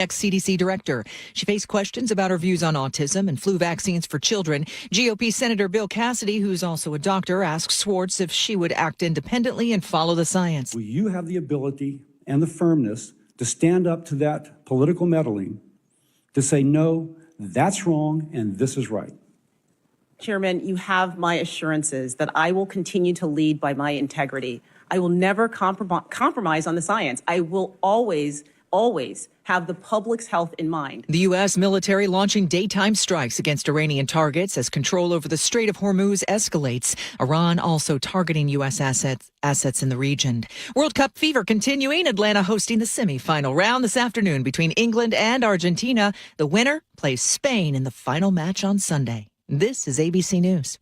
ex-CDC director. She faced questions about her views on autism and flu vaccines for children. GOP Senator Bill Cassidy, who's also a doctor, asked Swartz if she would act independently and follow the science. Will you have the ability and the firmness to stand up to that political meddling, to say, no, that's wrong and this is right? Chairman, you have my assurances that I will continue to lead by my integrity. I will never compromise on the science. I will always have the public's health in mind. The U.S. military launching daytime strikes against Iranian targets as control over the Strait of Hormuz escalates. Iran also targeting U.S. assets in the region. World Cup fever continuing. Atlanta hosting the semifinal round this afternoon between England and Argentina. The winner plays Spain in the final match on Sunday. This is ABC News.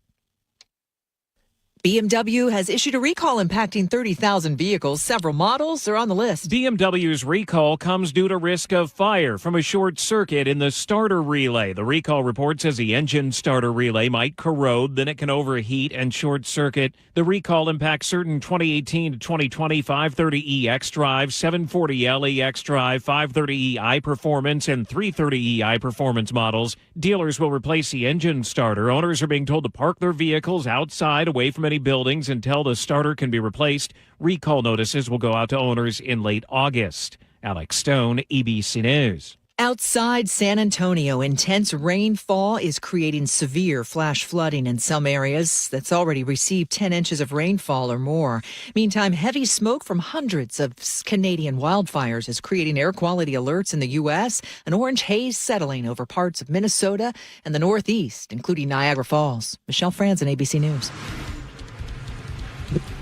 BMW has issued a recall impacting 30,000 vehicles. Several models are on the list. BMW's recall comes due to risk of fire from a short circuit in the starter relay. The recall report says the engine starter relay might corrode, then it can overheat and short circuit. The recall impacts certain 2018 to 2020 530e xDrive, 740L xDrive, 530e iPerformance, and 330e iPerformance models. Dealers will replace the engine starter. Owners are being told to park their vehicles outside away from any buildings until the starter can be replaced. Recall notices will go out to owners in late August. Alex Stone, ABC News. Outside San Antonio, intense rainfall is creating severe flash flooding in some areas that's already received 10 inches of rainfall or more. Meantime, heavy smoke from hundreds of Canadian wildfires is creating air quality alerts in the U.S. An orange haze settling over parts of Minnesota and the Northeast, including Niagara Falls. Michelle Franzen, ABC News.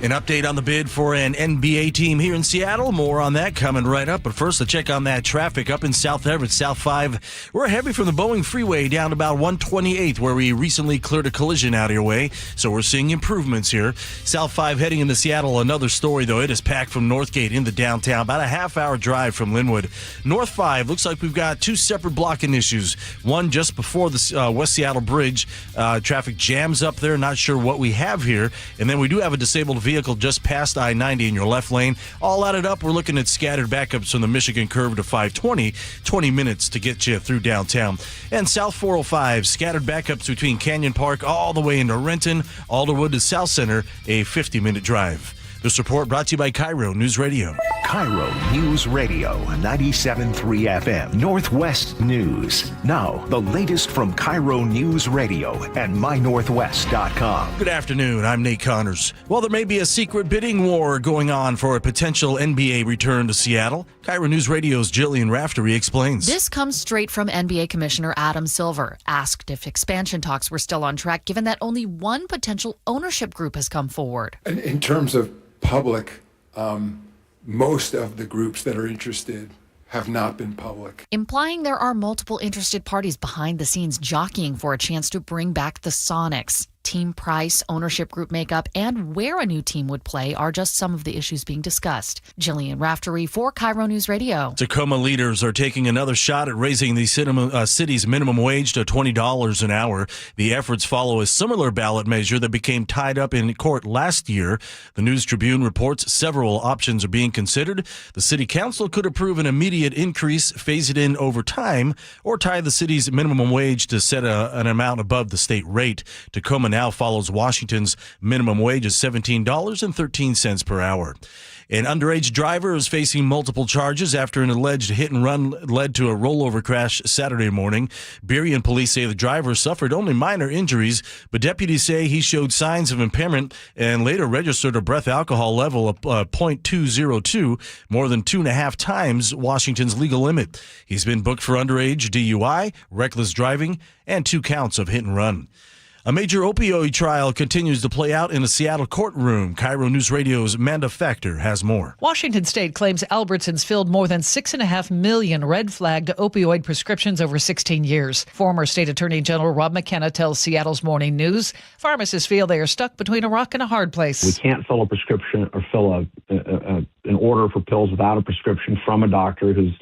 An update on the bid for an NBA team here in Seattle. More on that coming right up. But first, a check on that traffic up in South Everett, South 5. We're heavy from the Boeing Freeway down about 128th, where we recently cleared a collision out of your way. So we're seeing improvements here. South 5 heading into Seattle. Another story, though. It is packed from Northgate into downtown. About a half-hour drive from Linwood. North 5 looks like we've got two separate blocking issues. One just before the West Seattle Bridge. Traffic jams up there. Not sure what we have here. And then we do have a disabled vehicle just past I-90 in your left lane. All added up, we're looking at scattered backups from the Michigan curve to 520, 20 minutes to get you through downtown. And South 405, scattered backups between Canyon Park all the way into Renton, Alderwood to South Center, a 50-minute drive. This report brought to you by KIRO Newsradio. KIRO Newsradio, 97.3 FM, Northwest News. Now, the latest from KIRO Newsradio and mynorthwest.com. Good afternoon, I'm Nate Connors. Well, there may be a secret bidding war going on for a potential NBA return to Seattle. KIRO Newsradio's Jillian Raftery explains. This comes straight from NBA Commissioner Adam Silver, asked if expansion talks were still on track, given that only one potential ownership group has come forward. In terms of public, most of the groups that are interested have not been public. Implying there are multiple interested parties behind the scenes jockeying for a chance to bring back the Sonics. Team price, ownership group makeup, and where a new team would play are just some of the issues being discussed. Jillian Raftery for KIRO News Radio. Tacoma leaders are taking another shot at raising the city's minimum wage to $20 an hour. The efforts follow a similar ballot measure that became tied up in court last year. The News Tribune reports several options are being considered. The city council could approve an immediate increase, phase it in over time, or tie the city's minimum wage to set an amount above the state rate. Tacoma now follows Washington's minimum wage of $17.13 per hour. An underage driver is facing multiple charges after an alleged hit and run led to a rollover crash Saturday morning. Burien police say the driver suffered only minor injuries, but deputies say he showed signs of impairment and later registered a breath alcohol level of 0.202, more than 2.5 times Washington's legal limit. He's been booked for underage DUI, reckless driving, and 2 counts of hit and run. A major opioid trial continues to play out in a Seattle courtroom. KIRO News Radio's Amanda Factor has more. Washington State claims Albertsons filled more than 6.5 million red-flagged opioid prescriptions over 16 years. Former State Attorney General Rob McKenna tells Seattle's Morning News pharmacists feel they are stuck between a rock and a hard place. We can't fill a prescription or fill an order for pills without a prescription from a doctor who's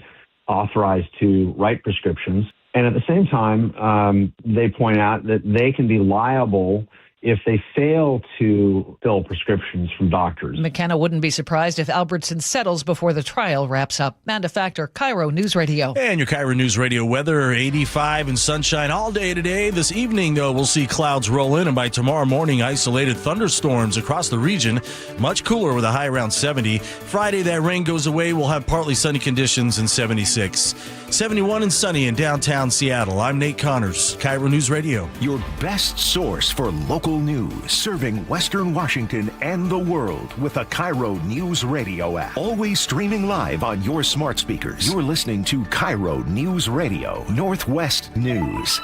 authorized to write prescriptions. And at the same time, they point out that they can be liable if they fail to fill prescriptions from doctors. McKenna wouldn't be surprised if Albertson settles before the trial wraps up. Amanda Factor, KIRO News Radio. And your KIRO News Radio weather, 85 and sunshine all day today. This evening, though, we'll see clouds roll in, and by tomorrow morning, isolated thunderstorms across the region. Much cooler with a high around 70. Friday, that rain goes away. We'll have partly sunny conditions and 76. 71 and sunny in downtown Seattle. I'm Nate Connors, KIRO News Radio. Your best source for local news, serving Western Washington and the world with the KIRO News Radio app. Always streaming live on your smart speakers. You're listening to KIRO News Radio, Northwest News.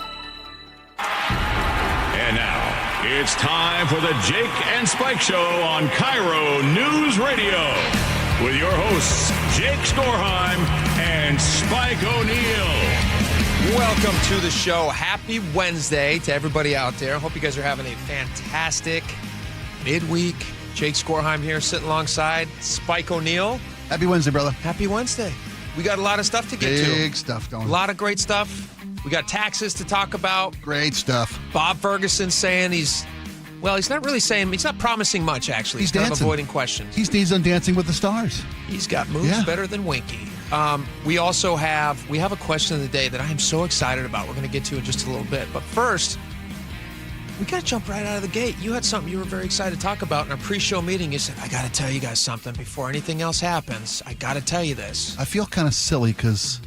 And now, it's time for the Jake and Spike Show on KIRO News Radio. With your hosts, Jake Skorheim and Spike O'Neill. Welcome to the show. Happy Wednesday to everybody out there. Hope you guys are having a fantastic midweek. Jake Skorheim here, sitting alongside Spike O'Neill. Happy Wednesday, brother. Happy Wednesday. We got a lot of stuff to get to. Big stuff going on. A lot of great stuff. We got taxes to talk about. Great stuff. Bob Ferguson saying he's not really saying, he's not promising much, actually. He's kind dancing. of avoiding questions. He's on Dancing with the Stars. He's got moves better than Winky. We also have a question of the day that I am so excited about. We're going to get to in just a little bit. But first, we got to jump right out of the gate. You had something you were very excited to talk about in our pre-show meeting. You said, I got to tell you guys something before anything else happens. I got to tell you this. I feel kind of silly because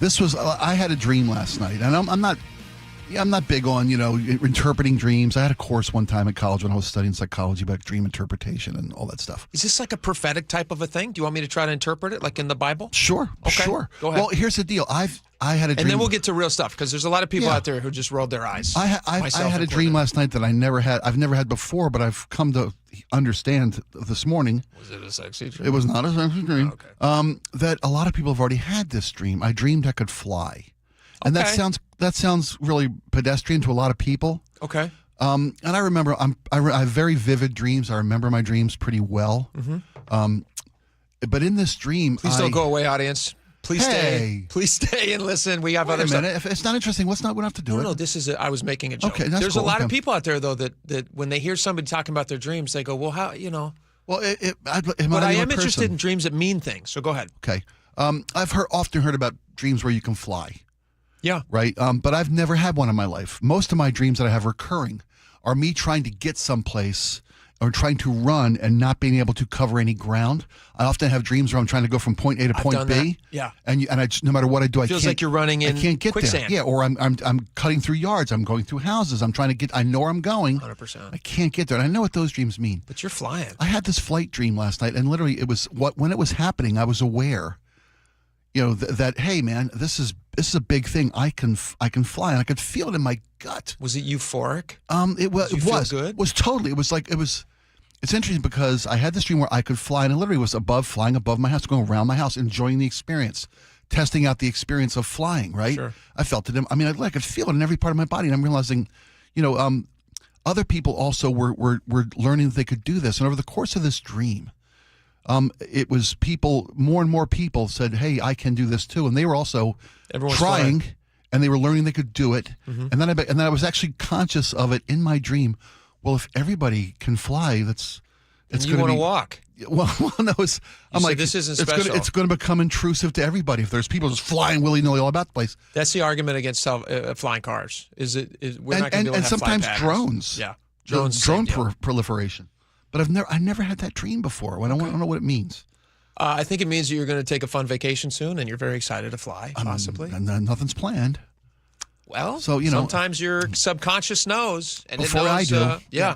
I had a dream last night, and I'm not big on, interpreting dreams. I had a course one time at college when I was studying psychology about dream interpretation and all that stuff. Is this like a prophetic type of a thing? Do you want me to try to interpret it like in the Bible? Sure. Okay. Sure. Go ahead. Well, here's the deal. I had a dream. And then we'll get to real stuff because there's a lot of people out there who just rolled their eyes. I had a dream last night that I've never had before, but I've come to understand this morning. Was it a sexy dream? It was not a sexy dream. Okay. That a lot of people have already had this dream. I dreamed I could fly. And Okay. that sounds really pedestrian to a lot of people. Okay. And I remember I have very vivid dreams. I remember my dreams pretty well. Mm-hmm. But in this dream, Please don't go away, audience. Please stay. Hey. Please stay and listen. We have Wait other a minute. stuff. If it's not interesting, we don't have to do it. No, this is I was making a joke. Okay, that's There's cool. a lot of Okay. people out there though that when they hear somebody talking about their dreams, they go, "Well, how Well, But I am interested in dreams that mean things. So go ahead. Okay. I've often heard about dreams where you can fly. Yeah. Right. But I've never had one in my life. Most of my dreams that I have recurring are me trying to get someplace or trying to run and not being able to cover any ground. I often have dreams where I'm trying to go from point A to point done B. that. Yeah. And I just, no matter what I do, Feels I can't. like you're running in I can't get quicksand. there. Yeah. Or I'm cutting through yards. I'm going through houses. I'm trying to get. I know where I'm going. 100%. I can't get there. And I know what those dreams mean. But you're flying. I had this flight dream last night, and literally, when it was happening, I was aware. That hey, man, this is a big thing. I can fly, and I could feel it in my gut. Was it euphoric? It was. Did you feel good? It was totally. It was like it was. It's interesting because I had this dream where I could fly, and I literally was flying above my house, going around my house, enjoying the experience, testing out the experience of flying. Right. Sure. I felt it. I mean, I could feel it in every part of my body, and I'm realizing, other people also were learning that they could do this, and over the course of this dream. It was more and more people said, hey, I can do this too. And they were also Everyone's trying flying. and they were learning they could do it. Mm-hmm. And then I was actually conscious of it in my dream. Well, if everybody can fly, it's And you going want to to walk. Well, no, I'm said like, this isn't it's special. It's going to become intrusive to everybody if there's people just flying willy-nilly all about the place. That's the argument against flying cars. We're not going to be able to have sometimes flight patterns. drones. Yeah. Drone same deal. proliferation. But I never had that dream before. I don't know what it means. I think it means that you're going to take a fun vacation soon, and you're very excited to fly, possibly. And nothing's planned. Well, so sometimes your subconscious knows, and before it knows, I do. Yeah.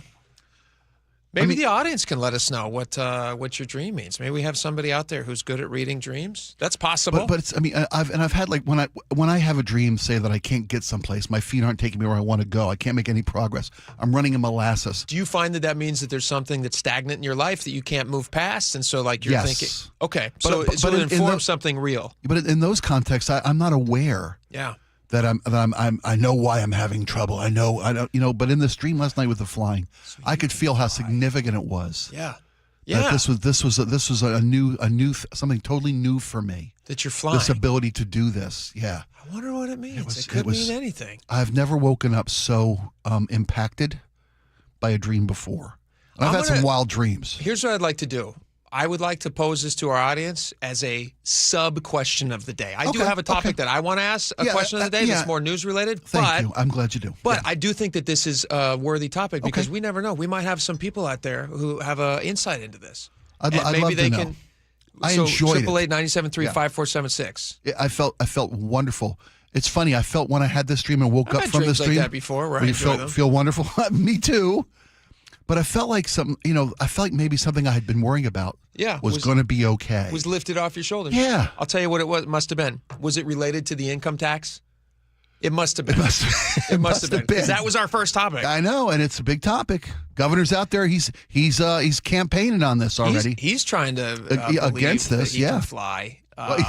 Maybe the audience can let us know what your dream means. Maybe we have somebody out there who's good at reading dreams. That's possible. But it's, I've had like when I have a dream, say that I can't get someplace, my feet aren't taking me where I want to go. I can't make any progress. I'm running in molasses. Do you find that means that there's something that's stagnant in your life that you can't move past, and so like you're thinking, okay, so it informs something real. But in those contexts, I'm not aware. Yeah. That I know why I'm having trouble. I know, but in this dream last night with the flying, I could feel how significant it was. Yeah. That this was a new something totally new for me. That you're flying. This ability to do this. Yeah. I wonder what it means. It could mean anything. I've never woken up so impacted by a dream before. And I've had some wild dreams. Here's what I'd like to do. I would like to pose this to our audience as a sub-question of the day. I do have a topic that I want to ask, a question of the day that's more news-related. Thank you. I'm glad you do. But I do think that this is a worthy topic because we never know. We might have some people out there who have insight into this. I'd love to know. I enjoyed it. 888-973-5476. I felt wonderful. It's funny. I felt when I had this dream and woke up from this dream. I've had dreams like that before where I enjoy them. Feel wonderful. Me too. But I felt like I felt like maybe something I had been worrying about was going to be okay. Was lifted off your shoulders. Yeah. I'll tell you what it must have been. Was it related to the income tax? It must have been. It must have been. Because that was our first topic. I know, and it's a big topic. Governor's out there. He's campaigning on this already. He's trying to against this. He can fly.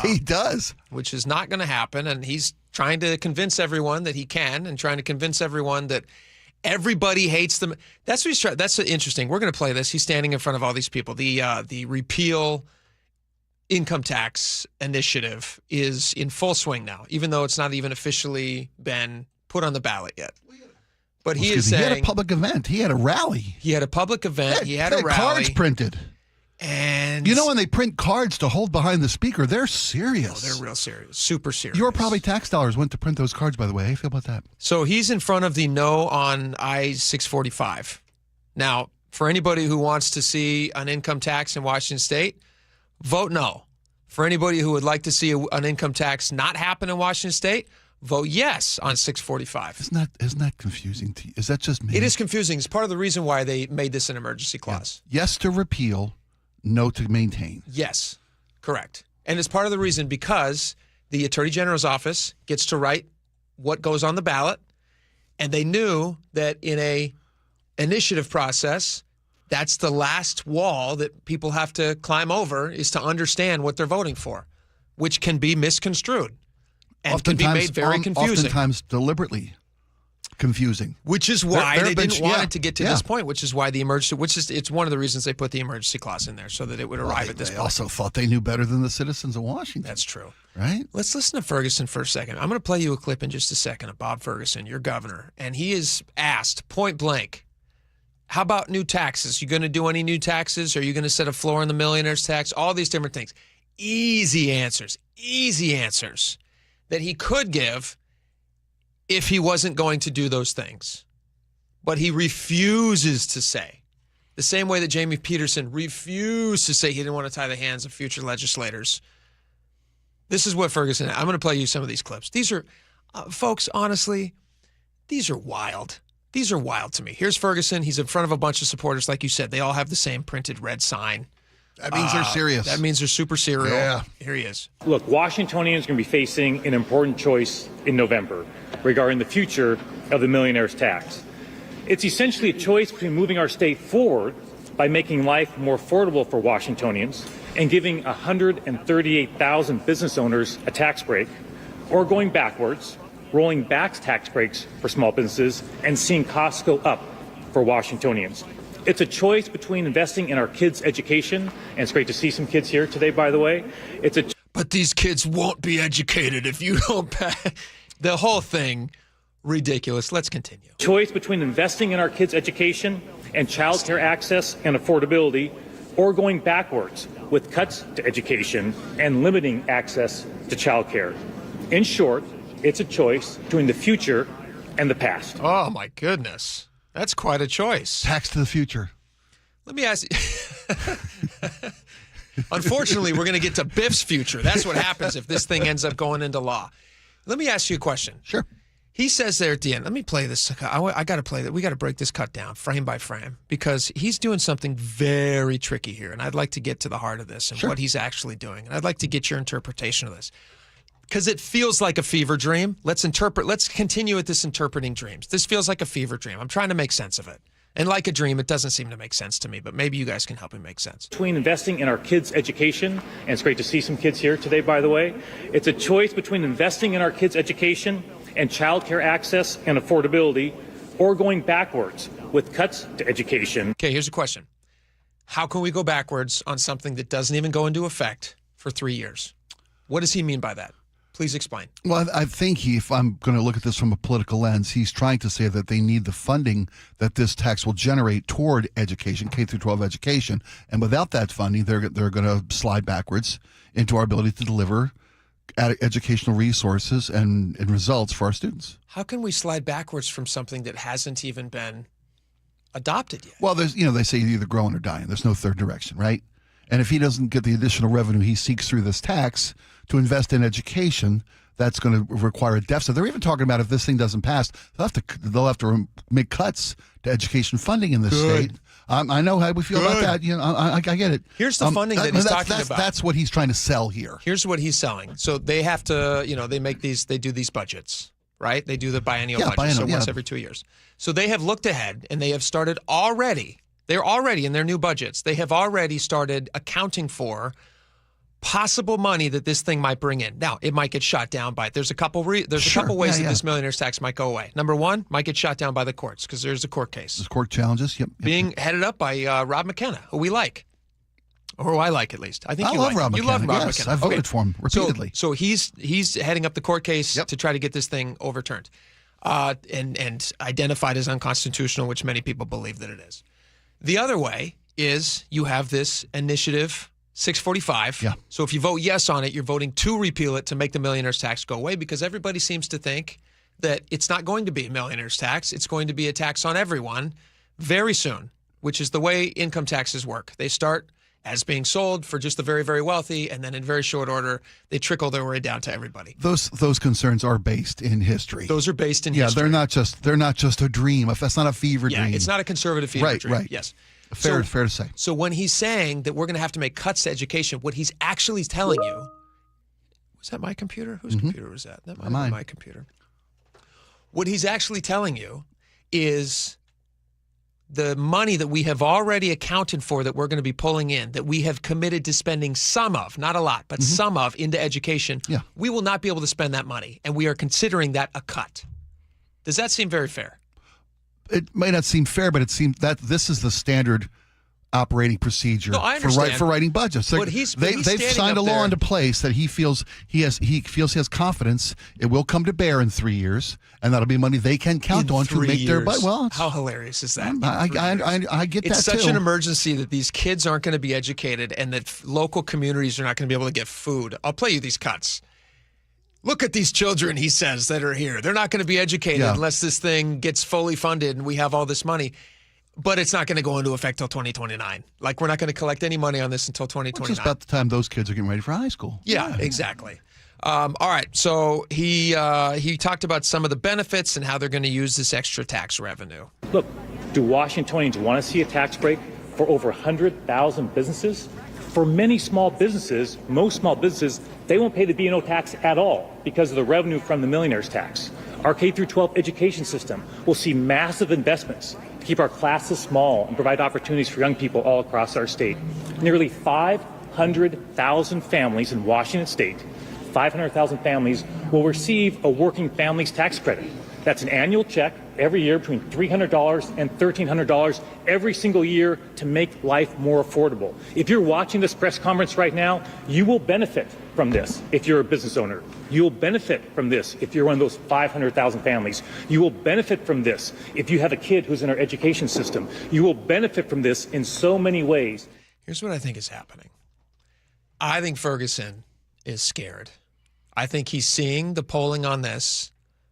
He does, which is not going to happen. And he's trying to convince everyone that he can, and trying to convince everyone that everybody hates them. That's what he's trying. That's interesting. We're going to play this. He's standing in front of all these people. The repeal income tax initiative is in full swing now, even though it's not even officially been put on the ballot yet. But he is saying he had a public event. He had a rally. He had a public event. He had a rally. Cards printed. And when they print cards to hold behind the speaker, they're serious. Oh, they're real serious. Super serious. Your probably tax dollars went to print those cards, by the way. How do you feel about that? So he's in front of the no on I-645. Now, for anybody who wants to see an income tax in Washington State, vote no. For anybody who would like to see an income tax not happen in Washington State, vote yes on 645. Isn't that confusing to you? Is that just me? It is confusing. It's part of the reason why they made this an emergency clause. Yeah. Yes to repeal, no to maintain. Yes, correct. And it's part of the reason because the Attorney General's office gets to write what goes on the ballot, and they knew that in a initiative process, that's the last wall that people have to climb over is to understand what they're voting for, which can be misconstrued and can be made very confusing. Oftentimes deliberately confusing. Which is why they didn't want it to get to this point, which is why it's one of the reasons they put the emergency clause in there so that it would arrive at this point. They also thought they knew better than the citizens of Washington. That's true. Right? Let's listen to Ferguson for a second. I'm going to play you a clip in just a second of Bob Ferguson, your governor, and he is asked point blank, how about new taxes? You going to do any new taxes? Are you going to set a floor on the millionaire's tax? All these different things. Easy answers that he could give if he wasn't going to do those things. But he refuses to say. The same way that Jamie Peterson refused to say he didn't want to tie the hands of future legislators. This is what Ferguson, I'm going to play you some of these clips. These are, folks, honestly, these are wild. These are wild to me. Here's Ferguson. He's in front of a bunch of supporters. Like you said, they all have the same printed red sign. That means they're serious. That means they're super serial. Yeah. Here he is. Look, Washingtonians are going to be facing an important choice in November regarding the future of the millionaire's tax. It's essentially a choice between moving our state forward by making life more affordable for Washingtonians and giving 138,000 business owners a tax break, or going backwards, rolling back tax breaks for small businesses and seeing costs go up for Washingtonians. It's a choice between investing in our kids' education, and it's great to see some kids here today, by the way. But these kids won't be educated if you don't pay. The whole thing, ridiculous. Let's continue. Choice between investing in our kids' education and child care access and affordability, or going backwards with cuts to education and limiting access to child care. In short, it's a choice between the future and the past. Oh, my goodness. That's quite a choice. Tax to the future. Let me ask you. Unfortunately, we're going to get to Biff's future. That's what happens if this thing ends up going into law. Let me ask you a question. Sure. He says there at the end, let me play this. I got to play that. We got to break this cut down frame by frame because he's doing something very tricky here. And I'd like to get to the heart of this and what he's actually doing. And I'd like to get your interpretation of this. Because it feels like a fever dream. Let's continue with this interpreting dreams. This feels like a fever dream. I'm trying to make sense of it. And like a dream, it doesn't seem to make sense to me, but maybe you guys can help me make sense. Between investing in our kids' education, and it's great to see some kids here today, by the way. It's a choice between investing in our kids' education and child care access and affordability, or going backwards with cuts to education. Okay, here's a question. How can we go backwards on something that doesn't even go into effect for 3 years? What does he mean by that? Please explain. Well, I think if I'm going to look at this from a political lens, he's trying to say that they need the funding that this tax will generate toward education, K through 12 education, and without that funding, they're going to slide backwards into our ability to deliver educational resources and results for our students. How can we slide backwards from something that hasn't even been adopted yet? Well, there's they say you're either growing or dying. There's no third direction, right? And if he doesn't get the additional revenue he seeks through this tax to invest in education, that's going to require a deficit. They're even talking about if this thing doesn't pass, they'll have to make cuts to education funding in this state. I know how we feel about that. I get it. Here's the funding that he's talking about. That's what he's trying to sell here. Here's what he's selling. So they have to, they do these budgets, right? They do the biennial budgets, once every 2 years. So they have looked ahead and they have started already. They're already in their new budgets. They have already started accounting for possible money that this thing might bring in. Now, it might get shot down by. There's a couple ways that this millionaire's tax might go away. Number one, might get shot down by the courts because there's a court case. There's court challenges. Yep. Being headed up by Rob McKenna, who we like, or who I like at least. I think you love like. Rob You McKenna. love Rob Yes, McKenna. I voted for him repeatedly. So he's heading up the court case to try to get this thing overturned, and identified as unconstitutional, which many people believe that it is. The other way is you have this initiative 645. Yeah. So if you vote yes on it, you're voting to repeal it to make the millionaire's tax go away because everybody seems to think that it's not going to be a millionaire's tax. It's going to be a tax on everyone very soon, which is the way income taxes work. They start as being sold for just the very, very wealthy, and then in very short order, they trickle their way down to everybody. Those concerns are based in history. Those are based in history. Yeah, they're not just a dream. That's not a fever dream. Yeah, it's not a conservative fever dream. Right. Yes. Fair to say. So when he's saying that we're going to have to make cuts to education, what he's actually telling you, was that my computer? Whose computer was that? That might have been my computer. What he's actually telling you is the money that we have already accounted for that we're going to be pulling in, that we have committed to spending some of, not a lot, but some of into education, we will not be able to spend that money, and we are considering that a cut. Does that seem very fair? It may not seem fair, but it seems that this is the standard operating procedure for writing budgets. They've signed a law into place that he feels he has confidence it will come to bear in 3 years, and that'll be money they can count on to make their budget. Well, how hilarious is that? I get that too. It's such an emergency that these kids aren't going to be educated, and that local communities are not going to be able to get food. I'll play you these cuts. Look at these children, he says, that are here. They're not going to be educated unless this thing gets fully funded and we have all this money. But it's not going to go into effect till 2029. Like, we're not going to collect any money on this until 2029. Which is about the time those kids are getting ready for high school. Yeah, exactly. All right, so he talked about some of the benefits and how they're going to use this extra tax revenue. Look, do Washingtonians want to see a tax break for over 100,000 businesses? For many small businesses, most small businesses, they won't pay the B&O tax at all because of the revenue from the millionaire's tax. Our K-12 education system will see massive investments to keep our classes small and provide opportunities for young people all across our state. Nearly 500,000 families in Washington state, 500,000 families will receive a working families tax credit. That's an annual check every year between $300 and $1,300 every single year to make life more affordable. If you're watching this press conference right now, you will benefit from this if you're a business owner. You will benefit from this if you're one of those 500,000 families. You will benefit from this if you have a kid who's in our education system. You will benefit from this in so many ways. Here's what I think is happening. I think Ferguson is scared. I think he's seeing the polling on this.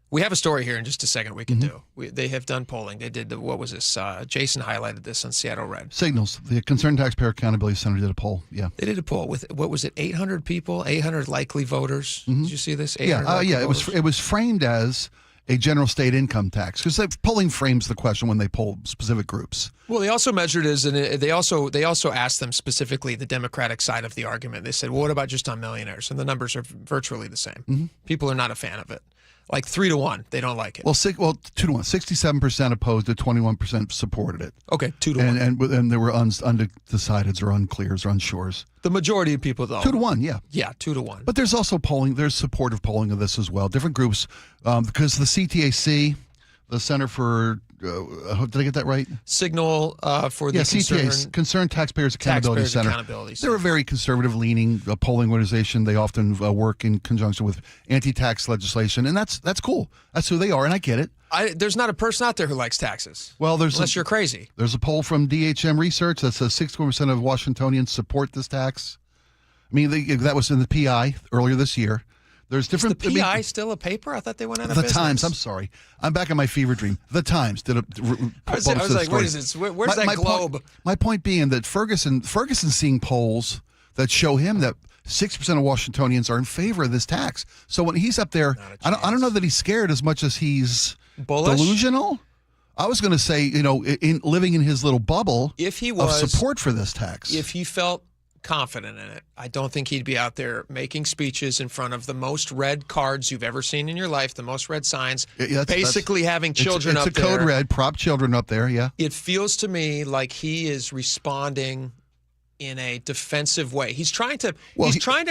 We have a story here in just a second we can do. They have done polling. They did what was this? Jason highlighted this on Seattle Red. Signals. The Concerned Taxpayer Accountability Center did a poll. Yeah. They did a poll with, what was it, 800 people, 800 likely voters. Did you see this? Yeah, it was framed as a general state income tax because polling frames the question when they poll specific groups. Well, they also measured they also asked them specifically the Democratic side of the argument. They said, well, what about just on millionaires? And the numbers are virtually the same. People are not a fan of it. Like 3-1, they don't like it. Well, 2-1. 67% opposed it, 21% supported it. Okay, 2-1. And there were undecideds or unclears or unsures. The majority of people, though. 2-1, yeah. Yeah, 2-1. But there's also polling. There's supportive polling of this as well. Different groups, because the CTAC, the Center for Did I get that right? Signal for the CTA, Concerned Taxpayers Accountability Center. They're a very conservative-leaning polling organization. They often work in conjunction with anti-tax legislation, and that's cool. That's who they are, and I get it. There's not a person out there who likes taxes. Well, unless you're crazy. There's a poll from DHM Research that says 61% of Washingtonians support this tax. I mean, that was in the PI earlier this year. There's different. Is the PI still a paper? I thought they went out of the business. Times. I'm sorry. I'm back in my fever dream. The Times did a. I was like, what is this? Where's that globe? My point being that Ferguson's seeing polls that show him that 60% of Washingtonians are in favor of this tax. So when he's up there, I don't know that he's scared as much as he's bullish? Delusional. I was going to say, in living in his little bubble of support for this tax. If he felt confident in it, I don't think he'd be out there making speeches in front of the most read cards you've ever seen in your life, the most read signs, basically having children up there. It's a code red, prop children up there, yeah. It feels to me like he is responding in a defensive way. He's trying to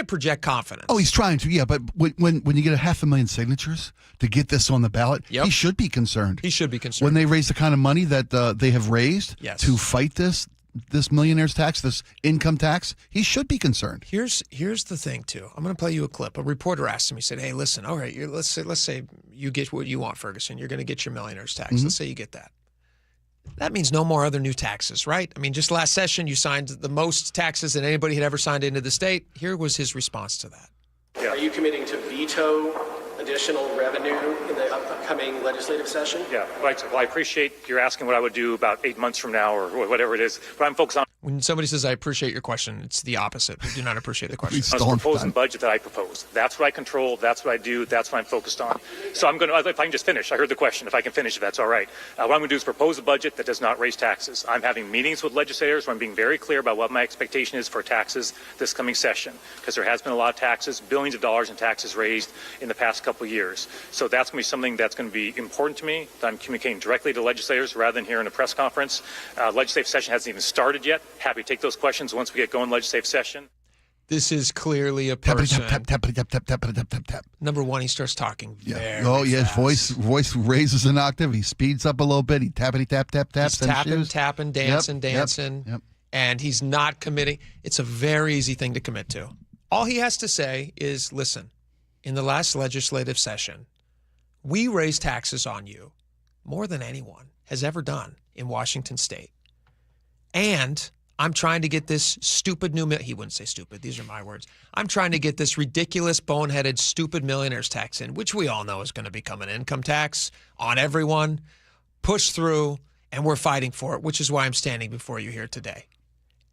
project confidence. Oh, he's trying to, yeah. But when you get 500,000 signatures to get this on the ballot, he should be concerned. He should be concerned. When they raise the kind of money that they have raised to fight this millionaire's tax, this income tax, he should be concerned. Here's the thing too. I'm going to play you a clip. A reporter asked him. He said, "Hey, listen. All right, let's say you get what you want, Ferguson. You're going to get your millionaire's tax. Mm-hmm. Let's say you get that. That means no more other new taxes, right? I mean, just last session you signed the most taxes that anybody had ever signed into the state. Here was his response to that. Yeah. Are you committing to veto additional revenue in the upcoming legislative session? Yeah, right. Well, I appreciate you're asking what I would do about 8 months from now or whatever it is, but I'm focused on. When somebody says, I appreciate your question, it's the opposite. We do not appreciate the question. I was proposing budget that I propose. That's what I control. That's what I do. That's what I'm focused on. So I'm going to, if I can just finish, I heard the question. If I can finish, if that's all right. What I'm going to do is propose a budget that does not raise taxes. I'm having meetings with legislators where I'm being very clear about what my expectation is for taxes this coming session, because there has been a lot of taxes, billions of dollars in taxes raised in the past couple of years. So that's going to be something that's going to be important to me, that I'm communicating directly to legislators rather than here in a press conference. Legislative session hasn't even started yet. Happy to take those questions once we get going legislative session. This is clearly a person. Tap. Number one, he starts talking very fast. Voice raises an octave. He speeds up a little bit. He tap. He's tapping, dancing. Yep. And he's not committing. It's a very easy thing to commit to. All he has to say is, listen, in the last legislative session, we raised taxes on you more than anyone has ever done in Washington state. And I'm trying to get this stupid new, he wouldn't say stupid, these are my words. I'm trying to get this ridiculous, boneheaded, stupid millionaire's tax in, which we all know is going to become an income tax on everyone, pushed through, and we're fighting for it, which is why I'm standing before you here today.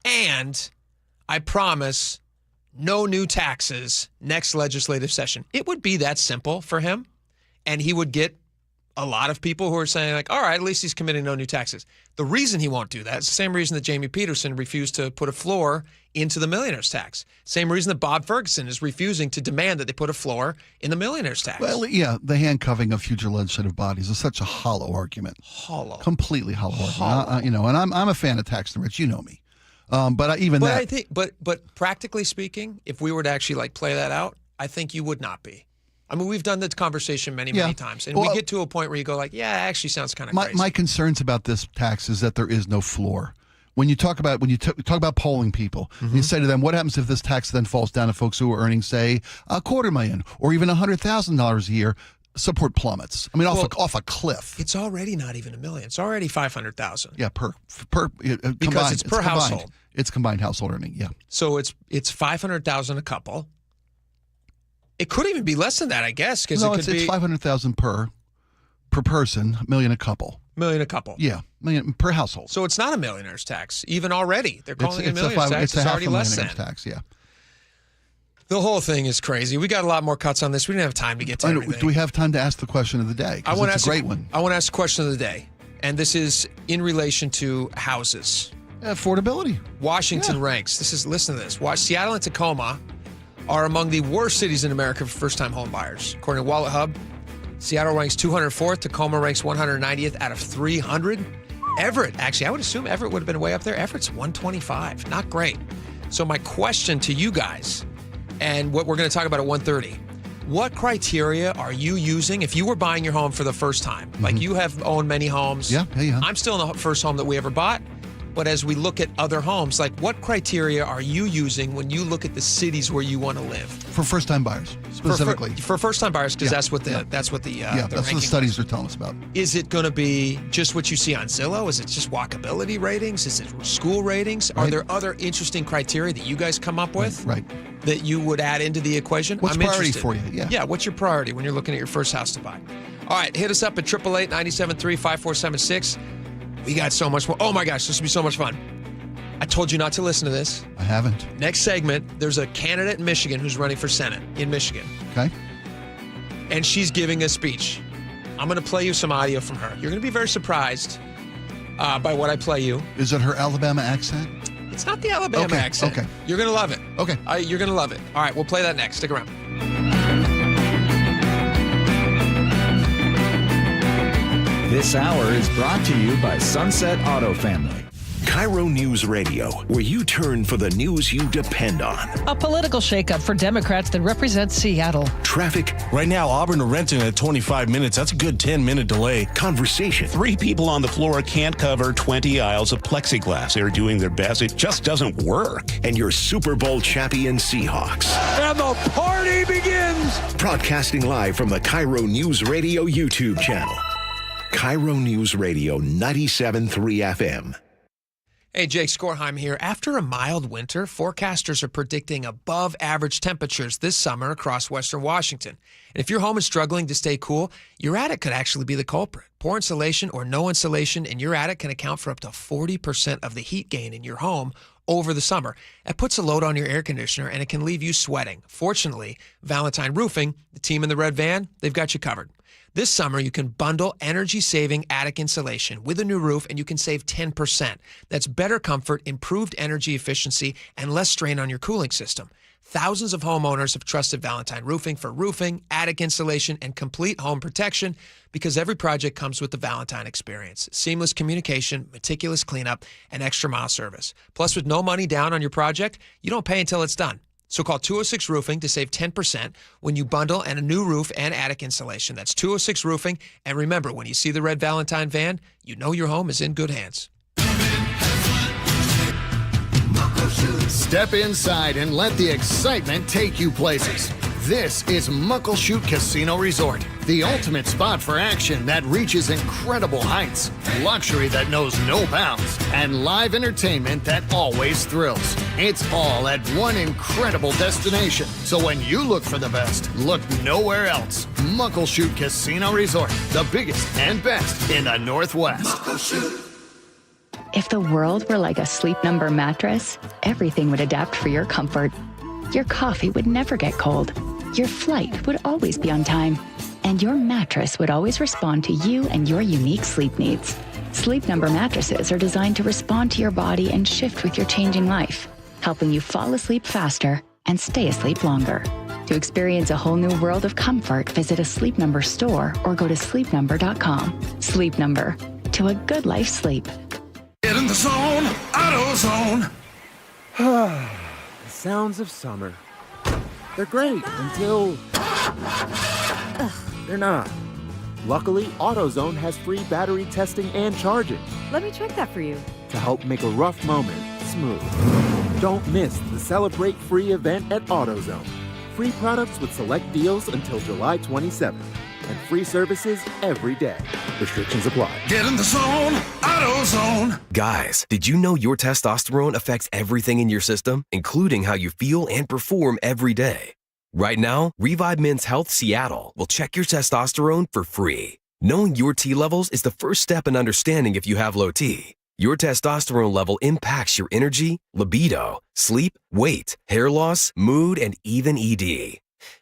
And I promise no new taxes next legislative session. It would be that simple for him, and he would get a lot of people who are saying, like, all right, at least he's committing no new taxes. The reason he won't do that is the same reason that Jamie Peterson refused to put a floor into the millionaire's tax. Same reason that Bob Ferguson is refusing to demand that they put a floor in the millionaire's tax. Well, yeah, the handcuffing of future legislative bodies is such a hollow argument. Completely hollow argument. And I'm a fan of tax the rich. You know me. But practically speaking, if we were to actually play that out, I think you would not be. I mean, we've done this conversation many times, and we get to a point where you go it actually sounds kind of crazy. My concerns about this tax is that there is no floor. When you talk about polling people, you say to them, what happens if this tax then falls down to folks who are earning, say, $250,000 or even $100,000 a year? Support plummets. I mean, off a cliff. It's already not even $1 million. It's already $500,000. Yeah, per because it's per household. It's combined household earning. Yeah. So it's $500,000 a couple. It could even be less than that, I guess, because it's $500,000 per person, $1 million a couple. $1 million a couple. Yeah, $1 million per household. So it's not a millionaire's tax, even already. They're calling it a millionaire's tax. It's already less than tax. Yeah. The whole thing is crazy. We got a lot more cuts on this. We didn't have time to get to everything. Do we have time to ask the question of the day? It's a great one. I want to ask the question of the day, and this is in relation to houses. Affordability. Washington ranks. Listen to this. Seattle and Tacoma are among the worst cities in America for first-time home buyers. According to Wallet Hub, Seattle ranks 204th, Tacoma ranks 190th out of 300. Everett, actually, I would assume Everett would have been way up there. Everett's 125. Not great. So my question to you guys, and what we're going to talk about at 1:30, What criteria are you using if you were buying your home for the first time? Like you have owned many homes. Yeah. I'm still in the first home that we ever bought. But as we look at other homes, like what criteria are you using when you look at the cities where you want to live? For first-time buyers, specifically. For first-time buyers, because that's what the that's what the studies are telling us about. Is it going to be just what you see on Zillow? Is it just walkability ratings? Is it school ratings? Are there other interesting criteria that you guys come up with? Right. That you would add into the equation? What's priority for you? Yeah, what's your priority when you're looking at your first house to buy? All right, hit us up at 888-973-5476. We got so much more. Oh my gosh, this will be so much fun. I told you not to listen to this. I haven't. Next segment, there's a candidate in Michigan who's running for Senate in Michigan. Okay. And she's giving a speech. I'm going to play you some audio from her. You're going to be very surprised by what I play you. Is it her Alabama accent? It's not the Alabama accent. Okay. You're going to love it. Okay. You're going to love it. All right, we'll play that next. Stick around. This hour is brought to you by Sunset Auto Family. KIRO News Radio, where you turn for the news you depend on. A political shakeup for Democrats that represent Seattle. Traffic. Right now, Auburn to Renton at 25 minutes. That's a good 10-minute delay. Conversation. 3 people on the floor can't cover 20 aisles of plexiglass. They're doing their best. It just doesn't work. And your Super Bowl champion Seahawks. And the party begins. Broadcasting live from the KIRO News Radio YouTube channel. KIRO News Radio 97.3 FM. Hey, Jake Skorheim here. After a mild winter, forecasters are predicting above average temperatures this summer across western Washington. And if your home is struggling to stay cool, your attic could actually be the culprit. Poor insulation or no insulation in your attic can account for up to 40% of the heat gain in your home over the summer. That puts a load on your air conditioner and it can leave you sweating. Fortunately, Valentine Roofing, the team in the red van, they've got you covered. This summer, you can bundle energy-saving attic insulation with a new roof, and you can save 10%. That's better comfort, improved energy efficiency, and less strain on your cooling system. Thousands of homeowners have trusted Valentine Roofing for roofing, attic insulation, and complete home protection because every project comes with the Valentine experience. Seamless communication, meticulous cleanup, and extra mile service. Plus, with no money down on your project, you don't pay until it's done. So call 206 Roofing to save 10% when you bundle and a new roof and attic insulation. That's 206 Roofing. And remember, when you see the red Valentine van, you know your home is in good hands. Step inside and let the excitement take you places. This is Muckleshoot Casino Resort, the ultimate spot for action that reaches incredible heights, luxury that knows no bounds, and live entertainment that always thrills. It's all at one incredible destination. So when you look for the best, look nowhere else. Muckleshoot Casino Resort, the biggest and best in the Northwest. Muckleshoot. If the world were like a Sleep Number mattress, everything would adapt for your comfort. Your coffee would never get cold. Your flight would always be on time. And your mattress would always respond to you and your unique sleep needs. Sleep Number mattresses are designed to respond to your body and shift with your changing life, helping you fall asleep faster and stay asleep longer. To experience a whole new world of comfort, visit a Sleep Number store or go to sleepnumber.com. Sleep Number. To a good life sleep. Get in the zone, AutoZone. The sounds of summer. They're great until they're not. Luckily, AutoZone has free battery testing and charging Let me check that for you. to help make a rough moment smooth. Don't miss the Celebrate Free event at AutoZone. Free products with select deals until July 27th. And free services every day. Restrictions apply. Get in the zone, AutoZone. Guys, did you know your testosterone affects everything in your system, including how you feel and perform every day? Right now, Revive Men's Health Seattle will check your testosterone for free. Knowing your T levels is the first step in understanding if you have low T. Your testosterone level impacts your energy, libido, sleep, weight, hair loss, mood, and even ED.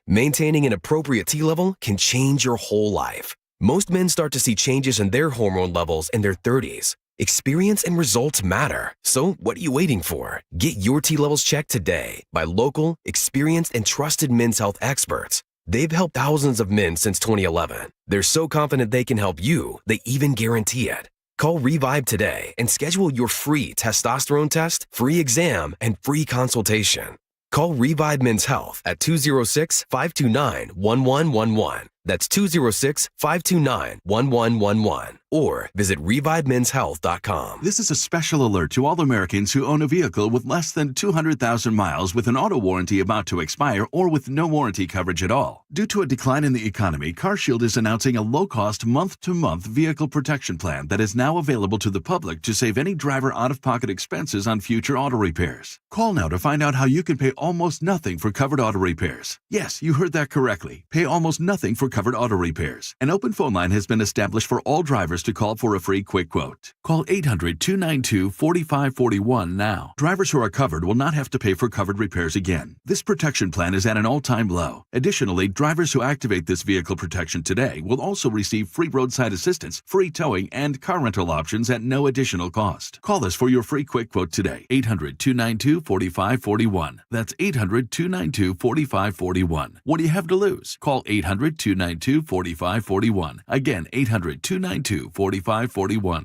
Maintaining an appropriate T level can change your whole life. Most men start to see changes in their hormone levels in their 30s. Experience and results matter. So what are you waiting for? Get your T levels checked today by local, experienced, and trusted men's health experts. They've helped thousands of men since 2011. They're so confident they can help you, they even guarantee it. Call Revive today and schedule your free testosterone test, free exam, and free consultation. Call Revive Men's Health at 206-529-1111. That's 206-529-1111. Or visit ReviveMen'sHealth.com. This is a special alert to all Americans who own a vehicle with less than 200,000 miles with an auto warranty about to expire or with no warranty coverage at all. Due to a decline in the economy, CarShield is announcing a low-cost month-to-month vehicle protection plan that is now available to the public to save any driver out-of-pocket expenses on future auto repairs. Call now to find out how you can pay almost nothing for covered auto repairs. Yes, you heard that correctly. Pay almost nothing for covered auto repairs. An open phone line has been established for all drivers to call for a free quick quote. Call 800-292-4541 now. Drivers who are covered will not have to pay for covered repairs again. This protection plan is at an all-time low. Additionally, drivers who activate this vehicle protection today will also receive free roadside assistance, free towing, and car rental options at no additional cost. Call us for your free quick quote today. 800-292-4541. That's 800-292-4541. What do you have to lose? Call 800-292-4541. Again, 800-292-4541.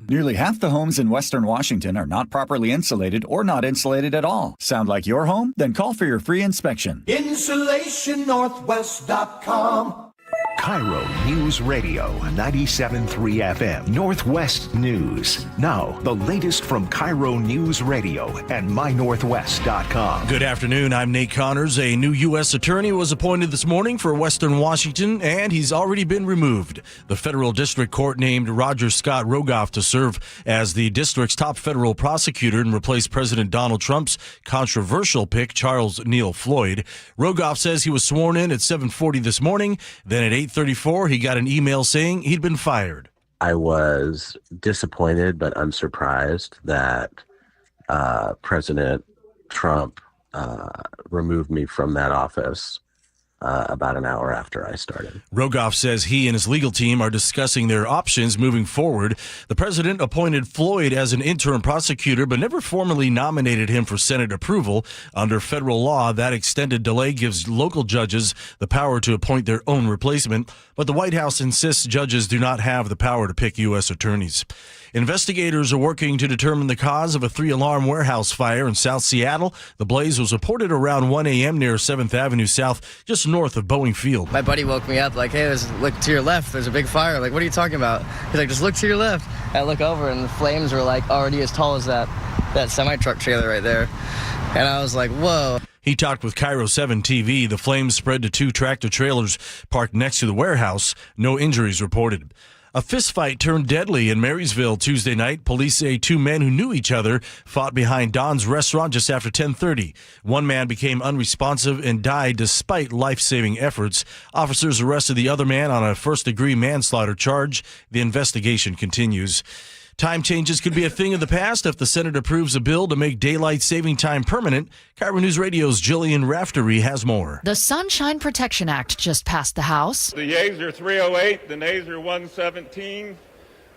Nearly half the homes in Western Washington are not properly insulated or not insulated at all. Sound like your home? Then call for your free inspection. InsulationNorthwest.com. KIRO News Radio 97.3 FM Northwest News. Now, the latest from KIRO News Radio and mynorthwest.com. Good afternoon. I'm Nate Connors. A new U.S. attorney was appointed this morning for Western Washington, and he's already been removed. The federal district court named Roger Scott Rogoff to serve as the district's top federal prosecutor and replace President Donald Trump's controversial pick, Charles Neal Floyd. Rogoff says he was sworn in at 7:40 this morning. Then at 8:34, he got an email saying he'd been fired. I was disappointed, but unsurprised that President Trump removed me from that office about an hour after I started. Rogoff says he and his legal team are discussing their options moving forward. The president appointed Floyd as an interim prosecutor, but never formally nominated him for Senate approval. Under federal law, that extended delay gives local judges the power to appoint their own replacement, but the White House insists judges do not have the power to pick U.S. attorneys. Investigators are working to determine the cause of a 3-alarm warehouse fire in South Seattle. The blaze was reported around 1 a.m. near 7th Avenue South, just north of Boeing Field. My buddy woke me up like, hey, look to your left. There's a big fire. Like, what are you talking about? He's like, just look to your left. I look over, and the flames were like already as tall as that semi-truck trailer right there. And I was like, whoa. He talked with KIRO 7 TV. The flames spread to 2 tractor trailers parked next to the warehouse. No injuries reported. A fistfight turned deadly in Marysville Tuesday night. Police say 2 men who knew each other fought behind Don's restaurant just after 10:30. One man became unresponsive and died despite life-saving efforts. Officers arrested the other man on a first-degree manslaughter charge. The investigation continues. Time changes could be a thing of the past if the Senate approves a bill to make daylight saving time permanent. KIRO News Radio's Jillian Raftery has more. The Sunshine Protection Act just passed the House. The yeas are 308, the nays are 117.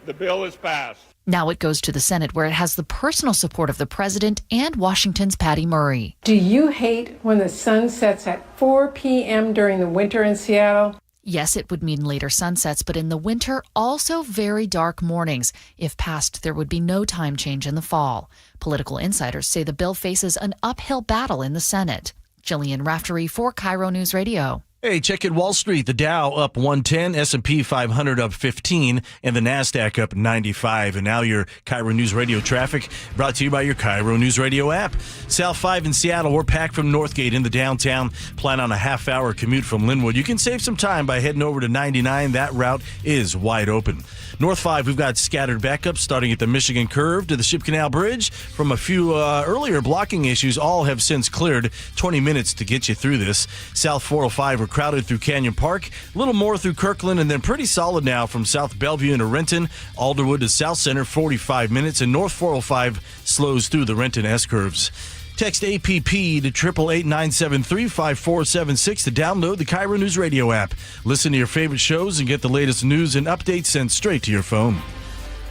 The bill is passed. Now it goes to the Senate, where it has the personal support of the president and Washington's Patty Murray. Do you hate when the sun sets at 4 p.m. during the winter in Seattle? Yes, it would mean later sunsets, but in the winter, also very dark mornings. If passed, there would be no time change in the fall. Political insiders say the bill faces an uphill battle in the Senate. Jillian Raftery for KIRO News Radio. Hey, check it Wall Street. The Dow up 110, S&P 500 up 15, and the NASDAQ up 95. And now your KIRO News Radio traffic brought to you by your KIRO News Radio app. South 5 in Seattle, we're packed from Northgate into downtown. Plan on a half-hour commute from Linwood. You can save some time by heading over to 99. That route is wide open. North 5, we've got scattered backups starting at the Michigan Curve to the Ship Canal Bridge. From a few earlier blocking issues, all have since cleared. 20 minutes to get you through this. South 405, we're crowded through Canyon Park, a little more through Kirkland, and then pretty solid now from South Bellevue into Renton, Alderwood to South Center, 45 minutes, and North 405 slows through the Renton S-curves. Text APP to 888-973-5476 to download the KIRO News Radio app. Listen to your favorite shows and get the latest news and updates sent straight to your phone.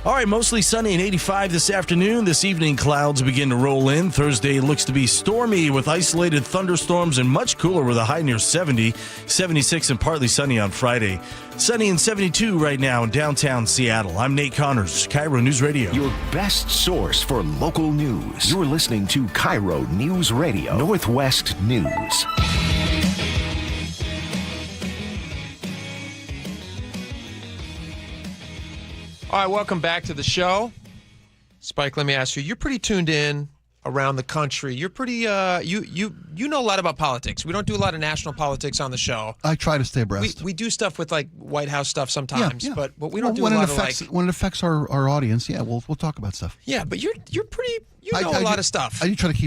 All right, mostly sunny and 85 this afternoon. This evening, clouds begin to roll in. Thursday looks to be stormy with isolated thunderstorms and much cooler with a high near 70, 76 and partly sunny on Friday. Sunny and 72 right now in downtown Seattle. I'm Nate Connors, KIRO News Radio. Your best source for local news. You're listening to KIRO News Radio, Northwest News. All right, welcome back to the show. Spike, let me ask you, you're pretty tuned in around the country. You're pretty, you know a lot about politics. We don't do a lot of national politics on the show. I try to stay abreast. We do stuff with like White House stuff sometimes, Yeah. but we don't do a when lot it affects, of like... When it affects our audience, we'll talk about stuff. Yeah, but you're pretty, you know a lot of stuff. I do try to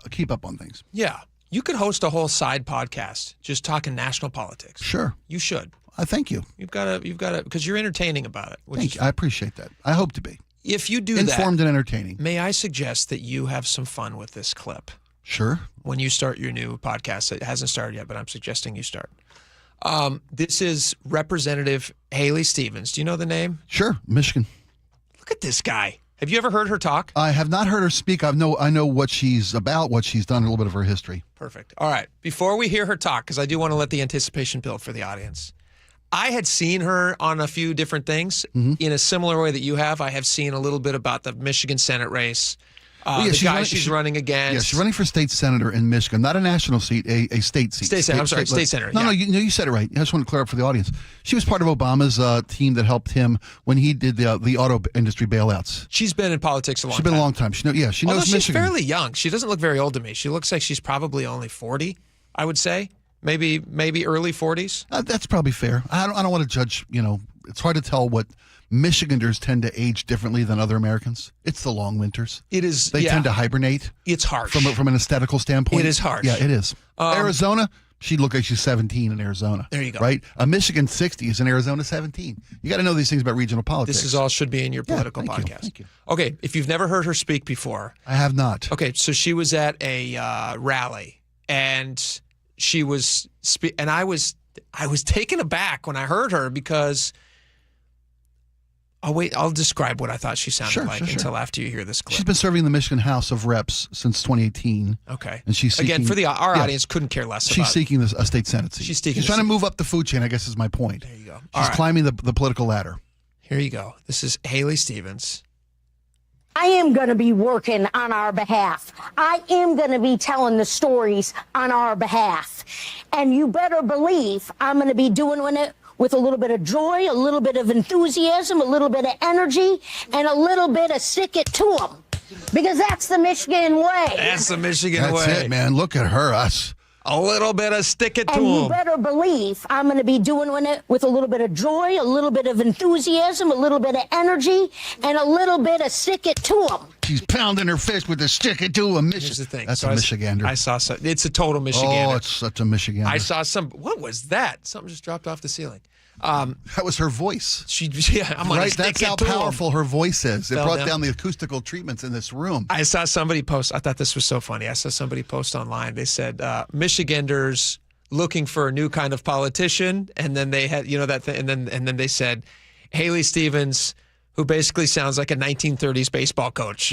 keep up on things. Yeah. You could host a whole side podcast just talking national politics. Sure. You should. Thank you. You've got to, because you're entertaining about it. Thank you. I appreciate that. I hope to be. If you do informed that, and entertaining. May I suggest that you have some fun with this clip? Sure. When you start your new podcast, it hasn't started yet, but I'm suggesting you start. This is Representative Haley Stevens. Do you know the name? Sure, Michigan. Look at this guy. Have you ever heard her talk? I have not heard her speak. I know what she's about, what she's done, a little bit of her history. Perfect. All right. Before we hear her talk, because I do want to let the anticipation build for the audience. I had seen her on a few different things in a similar way that you have. I have seen a little bit about the Michigan Senate race, the guy she's running against. Yeah, she's running for state senator in Michigan, not a national seat, a state seat. State senator. I'm sorry, state senator. No, you said it right. I just want to clear up for the audience. She was part of Obama's team that helped him when he did the auto industry bailouts. She's been in politics a long time. She's been a long time. She knows Although Michigan. She's fairly young. She doesn't look very old to me. She looks like she's probably only 40, I would say. Maybe early 40s. That's probably fair. I don't want to judge. It's hard to tell what Michiganders tend to age differently than other Americans. It's the long winters. It is. They tend to hibernate. It's harsh from an aesthetical standpoint. It is harsh. Yeah, it is. Arizona, she'd look like she's 17 in Arizona. There you go. Right? A Michigan 60 is in Arizona 17. You got to know these things about regional politics. This should be in your political podcast. Thank you. Okay, if you've never heard her speak before, I have not. Okay, so she was at a rally and. She was, and I was taken aback when I heard her because. I'll describe what I thought she sounded like until after you hear this clip. She's been serving the Michigan House of Reps since 2018. Okay, and she's seeking, again for our audience couldn't care less. She's seeking a state senate seat. She's trying to move up the food chain. I guess is my point. There you go. She's climbing the political ladder. Here you go. This is Haley Stevens. I am going to be working on our behalf. I am going to be telling the stories on our behalf. And you better believe I'm going to be doing it with a little bit of joy, a little bit of enthusiasm, a little bit of energy, and a little bit of stick it to them. Because that's the Michigan way. That's the Michigan way. That's it, man. Look at her. A little bit of stick it to them. And you better believe I'm going to be doing it with a little bit of joy, a little bit of enthusiasm, a little bit of energy, and a little bit of stick it to them. She's pounding her fist with the stick it to them. Here's the thing. That's a Michigander. I saw some. It's a total Michigander. Oh, it's such a Michigander. I saw some. What was that? Something just dropped off the ceiling. That was her voice. I'm right. That's how powerful her voice is. It Fell brought down. down the acoustical treatments in this room. I saw somebody post. I thought this was so funny. I saw somebody post online. They said Michiganders looking for a new kind of politician, and then they had that thing, and then they said Haley Stevens, who basically sounds like a 1930s baseball coach.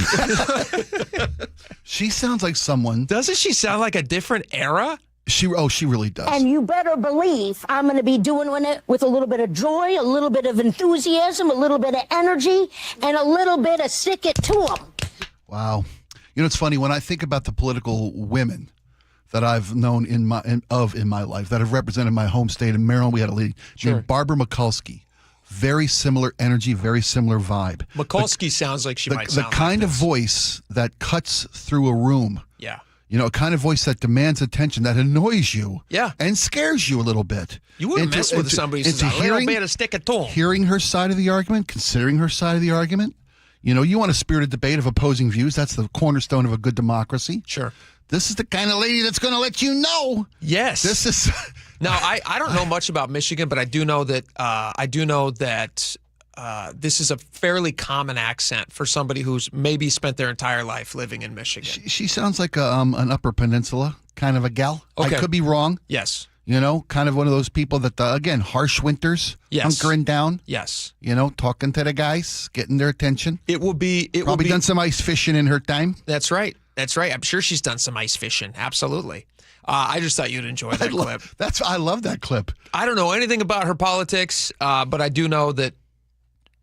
She sounds like someone. Doesn't she sound like a different era? She really does. And you better believe I'm going to be doing it with a little bit of joy, a little bit of enthusiasm, a little bit of energy, and a little bit of stick it to them. Wow. It's funny when I think about the political women that I've known in my life that have represented my home state in Maryland. We had a lady named Barbara Mikulski. Very similar energy, very similar vibe. Mikulski sounds like she might sound the kind like of voice that cuts through a room. Yeah. A kind of voice that demands attention, that annoys you, and scares you a little bit. You wouldn't mess with somebody who says a little bit of stick it to them. Hearing her side of the argument, considering her side of the argument. You want a spirited debate of opposing views. That's the cornerstone of a good democracy. Sure. This is the kind of lady that's going to let you know. Yes. This is. Now, I don't know much about Michigan, but I do know that this is a fairly common accent for somebody who's maybe spent their entire life living in Michigan. She sounds like an Upper Peninsula kind of a gal. Okay. I could be wrong. Yes. You know, kind of one of those people that, again, harsh winters, Yes. hunkering down. Yes. You know, talking to the guys, getting their attention. It will be. Probably done some ice fishing in her time. That's right. That's right. I'm sure she's done some ice fishing. Absolutely. I just thought you'd enjoy that clip. I love that clip. I don't know anything about her politics, but I do know that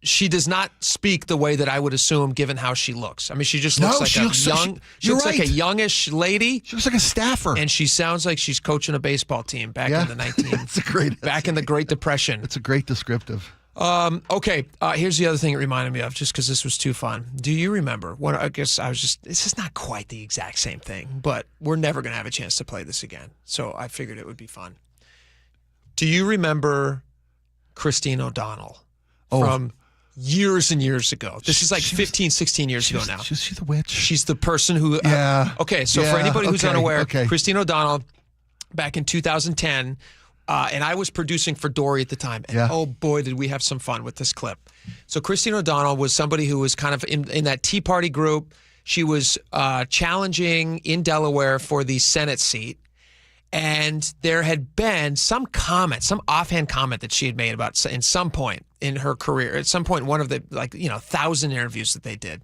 she does not speak the way that I would assume, given how she looks. I mean, she just looks like a youngish lady. She looks like a staffer, and she sounds like she's coaching a baseball team back in the Great Depression. It's a great descriptive. Okay, here's the other thing it reminded me of, just because this was too fun. Do you remember this is not quite the exact same thing, but we're never going to have a chance to play this again. So I figured it would be fun. Do you remember Christine O'Donnell from years and years ago? This is like 15, 16 years ago now. She's the witch. She's the person who... okay, so for anybody who's unaware, Christine O'Donnell, back in 2010... and I was producing for Dory at the time. And oh boy, did we have some fun with this clip. So Christine O'Donnell was somebody who was kind of in that Tea Party group. She was challenging in Delaware for the Senate seat. And there had been some offhand comment that she had made about in some point in her career, at some point in one of the 1,000 interviews that they did,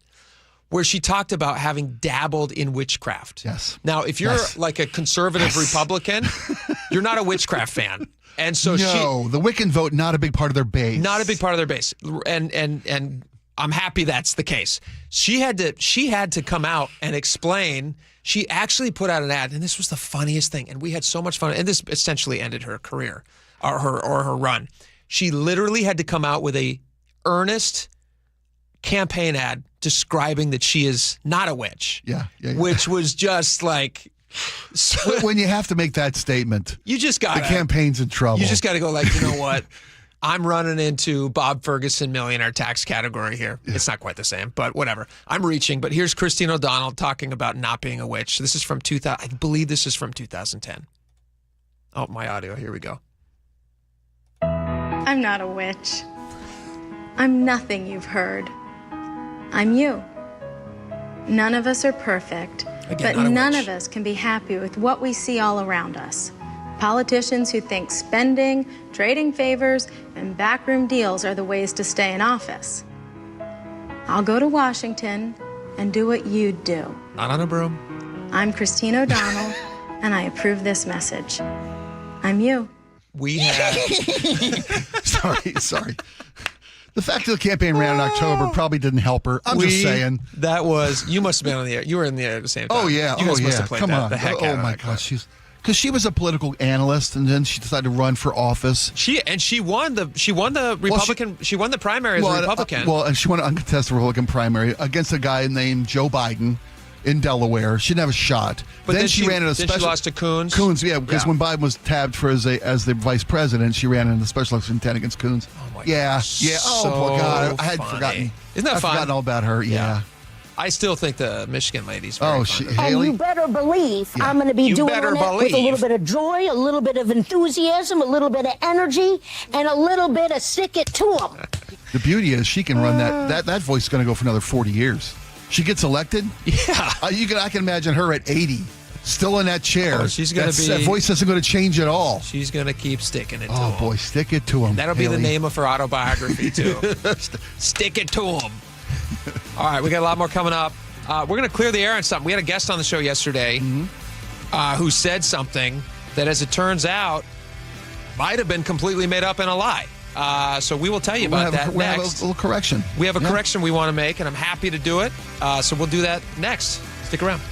where she talked about having dabbled in witchcraft. Yes. Now, if you're like a conservative Republican, you're not a witchcraft fan. And so the Wiccan vote, not a big part of their base. Not a big part of their base. And I'm happy that's the case. She had to come out and explain. She actually put out an ad, and this was the funniest thing. And we had so much fun. And this essentially ended her career or her run. She literally had to come out with a earnest campaign ad describing that she is not a witch. Yeah. Which was just like... when you have to make that statement, you just got the campaign's in trouble. You just got to go like, you know what? I'm running into Bob Ferguson millionaire tax category here. Yeah. It's not quite the same, but whatever. I'm reaching, but here's Christine O'Donnell talking about not being a witch. This is from 2000. I believe this is from 2010. Oh, my audio. Here we go. I'm not a witch. I'm nothing you've heard. I'm you. None of us are perfect, but none of us can be happy with what we see all around us. Politicians who think spending, trading favors, and backroom deals are the ways to stay in office. I'll go to Washington and do what you do. Not on a broom. I'm Christine O'Donnell, and I approve this message. I'm you. We have... Sorry. The fact that the campaign ran in October probably didn't help her. I'm just saying. That was... You must have been on the air. You were in the air at the same time. Oh, yeah. You guys must have played Come on. The heck out of my that gosh. clip. Because she was a political analyst, and then she decided to run for office. She won the Republican. She won the primary as a Republican. And she won an uncontested Republican primary against a guy named Joe Biden in Delaware. She didn't have a shot. But then she ran in a special. She lost to Coons. Because when Biden was tabbed for as the vice president, she ran in the special election 10 against Coons. Oh my yeah. gosh. Yeah. Oh my God, I had forgotten. Isn't that fun? I'd forgotten all about her. Yeah. I still think the Michigan lady's very fun. And you better believe I'm going to be doing it with a little bit of joy, a little bit of enthusiasm, a little bit of energy, and a little bit of stick it to them. The beauty is she can run that voice is going to go for another 40 years. She gets elected. Yeah. I can imagine her at 80, still in that chair. Oh, she's going to be. That voice isn't going to change at all. She's going to keep sticking it to him. Oh boy, stick it to him. That'll be the name of her autobiography too. Stick it to him. All right, we got a lot more coming up. We're going to clear the air on something. We had a guest on the show yesterday who said something that, as it turns out, might have been completely made up and a lie. So we will tell you about that next. We have a little correction. We have a correction we want to make, and I'm happy to do it. So we'll do that next. Stick around.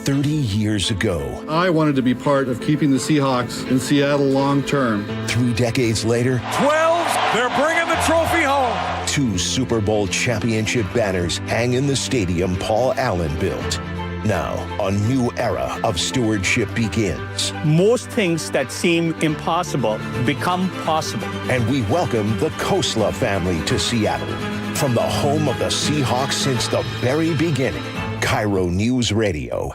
30 years ago, I wanted to be part of keeping the Seahawks in Seattle long term. 3 decades later, 12, they're bringing the trophy home. 2 Super Bowl championship banners hang in the stadium Paul Allen built. Now, a new era of stewardship begins. Most things that seem impossible become possible. And we welcome the Kosla family to Seattle. From the home of the Seahawks since the very beginning, KIRO Newsradio.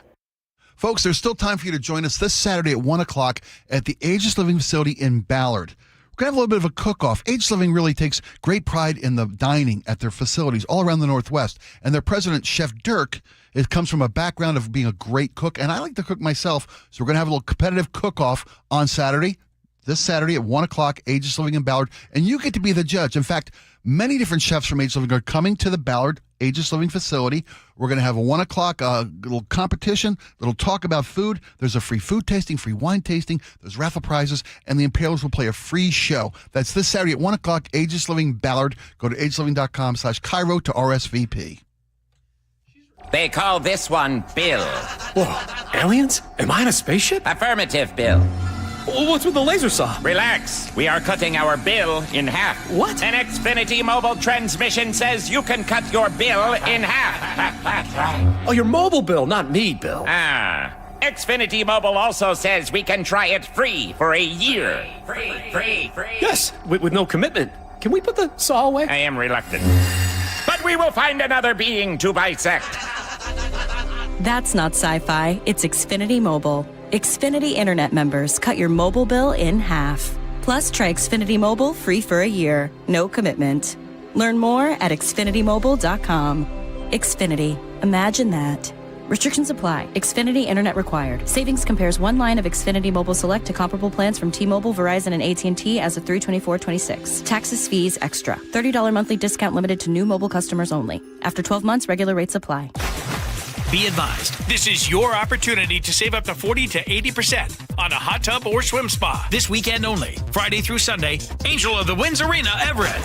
Folks, there's still time for you to join us this Saturday at 1 o'clock at the Aegis Living Facility in Ballard. We're going to have a little bit of a cook-off. Ageless Living really takes great pride in the dining at their facilities all around the Northwest. And their president, Chef Dirk, it comes from a background of being a great cook. And I like to cook myself. So we're going to have a little competitive cook-off on Saturday. This Saturday at 1 o'clock, Ageless Living in Ballard. And you get to be the judge. In fact, many different chefs from Ageless Living are coming to the Ballard Ageless Living facility. We're going to have a 1 o'clock little competition, little talk about food. There's a free food tasting, free wine tasting. There's raffle prizes, and the Imperials will play a free show. That's this Saturday at 1 o'clock, Ageless Living Ballard. Go to agelessliving.com/KIRO to RSVP. They call this one Bill. Whoa, aliens? Am I in a spaceship? Affirmative, Bill. What's with the laser saw? Relax. We are cutting our bill in half. What? An Xfinity mobile transmission says you can cut your bill in half. Oh, your mobile bill, not me, Bill. Xfinity Mobile also says we can try it free for a year. Free. Yes, with no commitment. Can we put the saw away? I am reluctant. But we will find another being to bisect. That's not sci-fi. It's Xfinity Mobile. Xfinity Internet members cut your mobile bill in half. Plus, try Xfinity Mobile free for a year. No commitment. Learn more at xfinitymobile.com. Xfinity. Imagine that. Restrictions apply. Xfinity Internet required. Savings compares one line of Xfinity Mobile Select to comparable plans from T-Mobile, Verizon, and AT&T as of 3/24/26. Taxes, fees, extra. $30 monthly discount limited to new mobile customers only. After 12 months, regular rates apply. Be advised, this is your opportunity to save up to 40 to 80% on a hot tub or swim spa. This weekend only, Friday through Sunday, Angel of the Winds Arena, Everett.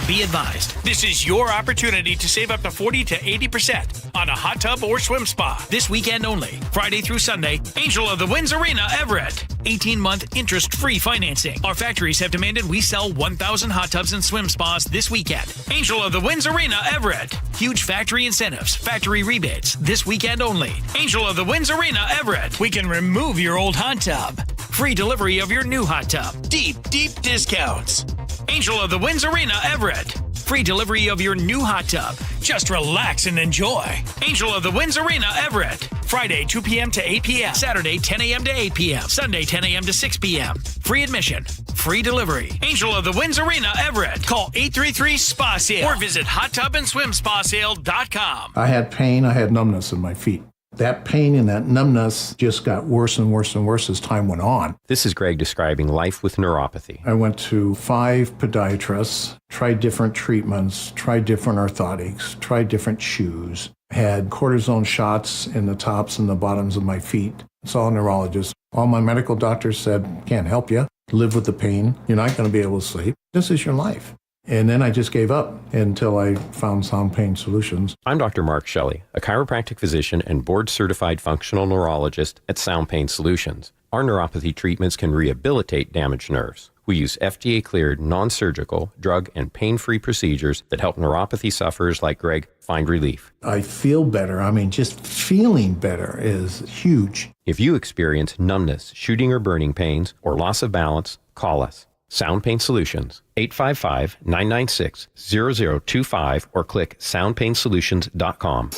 Be advised, this is your opportunity to save up to 40 to 80% on a hot tub or swim spa. This weekend only, Friday through Sunday, Angel of the Winds Arena, Everett. 18-month interest-free financing. Our factories have demanded we sell 1,000 hot tubs and swim spas this weekend. Angel of the Winds Arena, Everett. Huge factory incentives, factory rebates, this weekend only. Angel of the Winds Arena, Everett. We can remove your old hot tub. Free delivery of your new hot tub. Deep discounts. Angel of the Winds Arena, Everett. Free delivery of your new hot tub. Just relax and enjoy. Angel of the Winds Arena, Everett. Friday, 2 p.m. to 8 p.m. Saturday, 10 a.m. to 8 p.m. Sunday, 10 a.m. to 6 p.m. Free admission. Free delivery. Angel of the Winds Arena, Everett. Call 833-SPA-SALE or visit hottubandSwimSpaSale.com. I had pain. I had numbness in my feet. That pain and that numbness just got worse and worse and worse as time went on. This is Greg describing life with neuropathy. I went to 5 podiatrists, tried different treatments, tried different orthotics, tried different shoes, had cortisone shots in the tops and the bottoms of my feet. Saw a neurologist. All my medical doctors said, can't help you. Live with the pain. You're not going to be able to sleep. This is your life. And then I just gave up until I found Sound Pain Solutions. I'm Dr. Mark Shelley, a chiropractic physician and board-certified functional neurologist at Sound Pain Solutions. Our neuropathy treatments can rehabilitate damaged nerves. We use FDA-cleared, non-surgical, drug and pain-free procedures that help neuropathy sufferers like Greg find relief. I feel better. I mean, just feeling better is huge. If you experience numbness, shooting or burning pains, or loss of balance, call us. Sound Pain Solutions, 855-996-0025 or click soundpainsolutions.com.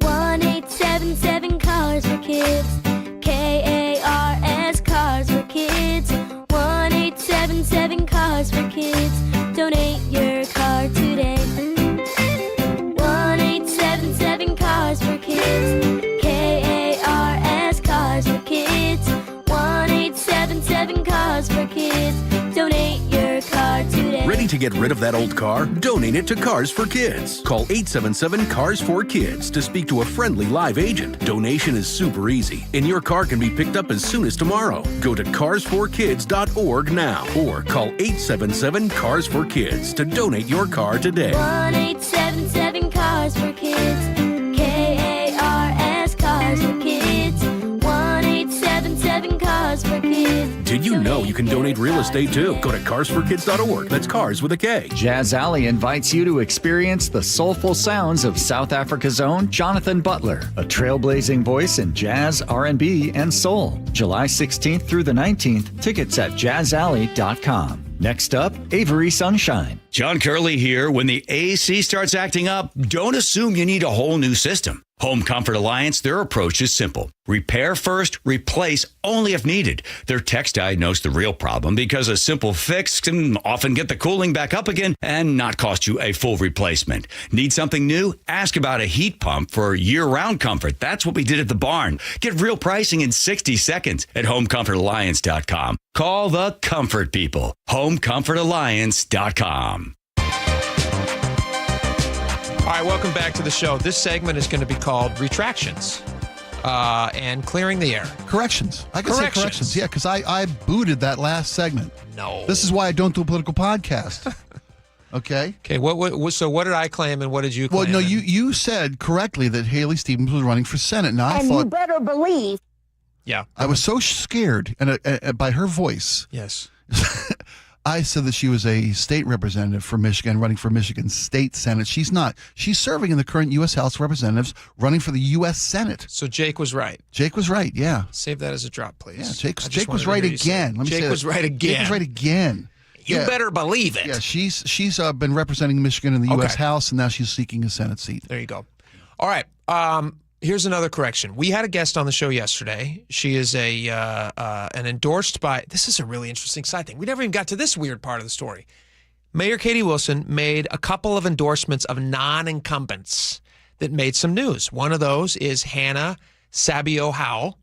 1-877 Cars for Kids. KARS Cars for Kids. 1-877 Cars for Kids. Donate your car today. 1-877 Cars for Kids. Cars for Kids. 1-877 Cars for Kids. Donate your car today. Ready to get rid of that old car? Donate it to Cars for Kids. Call 877 Cars for Kids to speak to a friendly live agent. Donation is super easy, and your car can be picked up as soon as tomorrow. Go to carsforkids.org now or call 877 Cars for Kids to donate your car today. 1-877 Cars for Kids. KARS Cars for Kids. 1-877 Cars for Kids. Did you know you can donate real estate too? Go to carsforkids.org. That's cars with a K. Jazz Alley invites you to experience the soulful sounds of South Africa's own Jonathan Butler, a trailblazing voice in jazz, R&B, and soul. July 16th through the 19th. Tickets at jazzalley.com. Next up, Avery Sunshine. John Curley here. When the AC starts acting up, don't assume you need a whole new system. Home Comfort Alliance, their approach is simple. Repair first, replace only if needed. Their techs diagnose the real problem because a simple fix can often get the cooling back up again and not cost you a full replacement. Need something new? Ask about a heat pump for year-round comfort. That's what we did at the barn. Get real pricing in 60 seconds at homecomfortalliance.com. Call the comfort people. homecomfortalliance.com. All right, welcome back to the show. This segment is going to be called Retractions and Clearing the Air. Corrections. I can say corrections. Yeah, because I booted that last segment. No. This is why I don't do a political podcast. Okay? Okay, so what did I claim and what did you claim? Well, no, you said correctly that Haley Stevens was running for Senate. Now, I thought... you better believe... Yeah. I was so scared by her voice. Yes. I said that she was a state representative for Michigan, running for Michigan State Senate. She's not. She's serving in the current U.S. House of Representatives, running for the U.S. Senate. So Jake was right. Jake was right, yeah. Save that as a drop, please. Yeah, Jake was right again. Let me Jake say was right again. Jake was right again. You better believe it. Yeah, she's been representing Michigan in the U.S. House, and now she's seeking a Senate seat. There you go. All right. Here's another correction. We had a guest on the show yesterday. She is an endorsed by, this is a really interesting side thing. We never even got to this weird part of the story. Mayor Katie Wilson made a couple of endorsements of non-incumbents that made some news. One of those is Hannah Sabio Howell,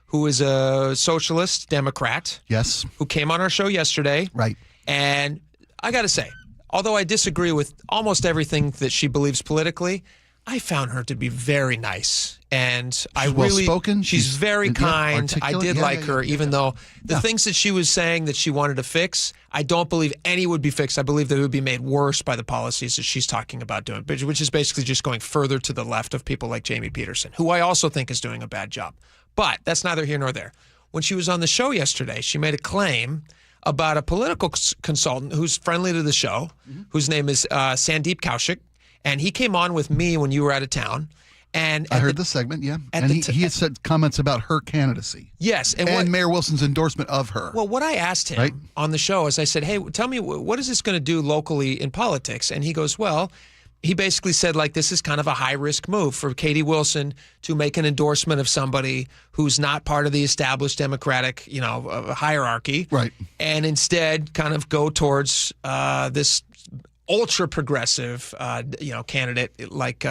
who is a socialist Democrat. Yes. Who came on our show yesterday. Right. And I got to say, although I disagree with almost everything that she believes politically, I found her to be very nice, and she's well-spoken. She's very kind. I did like her, even though the things that she was saying that she wanted to fix, I don't believe any would be fixed. I believe they would be made worse by the policies that she's talking about doing, which is basically just going further to the left of people like Jamie Peterson, who I also think is doing a bad job. But that's neither here nor there. When she was on the show yesterday, she made a claim about a political consultant who's friendly to the show, whose name is Sandeep Kaushik. And he came on with me when you were out of town. And I heard the segment, yeah. And he had said comments about her candidacy. Yes. And Mayor Wilson's endorsement of her. Well, what I asked him on the show is I said, hey, tell me, what is this going to do locally in politics? And he goes, well, he basically said, like, this is kind of a high-risk move for Katie Wilson to make an endorsement of somebody who's not part of the established Democratic, hierarchy. Right. And instead kind of go towards this ultra-progressive, candidate like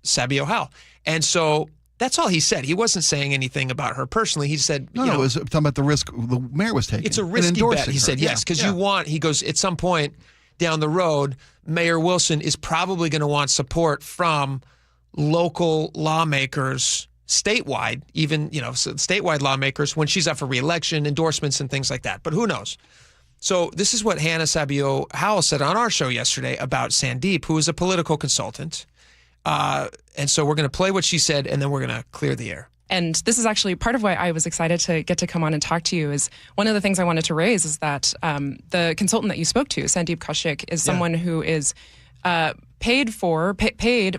Sabio Howell. And so that's all he said. He wasn't saying anything about her personally. He said, No, it was talking about the risk the mayor was taking. It's a risky bet. He said, yes, because he goes, at some point down the road, Mayor Wilson is probably going to want support from local lawmakers statewide, even, statewide lawmakers when she's up for re-election, endorsements and things like that. But who knows? So this is what Hannah Sabio Howell said on our show yesterday about Sandeep, who is a political consultant. And so we're going to play what she said, and then we're going to clear the air. And this is actually part of why I was excited to get to come on and talk to you. Is one of the things I wanted to raise is that the consultant that you spoke to, Sandeep Kaushik, is someone who is paid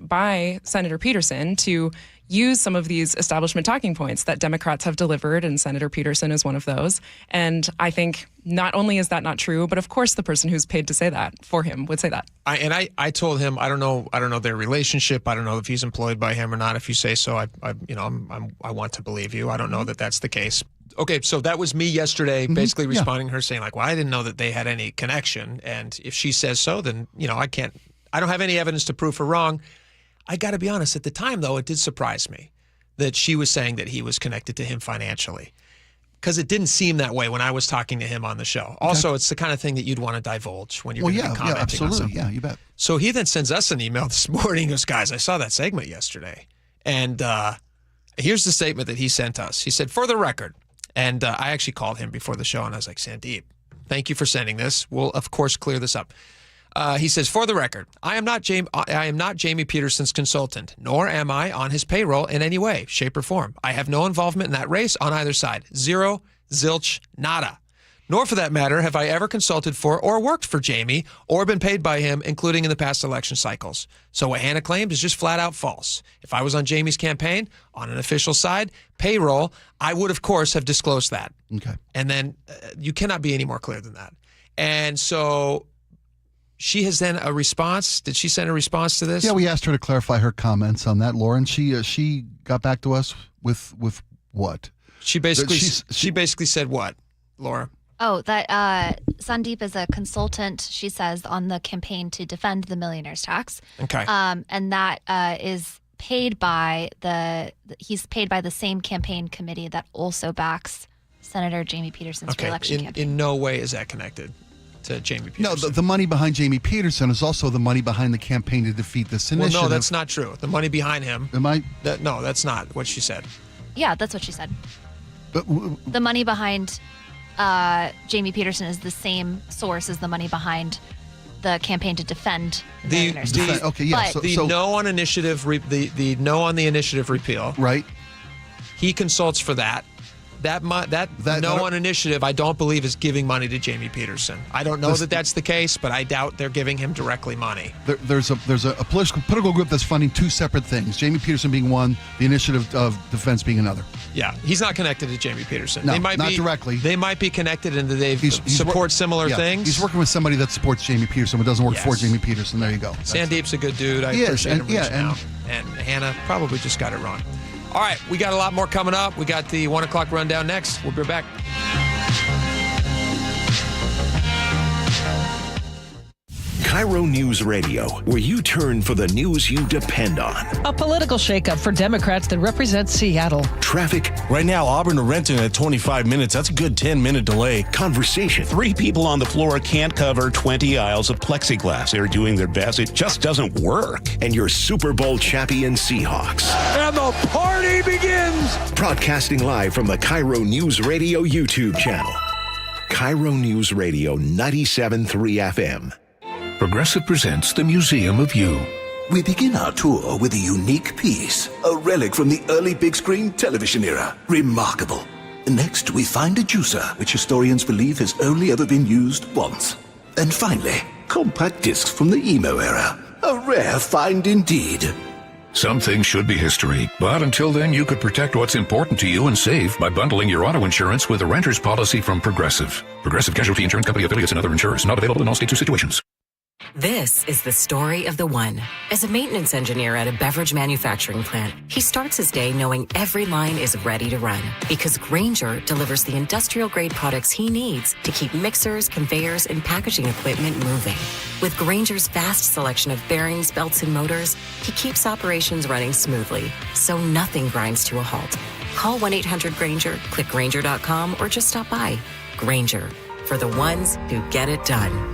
by Senator Peterson to use some of these establishment talking points that Democrats have delivered, and Senator Peterson is one of those. And I think not only is that not true, but of course the person who's paid to say that for him would say that. I told him I don't know their relationship. I don't know if he's employed by him or not. If you say so, I want to believe you. I don't know that that's the case. Okay, so that was me yesterday, basically responding to her saying like, well, I didn't know that they had any connection, and if she says so, then I don't have any evidence to prove her wrong. I got to be honest, at the time, though, it did surprise me that she was saying that he was connected to him financially, because it didn't seem that way when I was talking to him on the show. Also, it's the kind of thing that you'd want to divulge when you're going to be commenting on something. Yeah, you bet. So he then sends us an email this morning. He goes, guys, I saw that segment yesterday. And here's the statement that he sent us. He said, for the record, and I actually called him before the show, and I was like, Sandeep, thank you for sending this. We'll, of course, clear this up. He says, for the record, I am not Jamie Peterson's consultant, nor am I on his payroll in any way, shape, or form. I have no involvement in that race on either side. Zero, zilch, nada. Nor, for that matter, have I ever consulted for or worked for Jamie or been paid by him, including in the past election cycles. So what Hannah claimed is just flat out false. If I was on Jamie's campaign, on an official side, payroll, I would, of course, have disclosed that. Okay. And then you cannot be any more clear than that. And so she has then a response. Did she send a response to this? Yeah, we asked her to clarify her comments on that, Laura, and she got back to us with what? She basically said what, Laura? Oh, that Sandeep is a consultant, she says, on the campaign to defend the millionaire's tax. Okay. And that is paid by he's paid by the same campaign committee that also backs Senator Jamie Peterson's reelection campaign. In no way is that connected to Jamie Peterson. No, the money behind Jamie Peterson is also the money behind the campaign to defeat this initiative. Well, no, that's not true. The money behind him. No, that's not what she said. Yeah, that's what she said. But, the money behind Jamie Peterson is the same source as the money behind the campaigin to defend the millionaire's tax. The no on initiative, the no on the initiative repeal. Right. He consults for that. That no on initiative, I don't believe is giving money to Jamie Peterson. I don't know that that's the case, but I doubt they're giving him directly money. There's a political group that's funding two separate things. Jamie Peterson being one, the Initiative of Defense being another. Yeah, he's not connected to Jamie Peterson. No, they might not be, directly. They might be connected in that they support similar things. He's working with somebody that supports Jamie Peterson, but doesn't work for Jamie Peterson. There you go. Sandeep's a good dude. I appreciate him reaching out. And Hannah probably just got it wrong. All right, we got a lot more coming up. We got the 1 o'clock rundown next. We'll be back. KIRO News Radio, where you turn for the news you depend on. A political shakeup for Democrats that represent Seattle. Traffic. Right now, Auburn to Renton at 25 minutes. That's a good 10-minute delay. Conversation. 3 people on the floor can't cover 20 aisles of plexiglass. They're doing their best. It just doesn't work. And your Super Bowl champion Seahawks. And the party begins. Broadcasting live from the KIRO News Radio YouTube channel. KIRO News Radio 97.3 FM. Progressive presents the Museum of You. We begin our tour with a unique piece, a relic from the early big screen television era. Remarkable. Next, we find a juicer, which historians believe has only ever been used once. And finally, compact discs from the emo era. A rare find indeed. Some things should be history, but until then, you could protect what's important to you and save by bundling your auto insurance with a renter's policy from Progressive. Progressive Casualty Insurance Company affiliates and other insurers. Not available in all states or situations. This is the story of the one. As a maintenance engineer at a beverage manufacturing plant, he starts his day knowing every line is ready to run because Grainger delivers the industrial-grade products he needs to keep mixers, conveyors, and packaging equipment moving. With Grainger's vast selection of bearings, belts, and motors, he keeps operations running smoothly, so nothing grinds to a halt. Call 1-800-GRAINGER, click Grainger.com, or just stop by. Grainger, for the ones who get it done.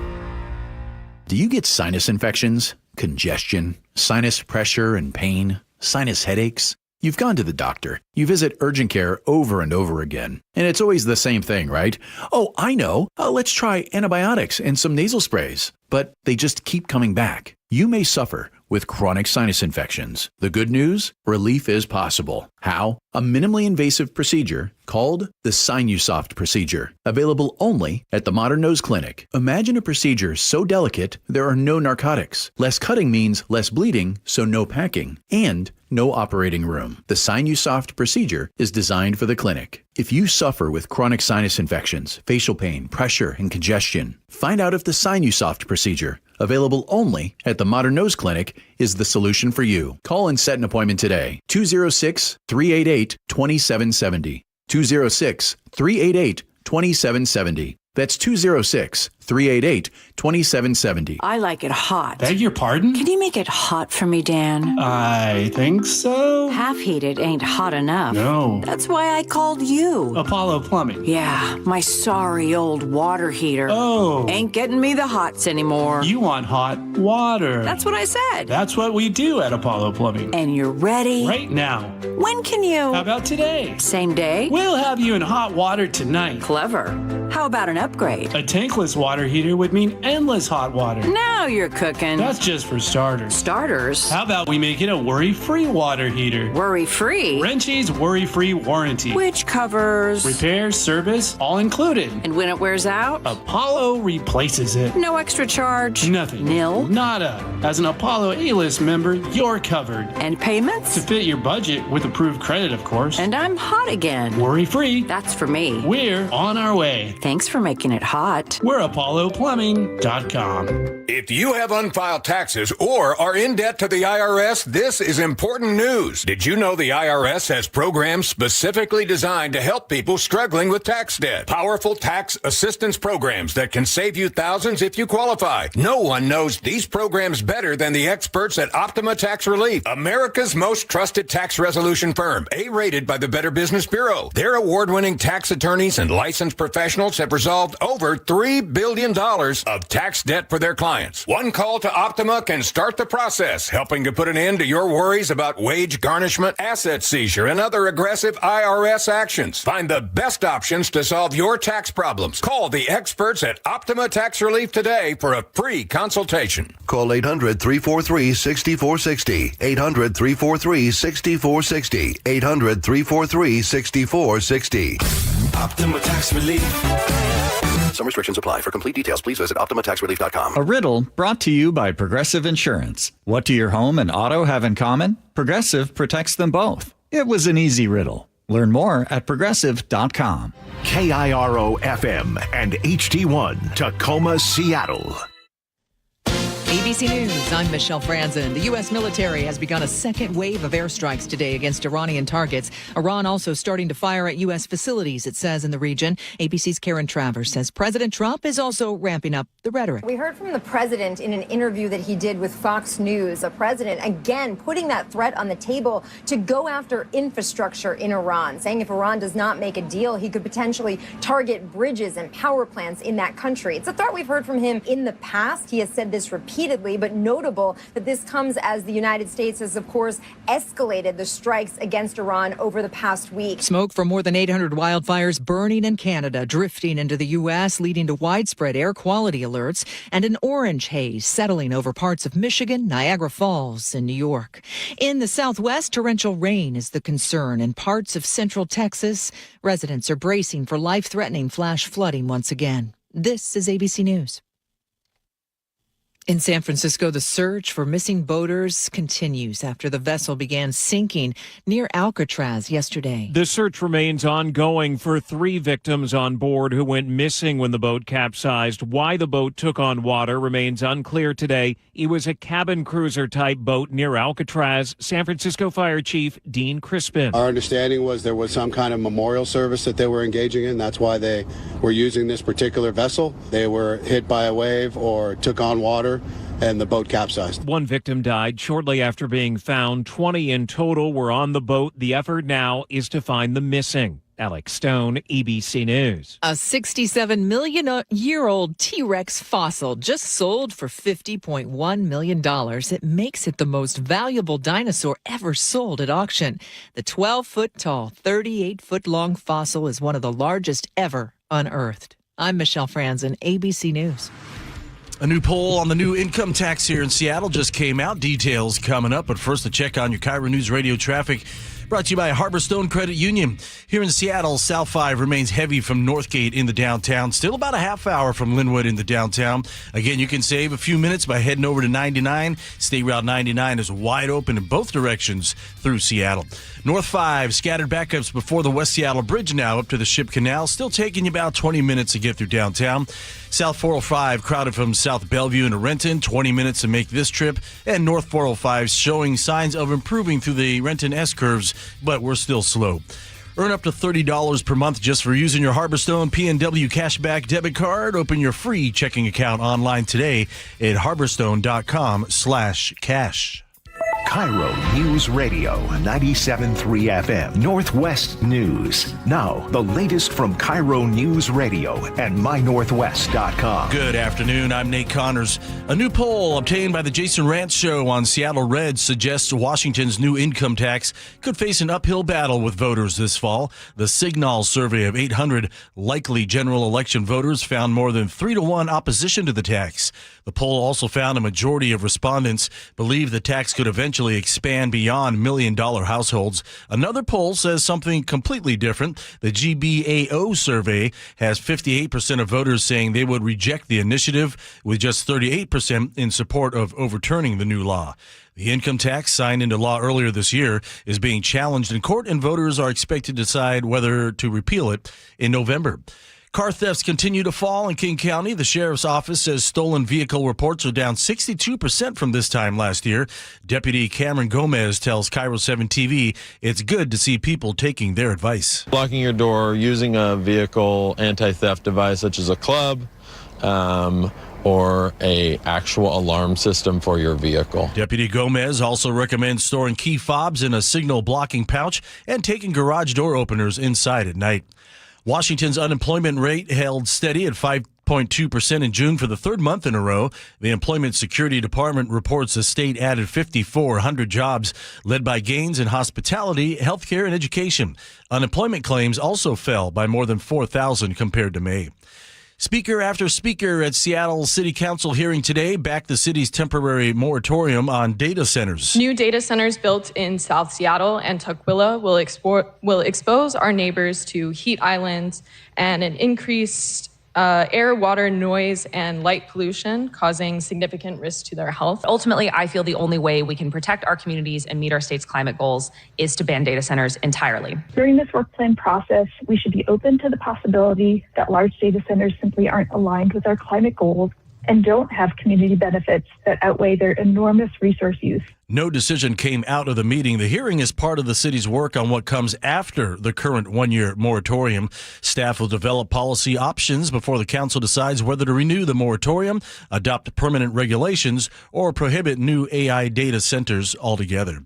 Do you get sinus infections, congestion, sinus pressure and pain, sinus headaches? You've gone to the doctor. You visit urgent care over and over again. And it's always the same thing, right? Oh, I know. Let's try antibiotics and some nasal sprays. But they just keep coming back. You may suffer with chronic sinus infections. The good news? Relief is possible. How? A minimally invasive procedure called the Sinusoft procedure, available only at the Modern Nose Clinic. Imagine a procedure so delicate there are no narcotics. Less cutting means less bleeding, so no packing, and no operating room. The Sinusoft procedure is designed for the clinic. If you suffer with chronic sinus infections, facial pain, pressure, and congestion, find out if the Sinusoft procedure, available only at the Modern Nose Clinic, is the solution for you. Call and set an appointment today. 206-388-2770. 206-388-2770. That's 206-388-2770. I like it hot. Beg your pardon? Can you make it hot for me, Dan? I think so. Half heated ain't hot enough. No. That's why I called you. Apollo Plumbing. Yeah, my sorry old water heater. Oh. Ain't getting me the hots anymore. You want hot water. That's what I said. That's what we do at Apollo Plumbing. And you're ready? Right now. When can you? How about today? Same day? We'll have you in hot water tonight. Clever. How about an upgrade? A tankless water heater would mean endless hot water. Now you're cooking. That's just for starters. Starters? How about we make it a worry-free water heater? Worry-free? Wrenchie's worry-free warranty. Which covers? Repair, service, all included. And when it wears out? Apollo replaces it. No extra charge? Nothing. Nil? Nada. As an Apollo A-list member, you're covered. And payments? To fit your budget with approved credit, of course. And I'm hot again. Worry-free. That's for me. We're on our way. Thanks for making it hot. We're ApolloPlumbing.com. If you have unfiled taxes or are in debt to the IRS, this is important news. Did you know the IRS has programs specifically designed to help people struggling with tax debt? Powerful tax assistance programs that can save you thousands if you qualify. No one knows these programs better than the experts at Optima Tax Relief, America's most trusted tax resolution firm, A-rated by the Better Business Bureau. Their award-winning tax attorneys and licensed professionals have resolved over $3 billion of tax debt for their clients. One call to Optima can start the process, helping to put an end to your worries about wage garnishment, asset seizure, and other aggressive IRS actions. Find the best options to solve your tax problems. Call the experts at Optima Tax Relief today for a free consultation. Call 800-343-6460. 800-343-6460. 800-343-6460. Optima Tax Relief. Some restrictions apply. For complete details, please visit OptimaTaxRelief.com. A riddle brought to you by Progressive Insurance. What do your home and auto have in common? Progressive protects them both. It was an easy riddle. Learn more at Progressive.com. KIRO FM and HD1 Tacoma, Seattle. ABC News, I'm Michelle Franzen. The U.S. military has begun a second wave of airstrikes today against Iranian targets. Iran also starting to fire at U.S. facilities, it says, in the region. ABC's Karen Travers says President Trump is also ramping up the rhetoric. We heard from the president in an interview that he did with Fox News. A president, again, putting that threat on the table to go after infrastructure in Iran, saying if Iran does not make a deal, he could potentially target bridges and power plants in that country. It's a threat we've heard from him in the past. He has said this repeatedly, but notable that this comes as the United States has, of course, escalated the strikes against Iran over the past week. Smoke from more than 800 wildfires burning in Canada, drifting into the U.S., leading to widespread air quality alerts, and an orange haze settling over parts of Michigan, Niagara Falls, and New York. In the Southwest, torrential rain is the concern in parts of central Texas. Residents are bracing for life-threatening flash flooding once again. This is ABC News. In San Francisco, the search for missing boaters continues after the vessel began sinking near Alcatraz yesterday. The search remains ongoing for 3 victims on board who went missing when the boat capsized. Why the boat took on water remains unclear today. It was a cabin cruiser type boat near Alcatraz. San Francisco Fire Chief Dean Crispin. Our understanding was there was some kind of memorial service that they were engaging in. That's why they were using this particular vessel. They were hit by a wave or took on water, and the boat capsized. 1 victim died shortly after being found. 20 in total were on the boat. The effort now is to find the missing. Alex Stone, ABC News. A 67-million-year-old T-Rex fossil just sold for $50.1 million. It makes it the most valuable dinosaur ever sold at auction. The 12-foot-tall, 38-foot-long fossil is one of the largest ever unearthed. I'm Michelle Franzen, ABC News. A new poll on the new income tax here in Seattle just came out. Details coming up. But first, a check on your KIRO News Radio traffic. Brought to you by Harborstone Credit Union. Here in Seattle, South 5 remains heavy from Northgate in the downtown. Still about a half hour from Linwood in the downtown. Again, you can save a few minutes by heading over to 99. State Route 99 is wide open in both directions through Seattle. North 5, scattered backups before the West Seattle Bridge now up to the Ship Canal. Still taking you about 20 minutes to get through downtown. South 405, crowded from South Bellevue into Renton. 20 minutes to make this trip. And North 405 showing signs of improving through the Renton S-curves, but we're still slow. Earn up to $30 per month just for using your Harborstone PNW Cashback debit card. Open your free checking account online today at harborstone.com/cash. KIRO News Radio 97.3 FM Northwest News. Now, the latest from KIRO News Radio and mynorthwest.com. Good afternoon. I'm Nate Connors. A new poll obtained by the Jason Rantz Show on Seattle Red suggests Washington's new income tax could face an uphill battle with voters this fall. The Signal survey of 800 likely general election voters found more than 3-to-1 opposition to the tax. The poll also found a majority of respondents believe the tax could eventually expand beyond million-dollar households. Another poll says something completely different. The GBAO survey has 58% of voters saying they would reject the initiative, with just 38% in support of overturning the new law. The income tax, signed into law earlier this year, is being challenged in court, and voters are expected to decide whether to repeal it in November. Car thefts continue to fall in King County. The sheriff's office says stolen vehicle reports are down 62% from this time last year. Deputy Cameron Gomez tells KIRO 7 TV it's good to see people taking their advice. Locking your door, using a vehicle anti-theft device such as a club, or a actual alarm system for your vehicle. Deputy Gomez also recommends storing key fobs in a signal blocking pouch and taking garage door openers inside at night. Washington's unemployment rate held steady at 5.2% in June for the third month in a row. The Employment Security Department reports the state added 5,400 jobs, led by gains in hospitality, healthcare, and education. Unemployment claims also fell by more than 4,000 compared to May. Speaker after speaker at Seattle City Council hearing today backed the city's temporary moratorium on data centers. New data centers built in South Seattle and Tukwila will expose our neighbors to heat islands and an increased air, water, noise, and light pollution, causing significant risk to their health. Ultimately, I feel the only way we can protect our communities and meet our state's climate goals is to ban data centers entirely. During this work plan process, we should be open to the possibility that large data centers simply aren't aligned with our climate goals and don't have community benefits that outweigh their enormous resource use. No decision came out of the meeting. The hearing is part of the city's work on what comes after the current one-year moratorium. Staff will develop policy options before the council decides whether to renew the moratorium, adopt permanent regulations, or prohibit new AI data centers altogether.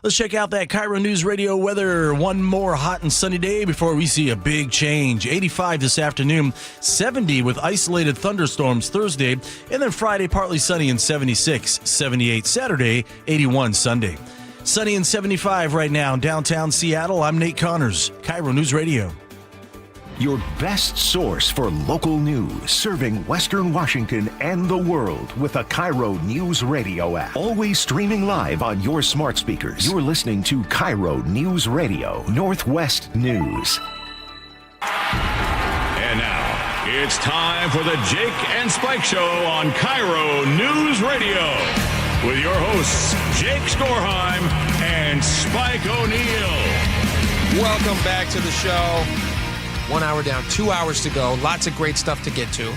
Let's check out that KIRO News Radio weather. One more hot and sunny day before we see a big change. 85 this afternoon, 70 with isolated thunderstorms Thursday, and then Friday partly sunny and 76, 78 Saturday, 81 Sunday. Sunny and 75 right now in downtown Seattle. I'm Nate Connors, KIRO News Radio. Your best source for local news, serving Western Washington and the world with a KIRO News Radio app. Always streaming live on your smart speakers. You're listening to KIRO News Radio, Northwest News. And now, it's time for the Jake and Spike Show on KIRO News Radio. With your hosts, Jake Skorheim and Spike O'Neill. Welcome back to the show. 1 hour down, 2 hours to go. Lots of great stuff to get to.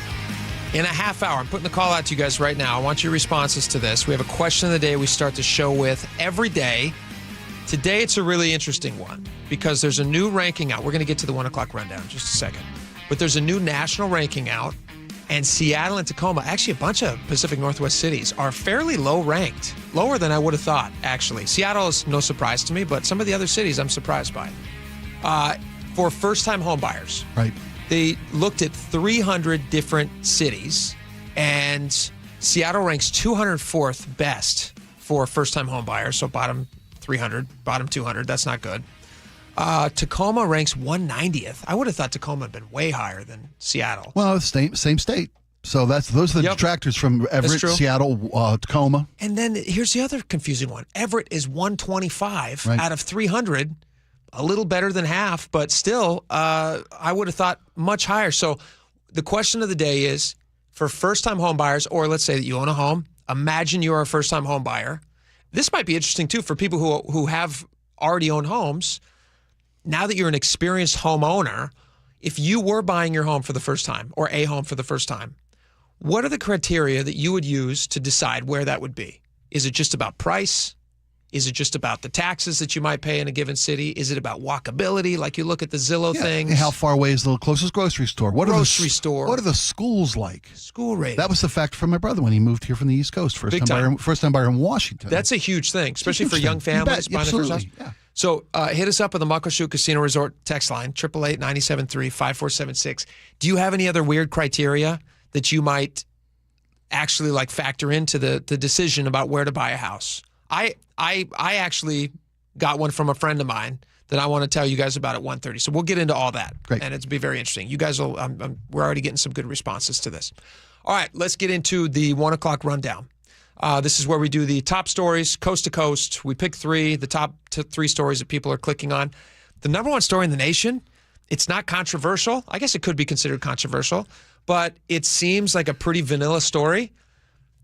In a half hour, I'm putting the call out to you guys right now. I want your responses to this. We have a question of the day we start the show with every day. Today, it's a really interesting one because there's a new ranking out. We're going to get to the 1 o'clock rundown in just a second. But there's a new national ranking out, and Seattle and Tacoma, actually a bunch of Pacific Northwest cities, are fairly low ranked. Lower than I would have thought, actually. Seattle is no surprise to me, but some of the other cities I'm surprised by. For first-time home buyers. Right. They looked at 300 different cities, and Seattle ranks 204th best for first-time home buyers, so bottom 300, bottom 200. That's not good. Tacoma ranks 190th. I would have thought Tacoma had been way higher than Seattle. Well, same state. So those are the detractors from Everett, Seattle, Tacoma. And then here's the other confusing one. Everett is 125 out of 300. A little better than half, but still, I would have thought much higher. So the question of the day is, for first-time home buyers, or let's say that you own a home, imagine you're a first-time home buyer. This might be interesting, too, for people who have already owned homes. Now that you're an experienced homeowner, if you were buying your home for the first time, or a home for the first time, what are the criteria that you would use to decide where that would be? Is it just about price? Is it just about the taxes that you might pay in a given city? Is it about walkability, like you look at the Zillow things? How far away is the closest grocery store? What are the schools like? School rating. That was the factor for my brother when he moved here from the East Coast. First time buyer in Washington. That's a huge thing, especially for young families. Absolutely. Yeah. So hit us up on the Muckleshoot Casino Resort text line, 888-973-5476. Do you have any other weird criteria that you might actually factor into the decision about where to buy a house? I actually got one from a friend of mine that I want to tell you guys about at 1:30. So we'll get into all that. Great. And it'll be very interesting. You guys will, we're already getting some good responses to this. All right, let's get into the 1 o'clock rundown. This is where we do the top stories, coast to coast. We pick three, the top 3 stories that people are clicking on. The number one story in the nation, it's not controversial. I guess it could be considered controversial, but it seems like a pretty vanilla story.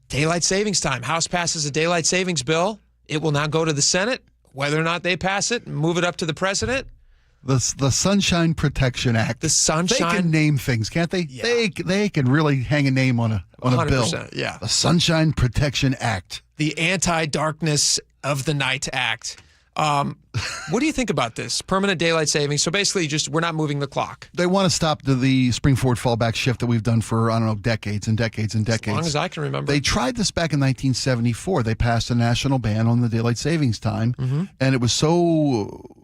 Daylight savings time. House passes a daylight savings bill. It will now go to the Senate. Whether or not they pass it and move it up to the president, The Sunshine Protection Act. The Sunshine. They can name things, can't they? Yeah. They can really hang a name on a 100%, bill. yeah. The Sunshine Protection Act. The Anti-Darkness of the Night Act. What do you think about this? Permanent daylight savings. So basically, we're not moving the clock. They want to stop the spring forward fallback shift that we've done for, I don't know, decades and decades and decades. As long as I can remember. They tried this back in 1974. They passed a national ban on the daylight savings time, and it was so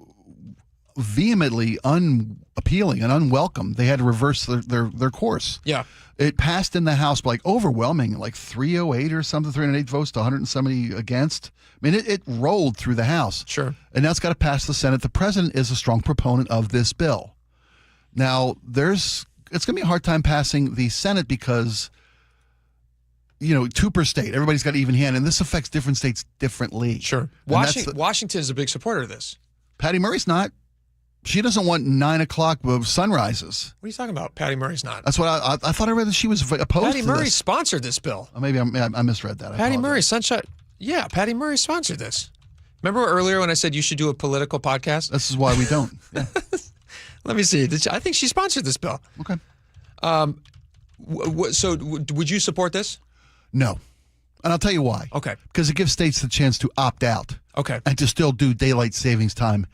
vehemently unappealing and unwelcome. They had to reverse their course. Yeah. It passed in the House by overwhelming, 308 or something, 308 votes to 170 against. I mean, it rolled through the House. Sure. And now it's got to pass the Senate. The president is a strong proponent of this bill. Now, it's going to be a hard time passing the Senate because, 2 per state. Everybody's got an even hand, and this affects different states differently. Sure. Washington is a big supporter of this. Patty Murray's not. She doesn't want 9 o'clock sunrises. What are you talking about? Patty Murray's not. That's what I thought. I read that she was opposed Patty to Murray this. sponsored this bill. Maybe I misread that. Patty Murray, Sunshine. Yeah, Patty Murray sponsored this. Remember earlier when I said you should do a political podcast? This is why we don't. Yeah. Let me see. I think she sponsored this bill. Okay. So would you support this? No. And I'll tell you why. Okay. Because it gives states the chance to opt out. Okay. And to still do daylight savings time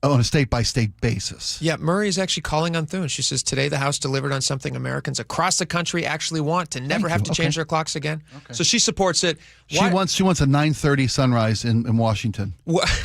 on a state-by-state basis. Yeah, Murray is actually calling on Thune. She says, today the House delivered on something Americans across the country actually want, to never have to change their clocks again. Okay. So she supports it. She wants a 9:30 sunrise in Washington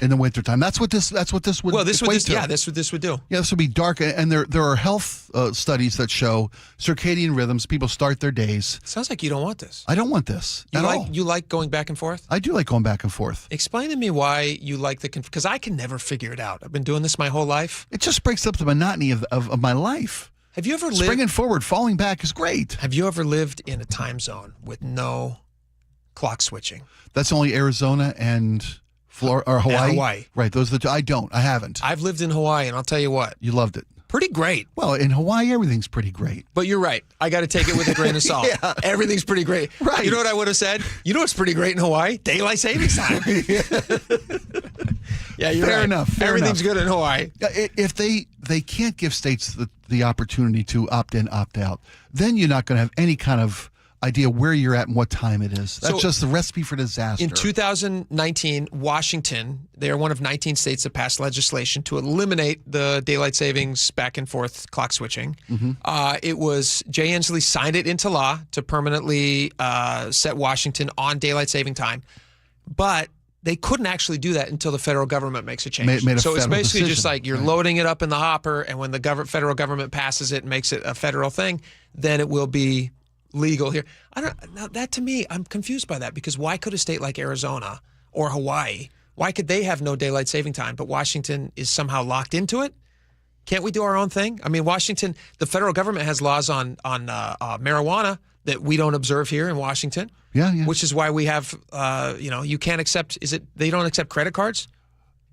in the wintertime. That's what this would Well, this equate would to. yeah, this would do. Yeah, this would be dark, and there are health studies that show circadian rhythms. People start their days. Sounds like you don't want this. I don't want this at all. You like going back and forth? I do like going back and forth. Explain to me why you like because I can never figure it out. I've been doing this my whole life. It just breaks up the monotony of my life. Have you ever lived? Springing forward, falling back is great. Have you ever lived in a time zone with no clock switching? That's only Arizona and Florida or Hawaii. Hawaii. Right, those are the two. I don't. I haven't. I've lived in Hawaii, and I'll tell you what. You loved it. Pretty great. Well, in Hawaii, everything's pretty great. But you're right. I got to take it with a grain of salt. Yeah. Everything's pretty great. Right. You know what I would have said? You know what's pretty great in Hawaii? Daylight savings time. Yeah, you're Fair right. enough. Everything's good in Hawaii. If they can't give states the opportunity to opt in, opt out, then you're not going to have any kind of idea where you're at and what time it is. That's just the recipe for disaster. In 2019, Washington, they are one of 19 states that passed legislation to eliminate the daylight savings back and forth clock switching. It was Jay Inslee signed it into law to permanently set Washington on daylight saving time. But they couldn't actually do that until the federal government makes a change. So it's basically just like you're loading it up in the hopper, and when the federal government passes it and makes it a federal thing, then it will be legal here. Now that to me, I'm confused by that, because why could a state like Arizona or Hawaii, why could they have no daylight saving time, but Washington is somehow locked into it? Can't we do our own thing? I mean, Washington, the federal government has laws on marijuana that we don't observe here in Washington. Yeah. Which is why we have, you can't accept. They don't accept credit cards?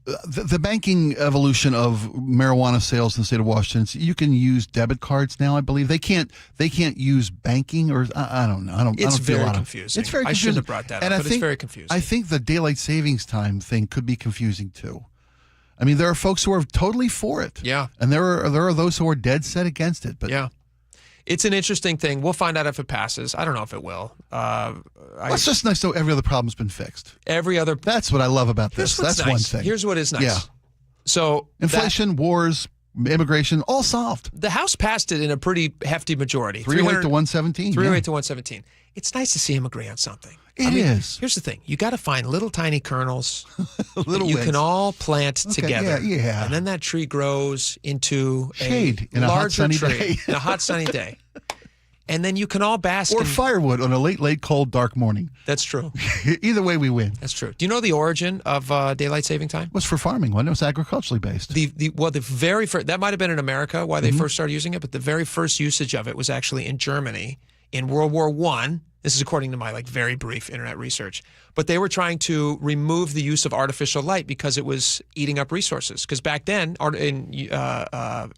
The banking evolution of marijuana sales in the state of Washington, you can use debit cards now, I believe. They can't use banking, or I don't know. It's very confusing. It's very confusing. I shouldn't have brought that up, but it's very confusing. I think the daylight savings time thing could be confusing too. I mean, there are folks who are totally for it. Yeah. And there are those who are dead set against it. But yeah. It's an interesting thing. We'll find out if it passes. I don't know if it will. It's just nice to know every other problem's been fixed. That's what I love about this. That's nice. one thing. Here's what is nice. Yeah. So inflation, wars, immigration, all solved. The House passed it in a pretty hefty majority. 308 to 117. 308 to 117. It's nice to see him agree on something. It is. Here's the thing. You got to find little tiny kernels little that you wings. can all plant together. Yeah. And then that tree grows into shade a in larger a hot, sunny tree day. in a hot sunny day. And then you can all bask or in firewood on a late, cold, dark morning. That's true. Either way, we win. That's true. Do you know the origin of daylight saving time? It was for farming, wasn't it? It was agriculturally based. The very first, that might have been in America why they first started using it, but the very first usage of it was actually in Germany in World War I. This is according to my very brief internet research. But they were trying to remove the use of artificial light because it was eating up resources. Because back then, in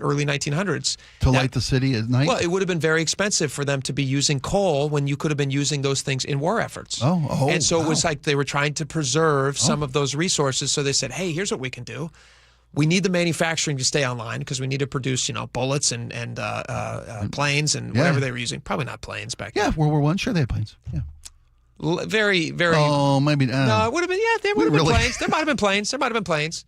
early 1900s, to light the city at night. Well, it would have been very expensive for them to be using coal when you could have been using those things in war efforts. And so it was like they were trying to preserve some of those resources. So they said, "Hey, here's what we can do. We need the manufacturing to stay online because we need to produce, bullets and planes and whatever they were using. Probably not planes back then. Yeah, World War I, sure they had planes. Yeah. Very, very. Oh, maybe. No, it would have been. Yeah, there would have been planes. There might have been planes. There might have been planes.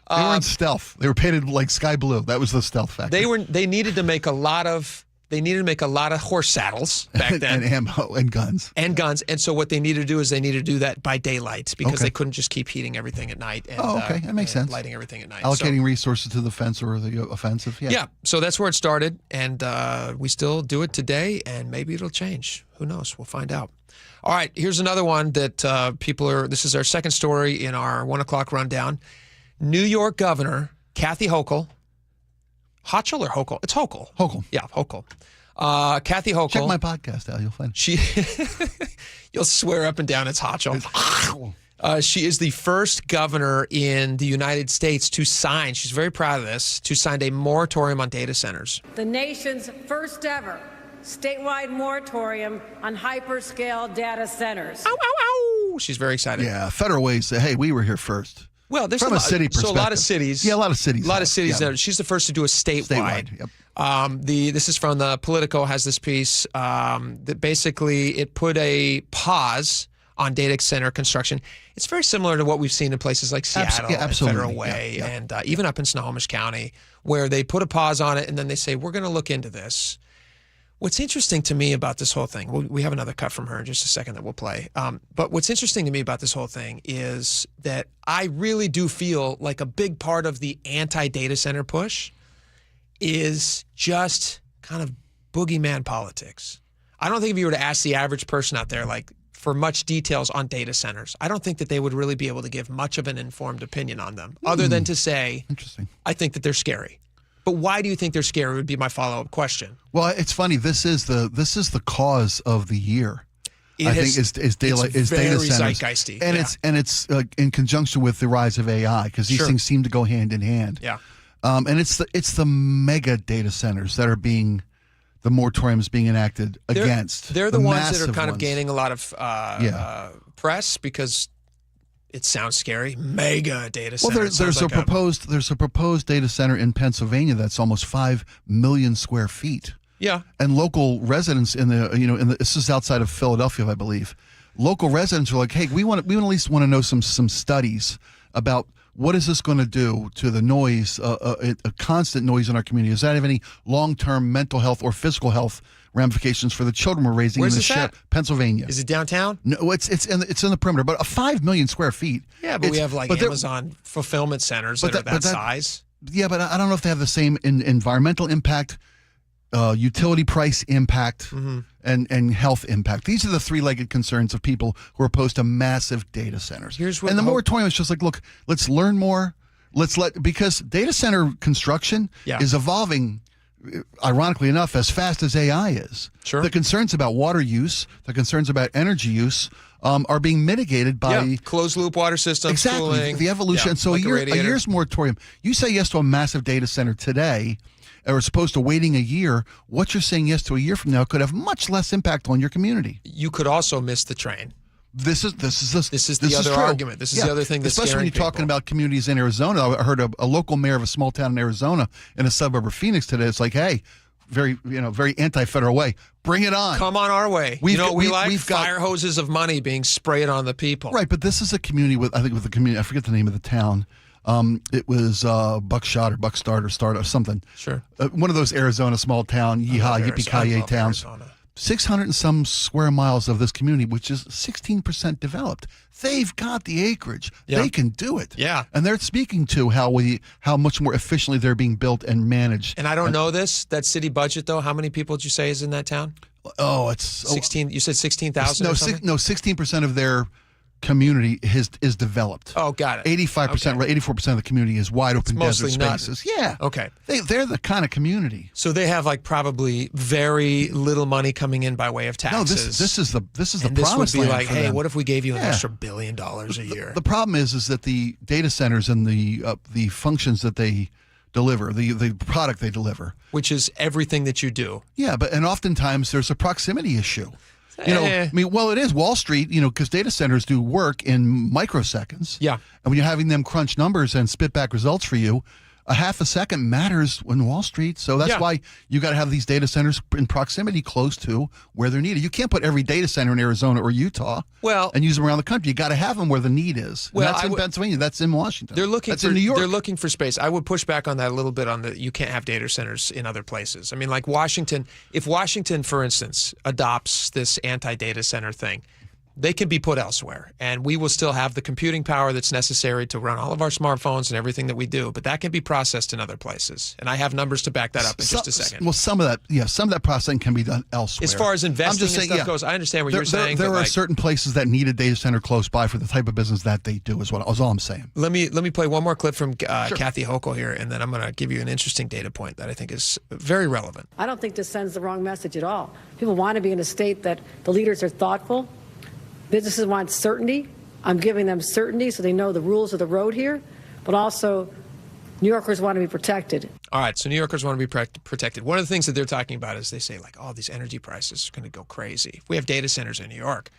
They weren't stealth. They were painted like sky blue. That was the stealth factor. They needed to make a lot of. They needed to make a lot of horse saddles back then. And ammo and guns. And guns. And so what they needed to do is they needed to do that by daylight because they couldn't just keep heating everything at night. And, okay. That makes sense. Lighting everything at night. Allocating resources to the fence or the offensive. Yeah. So that's where it started. And we still do it today. And maybe it'll change. Who knows? We'll find out. All right. Here's another one that this is our second story in our 1 o'clock rundown. New York Governor Kathy Hochul. Hochul or Hochul? It's Hochul. Hochul. Yeah, Hochul. Kathy Hochul. Check my podcast, Al. You'll find it. You'll swear up and down it's Hochul. She is the first governor in the United States to sign, she's very proud of this, to sign a moratorium on data centers. The nation's first ever statewide moratorium on hyperscale data centers. Ow, ow, ow. She's very excited. Yeah, Federal Way say, hey, we were here first. Well, there's from a city perspective. So a lot of cities. Yeah, a lot of cities. A lot of cities. Yeah. She's the first to do a statewide. Yep. This is from the Politico, has this piece that basically it put a pause on data center construction. It's very similar to what we've seen in places like Seattle and Federal Way and even up in Snohomish County, where they put a pause on it and then they say, we're going to look into this. What's interesting to me about this whole thing, we have another cut from her in just a second that we'll play. But what's interesting to me about this whole thing is that I really do feel like a big part of the anti-data center push is just kind of boogeyman politics. I don't think if you were to ask the average person out there, like, for much details on data centers, I don't think that they would really be able to give much of an informed opinion on them, other than to say, interesting. I think that they're scary. But why do you think they're scary would be my follow-up question. Well, it's funny. This is the cause of the year. I think is data centers, zeitgeisty, and it's in conjunction with the rise of AI because these things seem to go hand in hand. Yeah, and it's the mega data centers that are being the moratoriums being enacted against. They're the ones that are kind of gaining a lot of press because it sounds scary. Mega data center. Well, there's a proposed data center in Pennsylvania that's almost 5 million square feet. Yeah. And local residents this is outside of Philadelphia, I believe. Local residents are like, hey, we at least want to know some studies about what is this going to do to the noise, a constant noise in our community. Does that have any long-term mental health or physical health ramifications for the children we're raising in the Pennsylvania? Is it downtown? No, it's in the perimeter, but 5 million square feet. Yeah, but we have like Amazon fulfillment centers that are that size. Yeah, but I don't know if they have the same environmental impact, utility price impact, and health impact. These are the three-legged concerns of people who are opposed to massive data centers. And the moratorium is just like, look, let's learn more. Because data center construction is evolving, ironically enough, as fast as AI is. Sure. The concerns about water use, the concerns about energy use are being mitigated by closed loop water systems, cooling, the evolution. And so like a year's moratorium. You say yes to a massive data center today, or as opposed to waiting a year, what you're saying yes to a year from now could have much less impact on your community. You could also miss the train. This is the other argument. This is the other thing that's especially when you're talking about communities in Arizona. I heard a local mayor of a small town in Arizona in a suburb of Phoenix today. It's like, hey, very anti-federal way. Bring it on. Come on our way. We like fire hoses of money being sprayed on the people. Right, but this is a community with the community. I forget the name of the town. It was Buckshot or Buckstart or Start or something. Sure. One of those Arizona small town, yippee-ki-yay towns. Arizona. 600 and some square miles of this community, which is 16% developed. They've got the acreage. Yeah. They can do it. Yeah. And they're speaking to how much more efficiently they're being built and managed. And I don't know that city budget, though. How many people did you say is in that town? Oh, it's 16. You said 16,000. No, 16% of their community is developed. Oh, got it. 85%, 84% of the community is wide open desert Mostly spaces. Yeah. Okay. They're the kind of community. So they have like probably very little money coming in by way of taxes. No, this is the and promised this would be land like, for hey, them. what if we gave you an extra $1 billion a year? The problem is that the data centers and the functions that they deliver, the product they deliver, which is everything that you do. Yeah, and oftentimes there's a proximity issue. I mean, well, it is Wall Street, because data centers do work in microseconds. Yeah. And when you're having them crunch numbers and spit back results for you, a half a second matters in Wall Street. So that's why you got to have these data centers in proximity close to where they're needed. You can't put every data center in Arizona or Utah and use them around the country. You got to have them where the need is. And that's in Pennsylvania. That's in Washington. That's in New York. They're looking for space. I would push back on that a little bit on you can't have data centers in other places. I mean, like Washington, if Washington, for instance, adopts this anti-data center thing, they can be put elsewhere, and we will still have the computing power that's necessary to run all of our smartphones and everything that we do, but that can be processed in other places. And I have numbers to back that up in just a second. Well, some of that processing can be done elsewhere. As far as investing and stuff goes, I understand what you're saying. There are certain places that need a data center close by for the type of business that they do, is all I'm saying. Let me play one more clip from Kathy Hochul here, and then I'm going to give you an interesting data point that I think is very relevant. I don't think this sends the wrong message at all. People want to be in a state that the leaders are thoughtful. Businesses want certainty. I'm giving them certainty so they know the rules of the road here, but also New Yorkers want to be protected. All right, so New Yorkers want to be protected. One of the things that they're talking about is they say, like, oh, these energy prices are going to go crazy. If we have data centers in New York,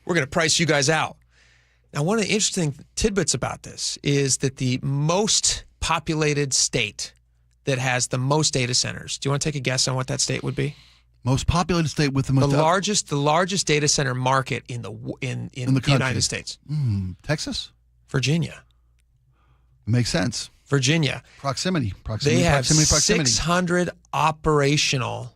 we're going to price you guys out. Now, one of the interesting tidbits about this is that the most populated state that has the most data centers, do you want to take a guess on what that state would be? Most populated state with the most the largest data center market in the United States. Texas? Virginia. Makes sense. Virginia. Proximity. They have 600 operational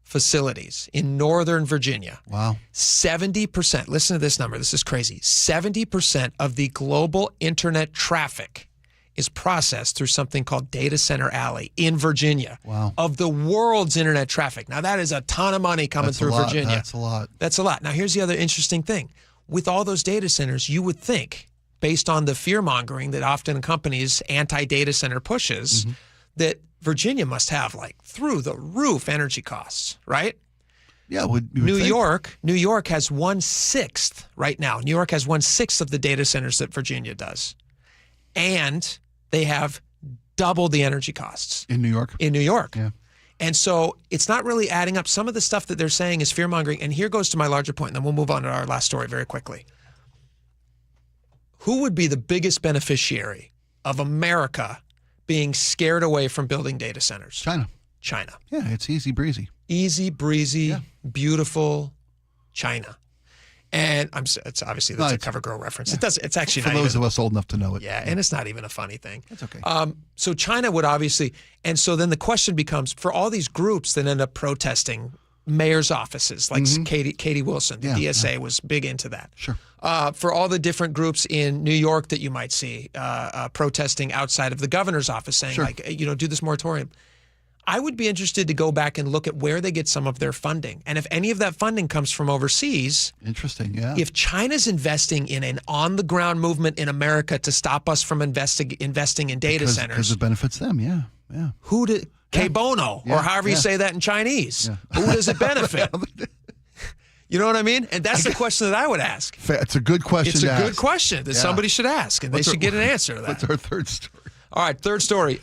facilities in Northern Virginia. Wow. 70%, listen to this number, this is crazy. 70% of the global internet traffic is processed through something called Data Center Alley in Virginia. Wow. Of the world's internet traffic. Now, that is a ton of money coming through Virginia. That's a lot. That's a lot. Now, here's the other interesting thing. With all those data centers, you would think, based on the fear-mongering that often accompanies anti-data center pushes, that Virginia must have, like, through-the-roof energy costs, right? Yeah, New York has 1/6 right now. New York has 1/6 of the data centers that Virginia does. And they have double the energy costs. In New York? In New York. Yeah. And so it's not really adding up. Some of the stuff that they're saying is fear-mongering. And here goes to my larger point, and then we'll move on to our last story very quickly. Who would be the biggest beneficiary of America being scared away from building data centers? China. Yeah, it's easy breezy. Easy breezy, beautiful China. And it's obviously that's a CoverGirl reference. Yeah. It's actually for not those even, of us old enough to know it. Yeah, and it's not even a funny thing. That's okay. So China would obviously, and so then the question becomes for all these groups that end up protesting mayor's offices, like Katie Wilson, the DSA was big into that. Sure. For all the different groups in New York that you might see protesting outside of the governor's office, saying do this moratorium. I would be interested to go back and look at where they get some of their funding. And if any of that funding comes from overseas. Interesting, yeah. If China's investing in an on-the-ground movement in America to stop us from investing in data centers. Because it benefits them, yeah. Who did, que bono, or however you say that in Chinese. Yeah. Who does it benefit? You know what I mean? And that's the question that I would ask. It's a good question It's a good question that somebody should ask, and they should get an answer to that. What's our third story? All right, third story.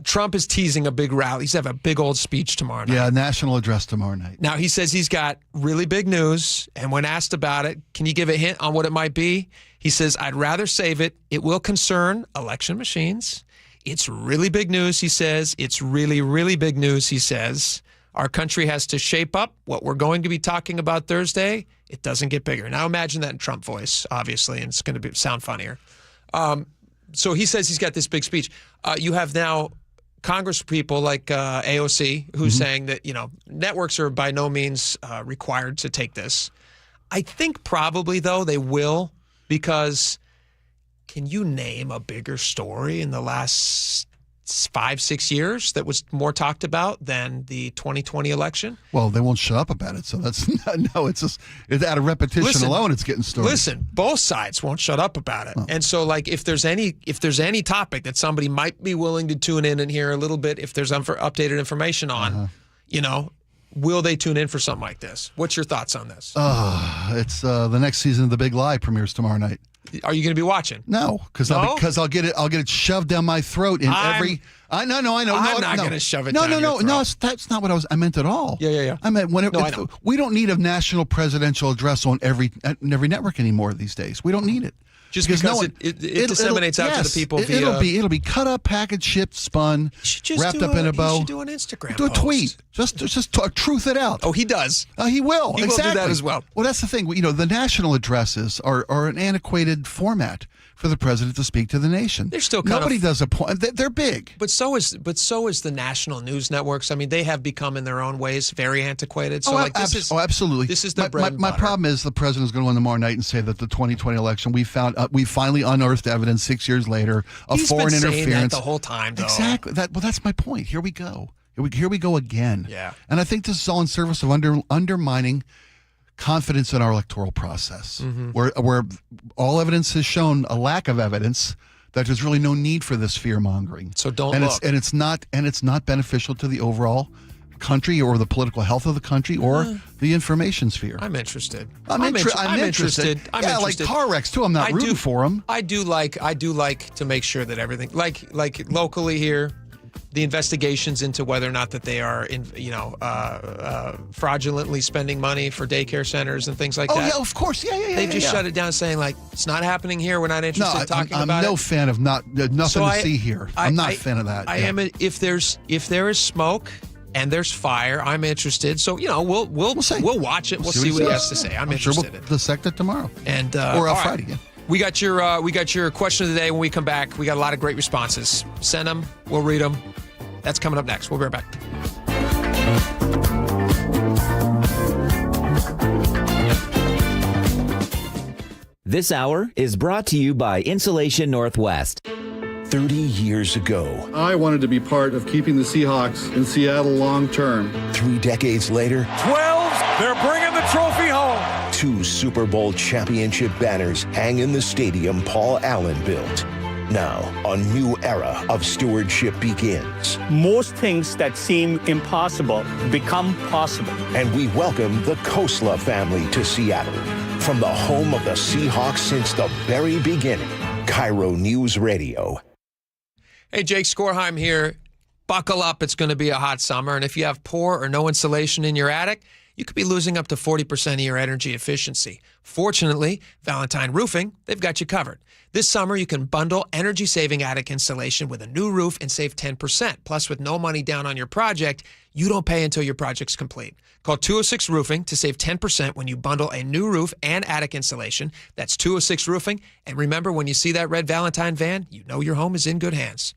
Trump is teasing a big rally. He's having a big old speech tomorrow night. Yeah, national address tomorrow night. Now, he says he's got really big news, and when asked about it, can you give a hint on what it might be? He says, I'd rather save it. It will concern election machines. It's really big news, he says. It's really, really big news, he says. Our country has to shape up what we're going to be talking about Thursday. It doesn't get bigger. Now, imagine that in Trump voice, obviously, and it's going to sound funnier. So he says he's got this big speech. You have now Congress people like AOC who's saying that, networks are by no means required to take this. I think probably, though, they will, because can you name a bigger story in the last 5-6 years that was more talked about than the 2020 election? Well, they won't shut up about it, so that's it's just out of repetition alone. It's getting started. Listen, both sides won't shut up about it, and so like if there's any topic that somebody might be willing to tune in and hear a little bit, if there's updated information on, Will they tune in for something like this? What's your thoughts on this? It's the next season of The Big Lie premieres tomorrow night. Are you going to be watching? No, because I'll get it shoved down my throat in every. I know. I'm not going to shove it no, down no, your no, throat. no. That's not what I meant at all. Yeah. I meant when I know. we don't need a national presidential address on every network anymore these days. We don't need it. Just because it disseminates out to the people via... It'll be cut up, packaged, shipped, spun, wrapped up in a bow. You should do an Instagram Do a post. tweet. Just truth it out. Oh, he does. He will. He will do that as well. Well, that's the thing. The national addresses are an antiquated format for the president to speak to the nation. They're still nobody does a point. They're big. But so is the national news networks. I mean, they have become in their own ways very antiquated. So absolutely. This is their bread and my butter. problem is the president's going to win tomorrow night and say that the 2020 election we finally unearthed evidence 6 years later of He's foreign been saying interference that the whole time, though. Exactly. That's my point. Here we go. Here we go again. Yeah. And I think this is all in service of undermining confidence in our electoral process, where all evidence has shown a lack of evidence that there's really no need for this fear mongering. So don't and look. It's not beneficial to the overall country or the political health of the country or the information sphere. I'm interested. I'm interested. Yeah, like car wrecks too. I'm not rooting for them. I do like to make sure that everything, like locally here, the investigations into whether or not that they are fraudulently spending money for daycare centers and things like that. Oh yeah, of course. Yeah. They've just shut it down, saying like it's not happening here. We're not interested in talking about it. I'm no fan of nothing to see here. I'm not a fan of that. I am. If there is smoke and there's fire, I'm interested. So we'll watch it. We'll see what he has to say. I'm interested. Sure we'll dissect it tomorrow. And or Friday. Yeah. We got your question of the day. When we come back, we got a lot of great responses. Send them. We'll read them. That's coming up next. We'll be right back. This hour is brought to you by Insulation Northwest. 30 years ago, I wanted to be part of keeping the Seahawks in Seattle long term. 3 decades later, 12, they're bringing the trophy home. 2 Super Bowl championship banners hang in the stadium Paul Allen built. Now, a new era of stewardship begins. Most things that seem impossible become possible. And we welcome the Kosla family to Seattle. From the home of the Seahawks since the very beginning, KIRO News Radio. Hey, Jake Skorheim here. Buckle up. It's going to be a hot summer. And if you have poor or no insulation in your attic, you could be losing up to 40% of your energy efficiency. Fortunately, Valentine Roofing, they've got you covered. This summer, you can bundle energy-saving attic insulation with a new roof and save 10%. Plus, with no money down on your project, you don't pay until your project's complete. Call 206 Roofing to save 10% when you bundle a new roof and attic insulation. That's 206 Roofing. And remember, when you see that red Valentine van, you know your home is in good hands.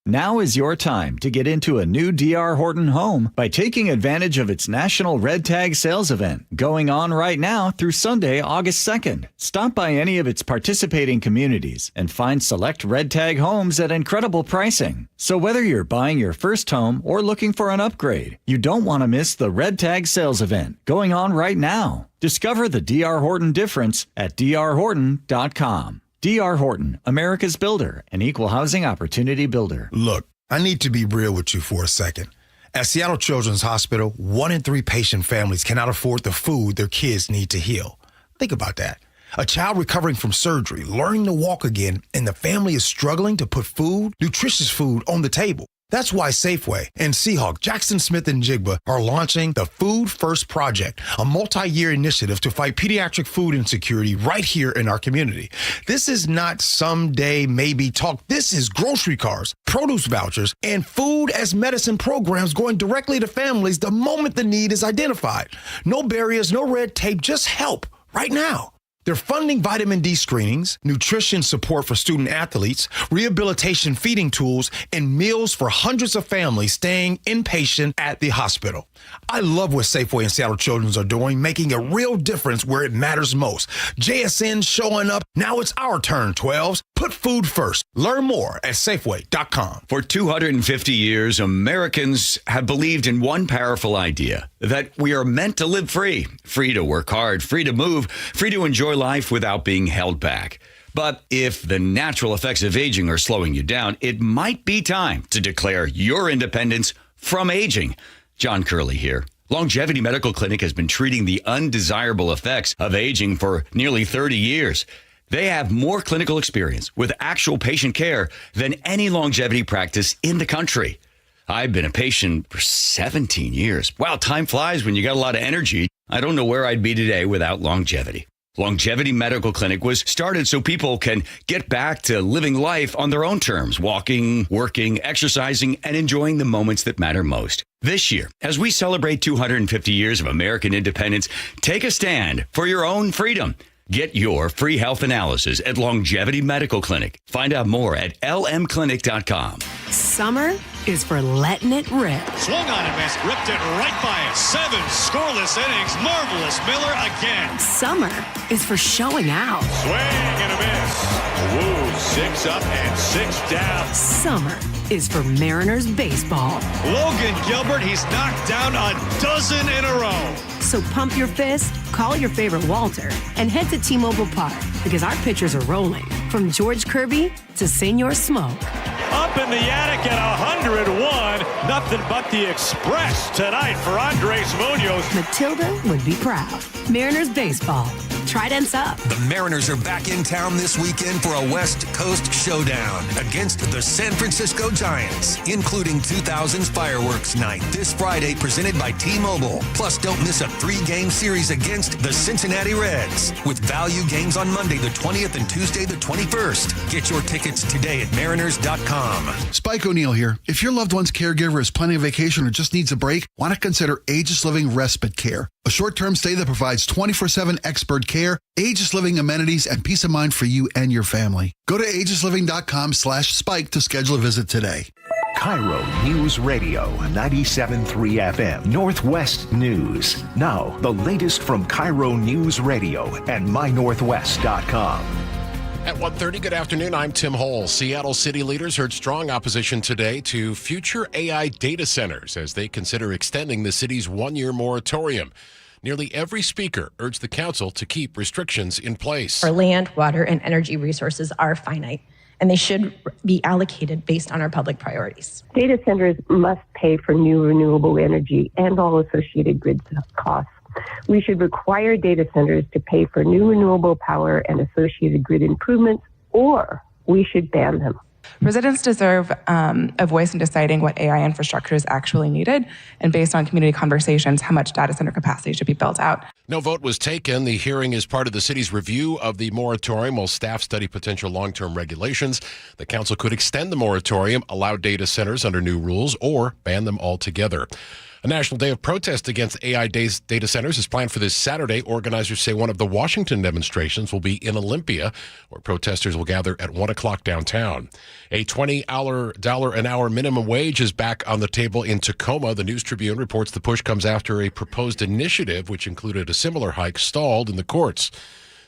Now is your time to get into a new D.R. Horton home by taking advantage of its National Red Tag Sales Event going on right now through Sunday, August 2nd. Stop by any of its participating communities and find select Red Tag homes at incredible pricing. So whether you're buying your first home or looking for an upgrade, you don't want to miss the Red Tag Sales Event going on right now. Discover the D.R. Horton difference at drhorton.com. D.R. Horton, America's builder, an equal housing opportunity builder. Look, I need to be real with you for a second. At Seattle Children's Hospital, 1 in 3 patient families cannot afford the food their kids need to heal. Think about that. A child recovering from surgery, learning to walk again, and the family is struggling to put food, nutritious food, on the table. That's why Safeway and Seahawk, Jackson Smith and Jigba are launching the Food First Project, a multi-year initiative to fight pediatric food insecurity right here in our community. This is not someday maybe talk. This is grocery cards, produce vouchers, and food as medicine programs going directly to families the moment the need is identified. No barriers, no red tape, just help right now. They're funding vitamin D screenings, nutrition support for student athletes, rehabilitation feeding tools, and meals for hundreds of families staying inpatient at the hospital. I love what Safeway and Seattle Children's are doing, making a real difference where it matters most. JSN showing up. Now it's our turn, 12s. Put food first. Learn more at Safeway.com. For 250 years, Americans have believed in one powerful idea, that we are meant to live free. Free to work hard, free to move, free to enjoy life without being held back. But if the natural effects of aging are slowing you down, it might be time to declare your independence from aging. John Curley here. Longevity Medical Clinic has been treating the undesirable effects of aging for nearly 30 years. They have more clinical experience with actual patient care than any longevity practice in the country. I've been a patient for 17 years. Wow, time flies when you got a lot of energy. I don't know where I'd be today without longevity. Longevity Medical Clinic was started so people can get back to living life on their own terms, walking, working, exercising, and enjoying the moments that matter most. This year, as we celebrate 250 years of American independence, take a stand for your own freedom. Get your free health analysis at Longevity Medical Clinic. Find out more at lmclinic.com. Summer is for letting it rip. Swung on and missed, ripped it right by it. 7 scoreless innings. Marvelous Miller again. Summer is for showing out. Swing and a miss. Woo, 6 up and 6 down. Summer is for Mariners baseball. Logan Gilbert, he's knocked down a dozen in a row. So pump your fist, call your favorite Walter, and head to T-Mobile Park because our pitchers are rolling. From George Kirby to Senor Smoke. Up in the attic at 101. Nothing but the express tonight for Andres Munoz. Matilda would be proud. Mariners baseball. Tridents up. The Mariners are back in town this weekend for a West Coast showdown against the San Francisco Giants, including 2000's Fireworks Night this Friday, presented by T-Mobile. Plus, don't miss a 3-game series against the Cincinnati Reds with value games on Monday the 20th and Tuesday the 21st. Get your tickets today at mariners.com. Spike O'Neill here. If your loved one's caregiver is planning a vacation or just needs a break, why not consider Aegis Living Respite Care? A short-term stay that provides 24/7 expert care, Aegis Living amenities, and peace of mind for you and your family. Go to aegisliving.com/spike to schedule a visit today. KIRO News Radio 97.3 FM Northwest News. Now, the latest from KIRO News Radio and mynorthwest.com. At 1:30, good afternoon. I'm Tim Hole. Seattle city leaders heard strong opposition today to future AI data centers as they consider extending the city's one-year moratorium. Nearly every speaker urged the council to keep restrictions in place. Our land, water, and energy resources are finite, and they should be allocated based on our public priorities. Data centers must pay for new renewable energy and all associated grid costs. We should require data centers to pay for new renewable power and associated grid improvements, or we should ban them. Residents deserve a voice in deciding what AI infrastructure is actually needed, and based on community conversations, how much data center capacity should be built out. No vote was taken. The hearing is part of the city's review of the moratorium while staff study potential long-term regulations. The council could extend the moratorium, allow data centers under new rules, or ban them altogether. A national day of protest against AI data centers is planned for this Saturday. Organizers say one of the Washington demonstrations will be in Olympia, where protesters will gather at 1 o'clock downtown. A $20 an hour minimum wage is back on the table in Tacoma. The News Tribune reports the push comes after a proposed initiative, which included a similar hike, stalled in the courts.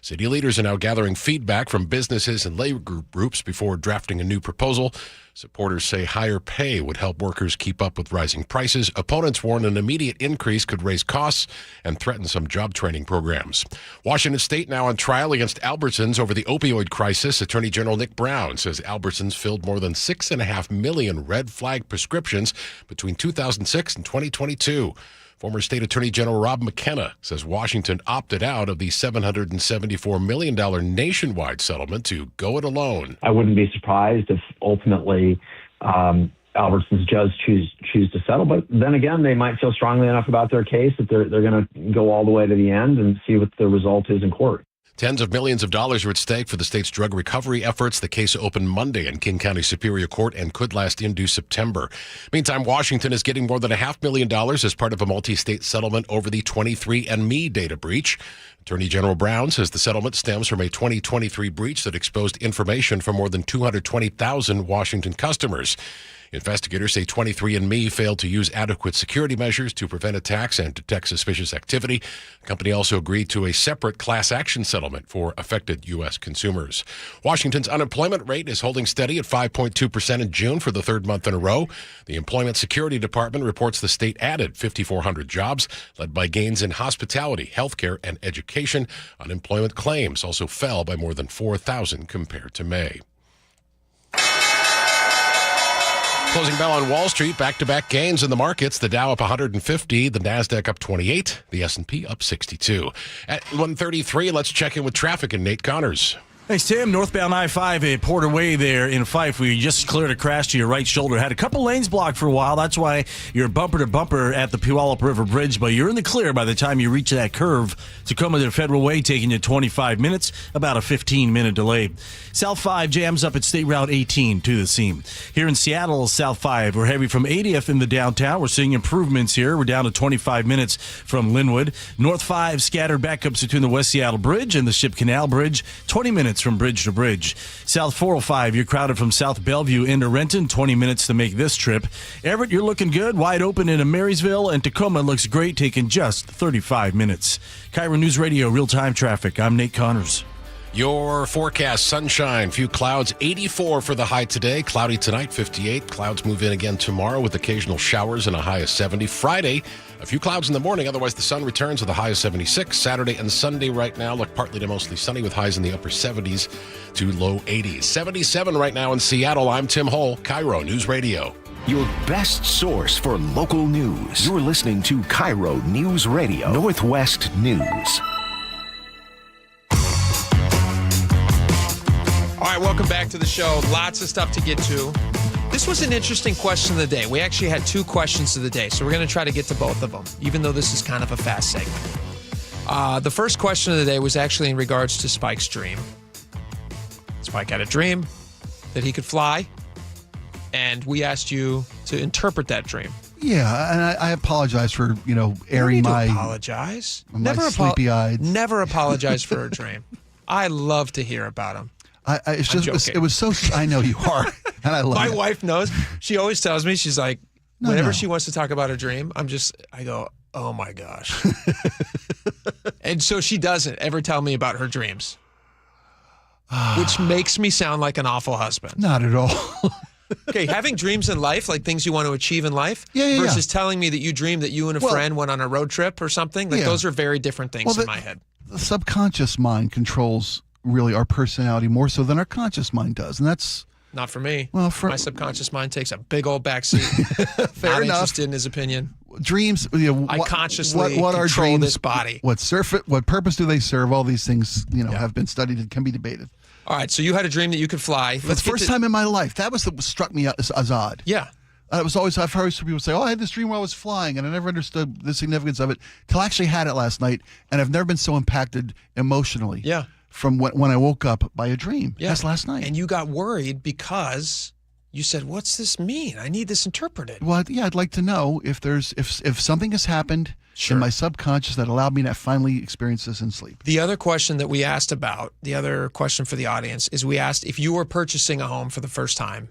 City leaders are now gathering feedback from businesses and labor groups before drafting a new proposal. Supporters say higher pay would help workers keep up with rising prices. Opponents warn an immediate increase could raise costs and threaten some job training programs. Washington State now on trial against Albertsons over the opioid crisis. Attorney General Nick Brown says Albertsons filled more than 6.5 million red flag prescriptions between 2006 and 2022. Former State Attorney General Rob McKenna says Washington opted out of the $774 million nationwide settlement to go it alone. I wouldn't be surprised if ultimately Albertsons does choose to settle. But then again, they might feel strongly enough about their case that they're going to go all the way to the end and see what the result is in court. Tens of millions of dollars are at stake for the state's drug recovery efforts. The case opened Monday in King County Superior Court and could last into September. Meantime, Washington is getting more than $500,000 as part of a multi-state settlement over the 23andMe data breach. Attorney General Brown says the settlement stems from a 2023 breach that exposed information from more than 220,000 Washington customers. Investigators say 23andMe failed to use adequate security measures to prevent attacks and detect suspicious activity. The company also agreed to a separate class action settlement for affected U.S. consumers. Washington's unemployment rate is holding steady at 5.2% in June for the third month in a row. The Employment Security Department reports the state added 5,400 jobs, led by gains in hospitality, healthcare, and education. Unemployment claims also fell by more than 4,000 compared to May. Closing bell on Wall Street, back-to-back gains in the markets. The Dow up 150, the Nasdaq up 28, the S&P up 62. At 1:33, let's check in with traffic and Nate Connors. Thanks, Tim. Northbound I-5 at Porter Way there in Fife. We just cleared a crash to your right shoulder. Had a couple lanes blocked for a while. That's why you're bumper to bumper at the Puyallup River Bridge, but you're in the clear by the time you reach that curve. Tacoma to Federal Way taking you 25 minutes, about a 15-minute delay. South 5 jams up at State Route 18 to the seam. Here in Seattle, South 5, we're heavy from 80th in the downtown. We're seeing improvements here. We're down to 25 minutes from Linwood. North 5 scattered backups between the West Seattle Bridge and the Ship Canal Bridge, 20 minutes from bridge to bridge. South 405, you're crowded from South Bellevue into Renton, 20 minutes to make this trip. Everett, you're looking good, wide open into Marysville, and Tacoma looks great, taking just 35 minutes. KIRO News Radio, real-time traffic. I'm Nate Connors. Your forecast, sunshine, few clouds, 84 for the high today. Cloudy tonight, 58. Clouds move in again tomorrow with occasional showers and a high of 70. Friday, a few clouds in the morning. Otherwise, the sun returns with a high of 76. Saturday and Sunday right now look partly to mostly sunny with highs in the upper 70s to low 80s. 77 right now in Seattle. I'm Tim Hull, KIRO News Radio. Your best source for local news. You're listening to KIRO News Radio, Northwest News. All right, welcome back to the show. Lots of stuff to get to. This was an interesting question of the day. We actually had two questions of the day, so we're going to try to get to both of them, even though this is kind of a fast segment. The first question of the day was actually in regards to Spike's dream. Spike had a dream that he could fly, and we asked you to interpret that dream. Yeah, and I apologize for, airing my... apologize. My sleepy-eyed... Never apologize for a dream. I love to hear about them. It was so. I know you are, and I love My it. wife knows. She always tells me, she's like, whenever she wants to talk about a dream, I go, oh my gosh. And so she doesn't ever tell me about her dreams, which makes me sound like an awful husband. Not at all. Okay, having dreams in life, like things you want to achieve in life, versus telling me that you dreamed that you and a friend went on a road trip or something, those are very different things in my head. The subconscious mind controls really our personality more so than our conscious mind does, and that's not for me. Well, my subconscious mind takes a big old backseat. Fair Not enough. Interested in his opinion. Dreams. I consciously what are control dreams? this body. What purpose do they serve? All these things, have been studied and can be debated. All right, so you had a dream that you could fly. For the first time in my life, that was what struck me as odd. Yeah. I've heard some people say, "Oh, I had this dream where I was flying," and I never understood the significance of it till I actually had it last night, and I've never been so impacted emotionally. Yeah. From when I woke up by a dream. Yeah. That's last night. And you got worried because you said, "What's this mean? I need this interpreted." Well, yeah, I'd like to know if something has happened in my subconscious that allowed me to finally experience this in sleep. The other question that we asked about, the other question for the audience, is we asked if you were purchasing a home for the first time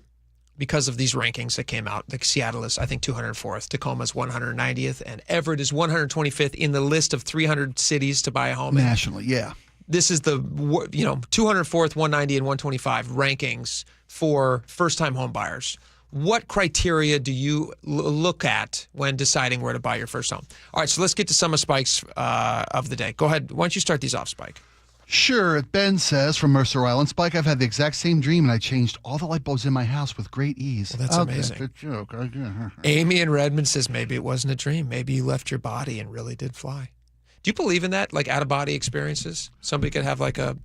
because of these rankings that came out. Like Seattle is, I think, 204th, Tacoma's 190th, and Everett is 125th in the list of 300 cities to buy a home nationally. Yeah. This is the 204th, 190, and 125 rankings for first-time home buyers. What criteria do you look at when deciding where to buy your first home? All right, so let's get to some of Spike's of the day. Go ahead. Why don't you start these off, Spike? Sure. Ben says from Mercer Island, Spike, I've had the exact same dream, and I changed all the light bulbs in my house with great ease. Well, that's amazing. Good joke. Amy in Redmond says maybe it wasn't a dream. Maybe you left your body and really did fly. Do you believe in that, like out-of-body experiences? Somebody could have like a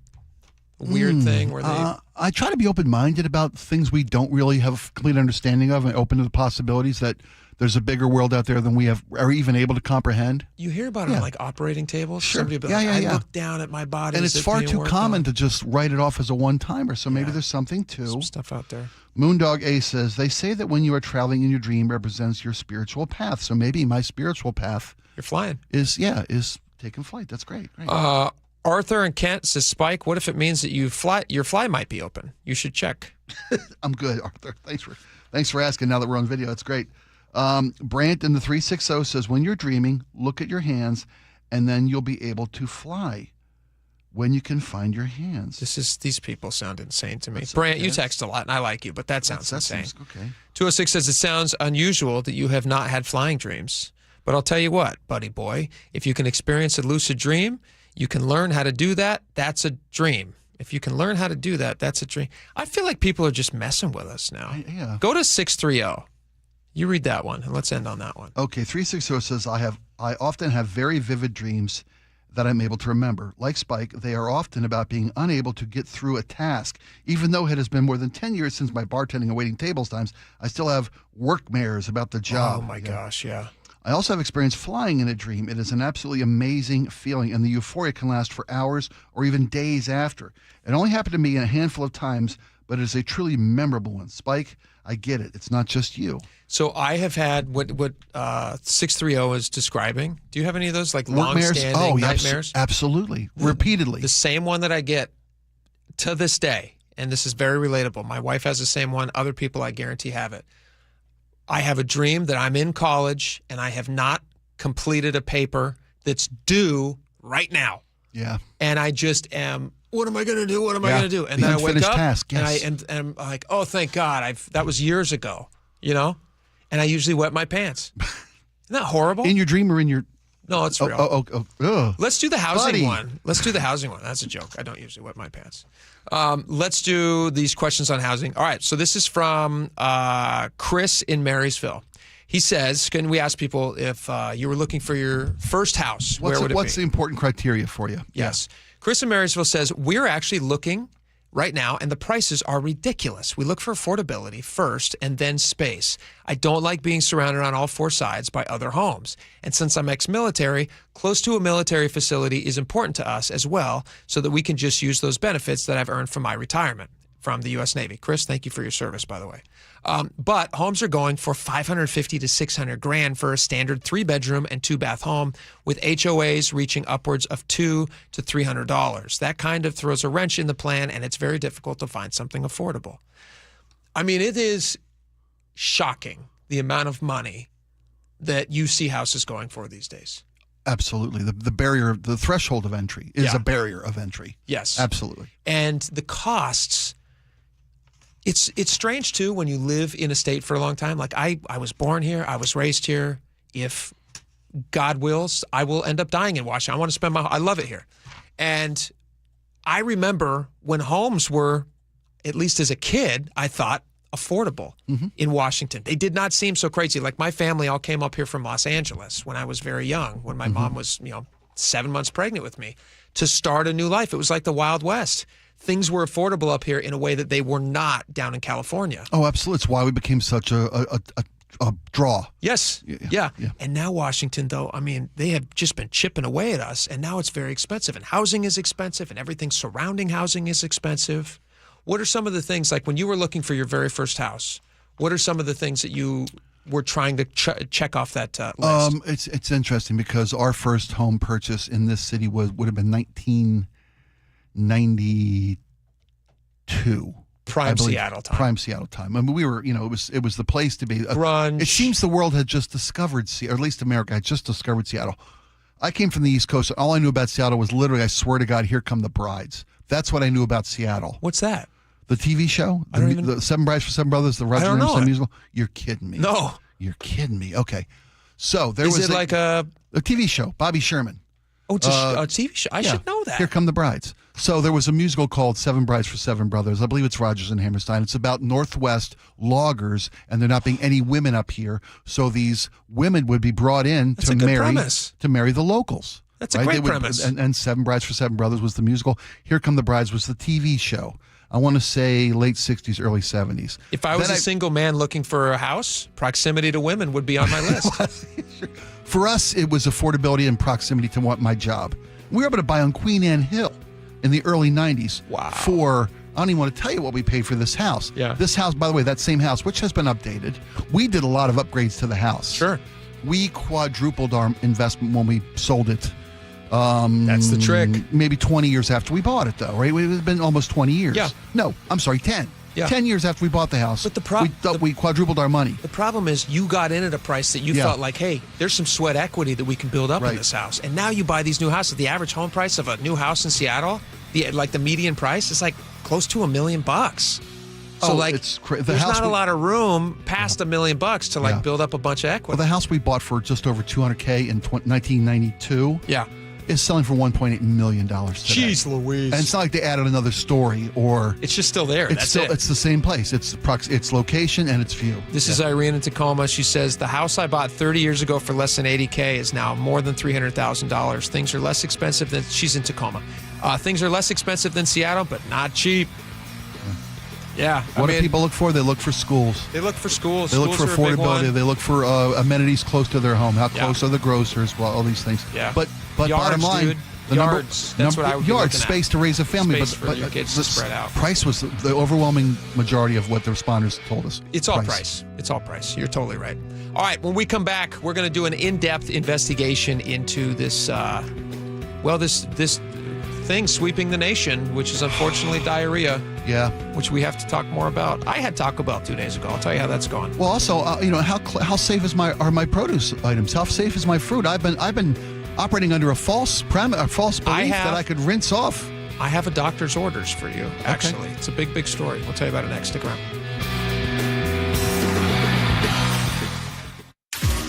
weird thing where they... I try to be open-minded about things we don't really have complete understanding of and open to the possibilities that there's a bigger world out there than we are even able to comprehend. You hear about it on like operating tables? Sure. Somebody will be like, I look down at my body. And it's far too common to just write it off as a one-timer, so maybe there's something to... Some stuff out there. Moondog A says, they say that when you are traveling in your dream represents your spiritual path, so maybe my spiritual path... You're flying. Is taking flight. That's great. Arthur and Kent says, Spike, what if it means that your fly might be open? You should check. I'm good, Arthur. Thanks for asking. Now that we're on video, that's great. Brant in the 360 says, when you're dreaming, look at your hands, and then you'll be able to fly when you can find your hands. These people sound insane to me. Brant, you text a lot, and I like you, but that sounds insane. Okay. 206 says, it sounds unusual that you have not had flying dreams. But I'll tell you what, buddy boy, if you can experience a lucid dream, you can learn how to do that. That's a dream. If you can learn how to do that, that's a dream. I feel like people are just messing with us now. Yeah. Go to 630. You read that one, and let's end on that one. Okay, 360 says, I often have very vivid dreams that I'm able to remember. Like Spike, they are often about being unable to get through a task. Even though it has been more than 10 years since my bartending and waiting tables times, I still have workmares about the job. Oh, my gosh, yeah. I also have experienced flying in a dream. It is an absolutely amazing feeling, and the euphoria can last for hours or even days after. It only happened to me a handful of times, but it is a truly memorable one. Spike, I get it. It's not just you. So I have had what 630 is describing. Do you have any of those, like long-standing nightmares? Absolutely. Repeatedly. The same one that I get to this day, and this is very relatable. My wife has the same one. Other people, I guarantee, have it. I have a dream that I'm in college and I have not completed a paper that's due right now. Yeah. And I just am, what am I going to do? What am I going to do? And then I wake up and I'm like, oh, thank God. That was years ago, And I usually wet my pants. Isn't that horrible? In your dream or in your... No, it's real. Let's do the housing one. Let's do the housing one. That's a joke. I don't usually wet my pants. Let's do these questions on housing. All right. So this is from Chris in Marysville. He says, can we ask people if you were looking for your first house, where would it be? What's the important criteria for you? Yes. Chris in Marysville says, we're actually looking right now, and the prices are ridiculous. We look for affordability first and then space. I don't like being surrounded on all four sides by other homes. And since I'm ex-military, close to a military facility is important to us as well, so that we can just use those benefits that I've earned from my retirement from the U.S. Navy. Chris, thank you for your service, by the way. But homes are going for $550 to $600,000 for a standard 3-bedroom and 2-bath home, with HOAs reaching upwards of $200 to $300. That kind of throws a wrench in the plan, and it's very difficult to find something affordable. I mean, it is shocking the amount of money that you see houses going for these days. Absolutely. The barrier, the threshold of entry is a barrier of entry. Yes. Absolutely. And the costs... It's strange, too, when you live in a state for a long time. Like, I was born here. I was raised here. If God wills, I will end up dying in Washington. I want to spend I love it here. And I remember when homes were, at least as a kid, I thought, affordable in Washington. They did not seem so crazy. Like, my family all came up here from Los Angeles when I was very young, when my mom was, 7 months pregnant with me, to start a new life. It was like the Wild West. Things were affordable up here in a way that they were not down in California. Oh, absolutely. It's why we became such a draw. Yes. Yeah. And now Washington, though, I mean, they have just been chipping away at us, and now it's very expensive. And housing is expensive, and everything surrounding housing is expensive. What are some of the things, like when you were looking for your very first house, what are some of the things that you were trying to check off that list? It's interesting because our first home purchase in this city would have been 1992. Prime Seattle time. Prime Seattle time. I mean, we were, it was the place to be. Grunge. It seems the world had just discovered, or at least America had just discovered Seattle. I came from the East Coast, and all I knew about Seattle was literally, I swear to God, Here Come the Brides. That's what I knew about Seattle. What's that? The TV show? The Seven Brides for Seven Brothers, the Roger Rabbit musical? You're kidding me. No. You're kidding me. Okay. So there was like a TV show, Bobby Sherman. Oh, it's a TV show. I should know that. Here Come the Brides. So there was a musical called Seven Brides for Seven Brothers. I believe it's Rodgers and Hammerstein. It's about Northwest loggers, and there not being any women up here. So these women would be brought in to marry the locals. That's a great premise. And Seven Brides for Seven Brothers was the musical. Here Come the Brides was the TV show. I want to say late 60s, early 70s. If I was a single man looking for a house, proximity to women would be on my list. For us, it was affordability and proximity to my job. We were able to buy on Queen Anne Hill in the early 90s for, I don't even want to tell you what we paid for this house. Yeah. This house, by the way, that same house, which has been updated, we did a lot of upgrades to the house. Sure. We quadrupled our investment when we sold it. That's the trick. Maybe 20 years after we bought it, though, right? It's been almost 20 years. Yeah. No, I'm sorry, 10. Yeah. 10 years after we bought the house, but we quadrupled our money. The problem is you got in at a price that you felt like, hey, there's some sweat equity that we can build up in this house. And now you buy these new houses. The average home price of a new house in Seattle, the median price is like close to $1 million. So there's not a lot of room past $1 million to build up a bunch of equity. Well, the house we bought for just over $200K in 1992. Yeah. is selling for $1.8 million today. Jeez Louise. And it's not like they added another story or... It's just still there. It's the same place. It's location and it's view. This is Irene in Tacoma. She says, the house I bought 30 years ago for less than $80K is now more than $300,000. Things are less expensive than... She's in Tacoma. Things are less expensive than Seattle, but not cheap. Yeah. What do people look for? They look for schools. They look for schools. They look for affordability. They look for amenities close to their home. How close are the grocers? Well, all these things. Yeah. But yards, bottom line, dude. the Yards. That's what I would be yards, looking at. space to raise a family. Space but for your kids to spread out. Price was the overwhelming majority of what the responders told us. It's all price. It's all price. You're totally right. All right. When we come back, we're going to do an in-depth investigation into this. This thing sweeping the nation, which is unfortunately diarrhea. Yeah. Which we have to talk more about. I had Taco Bell 2 days ago. I'll tell you how that's going. Well, also, how safe are my produce items? How safe is my fruit? I've been operating under a false belief that I could rinse off. I have a doctor's orders for you. Actually, It's a big story. We'll tell you about it next. Stick around.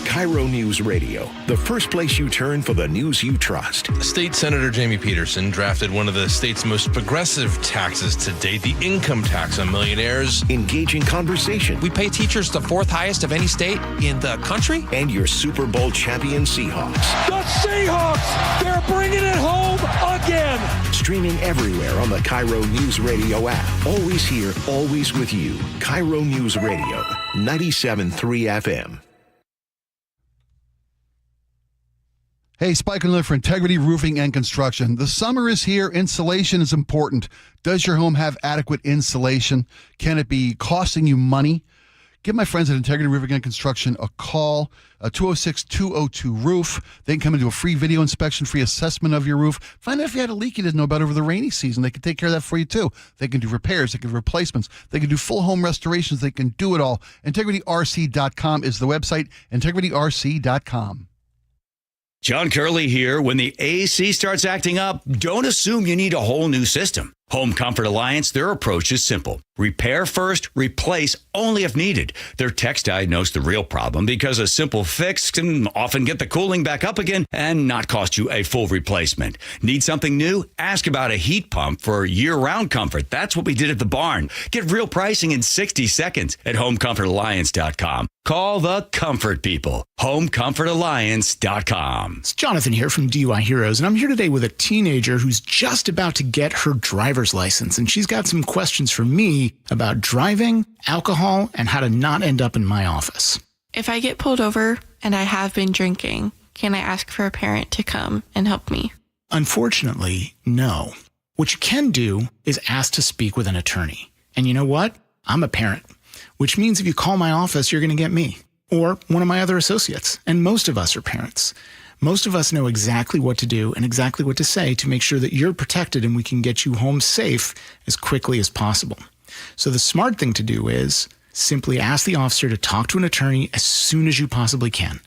KIRO News Radio, the first place you turn for the news you trust. State Senator Jamie Peterson drafted one of the state's most progressive taxes to date, the income tax on millionaires. Engaging conversation. We pay teachers the 4th highest of any state in the country. And your Super Bowl champion Seahawks. The Seahawks, they're bringing it home again. Streaming everywhere on the KIRO News Radio app. Always here, always with you. KIRO News Radio, 97.3 FM. Hey, Spike O'Neill for Integrity Roofing and Construction. The summer is here. Insulation is important. Does your home have adequate insulation? Can it be costing you money? Give my friends at Integrity Roofing and Construction a call, 206-202-ROOF. They can come and do a free video inspection, free assessment of your roof. Find out if you had a leak you didn't know about over the rainy season. They can take care of that for you, too. They can do repairs. They can do replacements. They can do full home restorations. They can do it all. IntegrityRC.com is the website, IntegrityRC.com. John Curley here. When the AC starts acting up, don't assume you need a whole new system. Home Comfort Alliance, their approach is simple. Repair first, replace only if needed. Their techs diagnose the real problem because a simple fix can often get the cooling back up again and not cost you a full replacement. Need something new? Ask about a heat pump for year-round comfort. That's what we did at the barn. Get real pricing in 60 seconds at homecomfortalliance.com. Call the comfort people. homecomfortalliance.com. It's Jonathan here from DUI Heroes, and I'm here today with a teenager who's just about to get her driver's license, and she's got some questions for me about driving, alcohol, and how to not end up in my office. If I get pulled over and I have been drinking, can I ask for a parent to come and help me? Unfortunately, no. What you can do is ask to speak with an attorney. And you know what? I'm a parent, which means if you call my office, you're going to get me or one of my other associates. And most of us are parents. Most of us know exactly what to do and exactly what to say to make sure that you're protected and we can get you home safe as quickly as possible. So the smart thing to do is simply ask the officer to talk to an attorney as soon as you possibly can.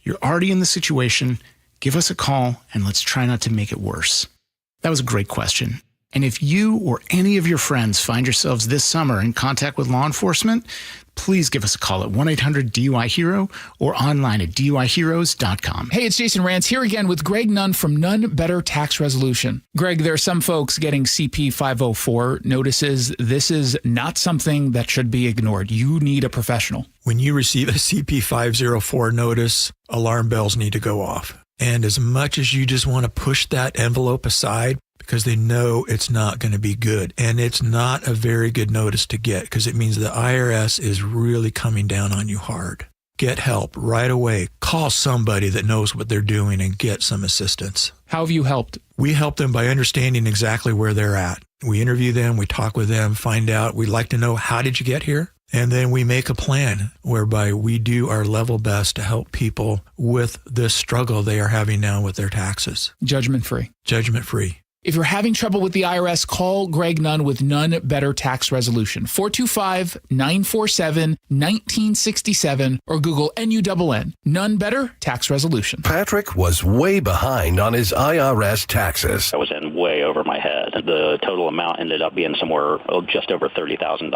You're already in the situation. Give us a call and let's try not to make it worse. That was a great question. And if you or any of your friends find yourselves this summer in contact with law enforcement, please give us a call at 1-800-DUI-HERO or online at DUIHeroes.com. Hey, it's Jason Rance here again with Greg Nunn from Nunn Better Tax Resolution. Greg, there are some folks getting CP 504 notices. This is not something that should be ignored. You need a professional. When you receive a CP 504 notice, alarm bells need to go off. And as much as you just want to push that envelope aside, because they know it's not going to be good. And it's not a very good notice to get because it means the IRS is really coming down on you hard. Get help right away. Call somebody that knows what they're doing and get some assistance. How have you helped? We help them by understanding exactly where they're at. We interview them, we talk with them, find out. We'd like to know, how did you get here? And then we make a plan whereby we do our level best to help people with this struggle they are having now with their taxes. Judgment-free. Judgment-free. If you're having trouble with the IRS, call Greg Nunn with None Better Tax Resolution. 425-947-1967 or Google NUNN. None Better Tax Resolution. Patrick was way behind on his IRS taxes. I was in way over my head. The total amount ended up being somewhere just over $30,000.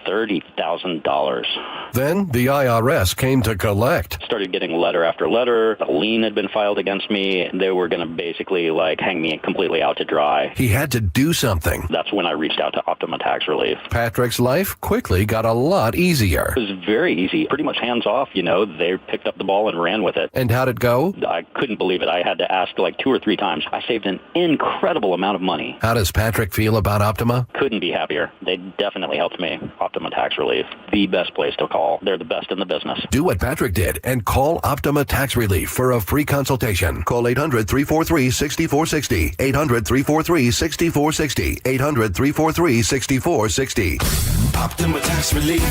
$30,000. Then the IRS came to collect. Started getting letter after letter. A lien had been filed against me. They were going to basically hang me completely out to dry. He had to do something. That's when I reached out to Optima Tax Relief. Patrick's life quickly got a lot easier. It was very easy, pretty much hands off. They picked up the ball and ran with it. And how'd it go? I couldn't believe it. I had to ask 2 or 3 times. I saved an incredible amount of money. How does Patrick feel about Optima? Couldn't be happier. They definitely helped me. Optima Tax Relief, the best place to call. They're the best in the business. Do what Patrick did and call Optima Tax Relief for a free consultation. Call 800-343-6460. 800-343-6460. 800-343-6460. Optima Tax Relief.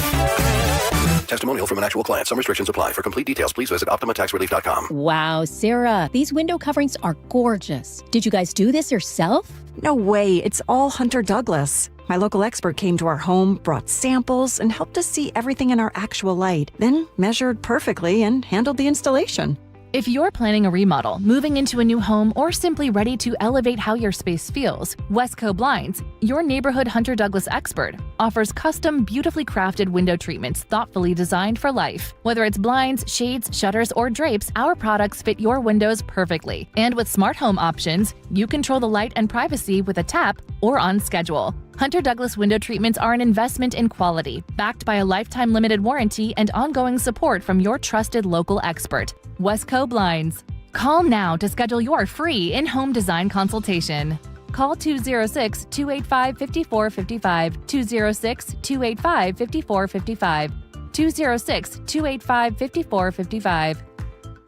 Testimonial from an actual client. Some restrictions apply. For complete details, please visit OptimaTaxRelief.com. Wow, Sarah, these window coverings are gorgeous. Did you guys do this yourself? No way. It's all Hunter Douglas. My local expert came to our home, brought samples, and helped us see everything in our actual light, then measured perfectly and handled the installation. If you're planning a remodel, moving into a new home, or simply ready to elevate how your space feels, Westco Blinds, your neighborhood Hunter Douglas expert, offers custom, beautifully crafted window treatments thoughtfully designed for life. Whether it's blinds, shades, shutters, or drapes, our products fit your windows perfectly. And with smart home options, you control the light and privacy with a tap or on schedule. Hunter Douglas window treatments are an investment in quality, backed by a lifetime limited warranty and ongoing support from your trusted local expert, Westco Blinds. Call now to schedule your free in-home design consultation. Call 206-285-5455, 206-285-5455, 206-285-5455.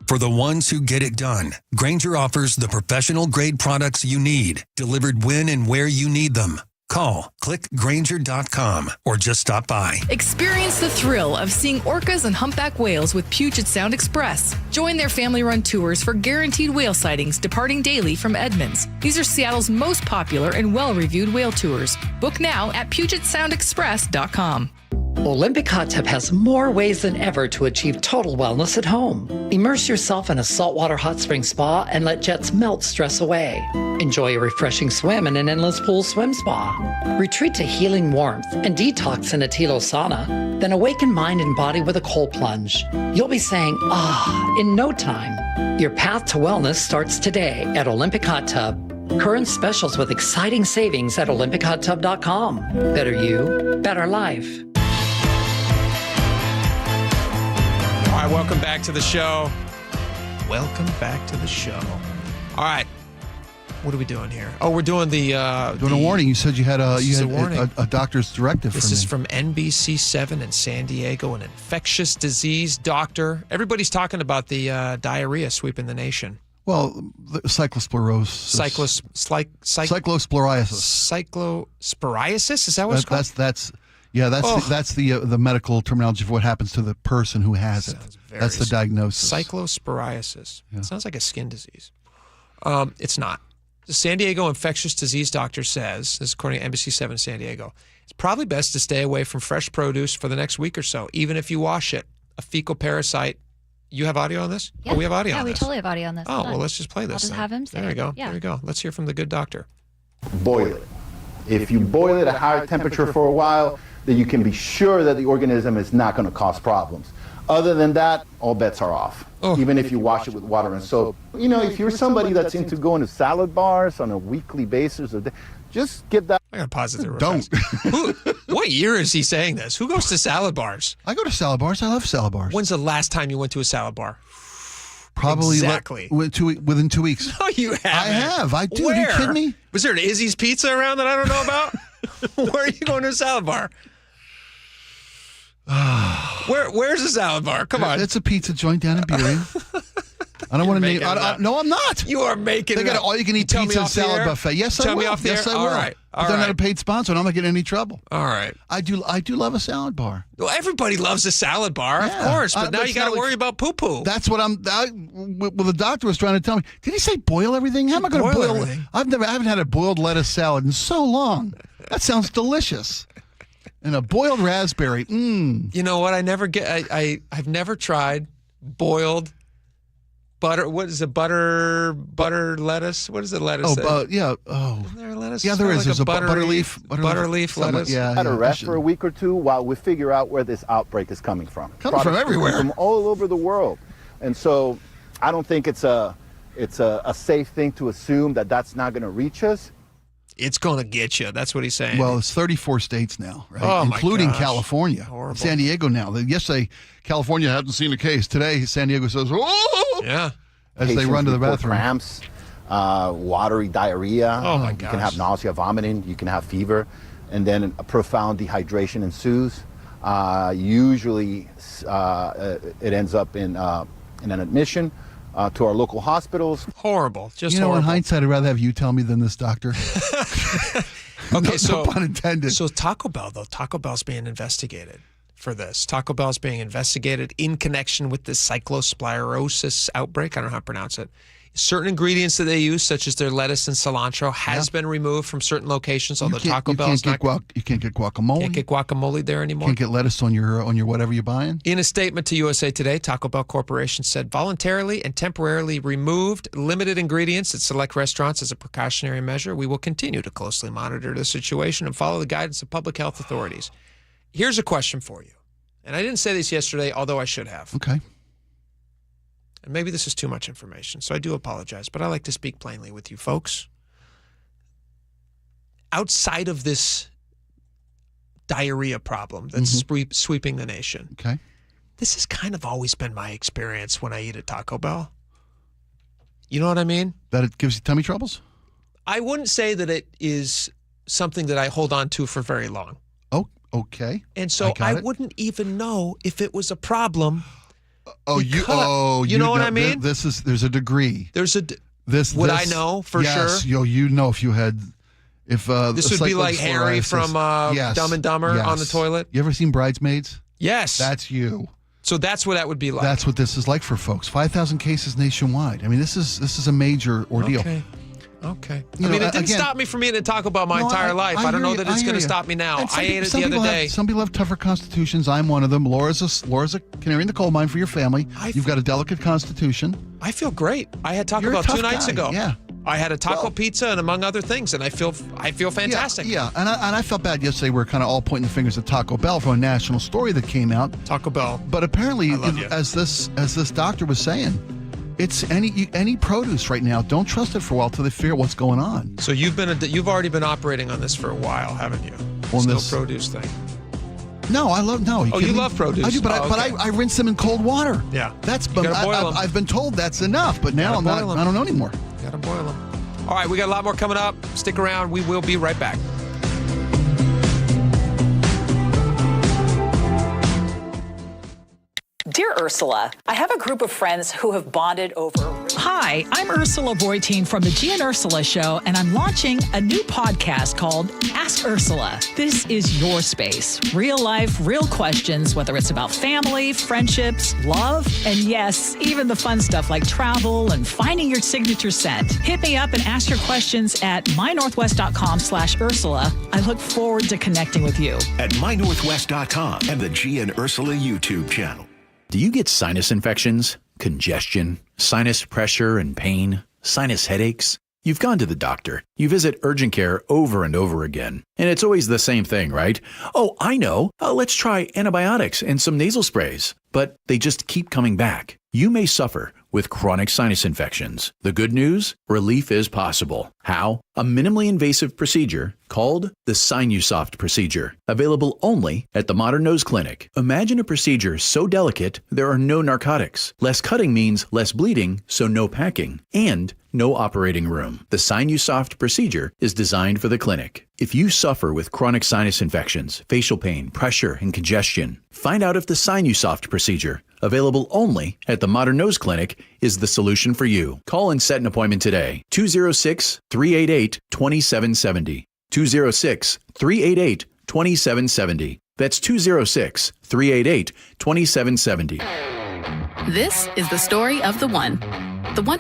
For the ones who get it done, Grainger offers the professional-grade products you need, delivered when and where you need them. Call, click Grainger.com, or just stop by. Experience the thrill of seeing orcas and humpback whales with Puget Sound Express. Join their family-run tours for guaranteed whale sightings departing daily from Edmonds. These are Seattle's most popular and well-reviewed whale tours. Book now at PugetSoundExpress.com. Olympic Hot Tub has more ways than ever to achieve total wellness at home. Immerse yourself in a saltwater hot spring spa and let jets melt stress away. Enjoy a refreshing swim in an endless pool swim spa. Retreat to healing warmth and detox in a Tilo sauna. Then awaken mind and body with a cold plunge. You'll be saying, ah, in no time. Your path to wellness starts today at Olympic Hot Tub. Current specials with exciting savings at OlympicHotTub.com. Better you, better life. All right, welcome back to the show. Welcome back to the show. All right, what are we doing here? Oh, we're doing doing a warning. You said you had a warning. a doctor's directive. This is from NBC7 in San Diego, an infectious disease doctor. Everybody's talking about the diarrhea sweeping the nation. Well, cyclosporiasis. Cyclosporiasis? Is that what it's called? That's the medical terminology for what happens to the person who has it. That's the diagnosis. Cyclosporiasis. Yeah. It sounds like a skin disease. It's not. The San Diego infectious disease doctor says, this is according to NBC7 San Diego, it's probably best to stay away from fresh produce for the next week or so, even if you wash it. A fecal parasite. You have audio on this? Yeah. Oh, we have audio on this. Yeah, we totally have audio on this. Oh, well, let's just play this. I'll just have him say There we go. Yeah. There we go. Let's hear from the good doctor. Boil it. If you boil it at a higher temperature for a while, then you can be sure that the organism is not going to cause problems. Other than that, all bets are off. Even if you wash it with water and soap. You know, if you're somebody that's into going to salad bars on a weekly basis, just get that. I got to pause it there. What year is he saying this? Who goes to salad bars? I go to salad bars. I love salad bars. When's the last time you went to a salad bar? Probably exactly within 2 weeks. No, you haven't. I have. I do. Where? Are you kidding me? Was there an Izzy's Pizza around that I don't know about? Where are you going to a salad bar? Where's the salad bar? Come on. It's a pizza joint down in Beery. I don't want to name. No, I'm not. You are making. They got an all-you-can-eat pizza and salad buffet. Yes, I will. Tell me off the yes, air? I will. All right. But they're not a paid sponsor, and I'm not getting any trouble. All right. I do love a salad bar. Well, everybody loves a salad bar, Yeah. of course. But now but you got to worry about poo-poo. That's what well, the doctor was trying to tell me. Did he say boil everything? How am I going to boil everything? I haven't had a boiled lettuce salad in so long. That sounds delicious. And a boiled raspberry. You know what? I never get. I've never tried boiled butter. What is it? Butter lettuce. What is the lettuce? Yeah. Isn't there a lettuce? Yeah, there is. Like There's a butter leaf lettuce. Yeah. Had a rest for a week or two while we figure out where this outbreak is coming from. Coming from everywhere. From all over the world. And so I don't think it's a safe thing to assume that that's not going to reach us. It's going to get you. That's what he's saying. Well, it's 34 states now, right? Oh, including my gosh. California. Horrible. San Diego now. Yesterday, California hadn't seen a case. Today, San Diego says, "Oh!" Yeah. As they run to the report bathroom. Cramps, watery diarrhea. Oh, my You gosh. can have nausea, vomiting. You can have fever. And then a profound dehydration ensues. Usually, it ends up in an admission to our local hospitals. Horrible. Just in horrible. hindsight, I'd rather have you tell me than this doctor. Okay, no pun intended. So Taco Bell, though, Taco Bell's being investigated for this. Taco Bell's being investigated in connection with the cyclospirosis outbreak. I don't know how to pronounce it. Certain ingredients that they use, such as their lettuce and cilantro, has been removed from certain locations. Although Taco Bell's not. You can't get guacamole. Can't get guacamole there anymore. Can't get lettuce on your whatever you're buying. In a statement to USA Today, Taco Bell Corporation said voluntarily and temporarily removed limited ingredients at select restaurants as a precautionary measure. We will continue to closely monitor the situation and follow the guidance of public health authorities. Here's a question for you. And I didn't say this yesterday, although I should have. Okay. And maybe this is too much information, so I do apologize, but I like to speak plainly with you folks. Outside of this diarrhea problem that's sweeping the nation, okay, this has kind of always been my experience when I eat at Taco Bell. You know what I mean? That it gives you tummy troubles? I wouldn't say that it is something that I hold on to for very long. Oh, okay. And so I wouldn't even know if it was a problem. You know what I mean? There's a degree. Would I know for yes, sure? You know if you had this would be like Harry from Dumb and Dumber on the toilet. You ever seen Bridesmaids? Yes. That's you. So that's what that would be like. That's what this is like for folks. 5,000 cases nationwide. I mean, this is a major ordeal. Okay. You know, it didn't again, stop me from eating at Taco Bell my entire life. I don't know that it's going to stop me now. I ate it the other day. Some people have tougher constitutions. I'm one of them. Laura's a canary in the coal mine for your family. You've got a delicate constitution. I feel great. I had Taco Bell 2 nights ago. Yeah. I had a taco pizza and among other things, and I feel fantastic. Yeah. And I felt bad yesterday. We were kind of all pointing the fingers at Taco Bell from a national story that came out. Taco Bell. But apparently, as this doctor was saying, it's any produce right now. Don't trust it for a while till they figure out what's going on. So you've already been operating on this for a while, haven't you? On this this produce thing. No, I love no. You love produce? I do, but I rinse them in cold water. Yeah, that's. You gotta boil them. I've been told that's enough, but now I don't know anymore. Gotta boil them. All right, we got a lot more coming up. Stick around. We will be right back. Dear Ursula, I have a group of friends who have bonded over... Hi, I'm Ursula Voitin from The G and Ursula Show, and I'm launching a new podcast called Ask Ursula. This is your space. Real life, real questions, whether it's about family, friendships, love, and yes, even the fun stuff like travel and finding your signature scent. Hit me up and ask your questions at mynorthwest.com/Ursula. I look forward to connecting with you. At mynorthwest.com and the G and Ursula YouTube channel. Do you get sinus infections, congestion, sinus pressure and pain, sinus headaches? You've gone to the doctor. You visit urgent care over and over again. And it's always the same thing, right? Oh, I know. Let's try antibiotics and some nasal sprays. But they just keep coming back. You may suffer with chronic sinus infections. The good news? Relief is possible. How? A minimally invasive procedure called the Sinusoft procedure, available only at the Modern Nose Clinic. Imagine a procedure so delicate there are no narcotics. Less cutting means less bleeding, so no packing, and no operating room. The Sinusoft procedure procedure is designed for the clinic. If you suffer with chronic sinus infections, facial pain, pressure, and congestion, find out if the Sinusoft procedure, available only at the Modern Nose Clinic, is the solution for you. Call and set an appointment today. 206-388-2770. 206-388-2770. That's 206-388-2770. This is the story of the one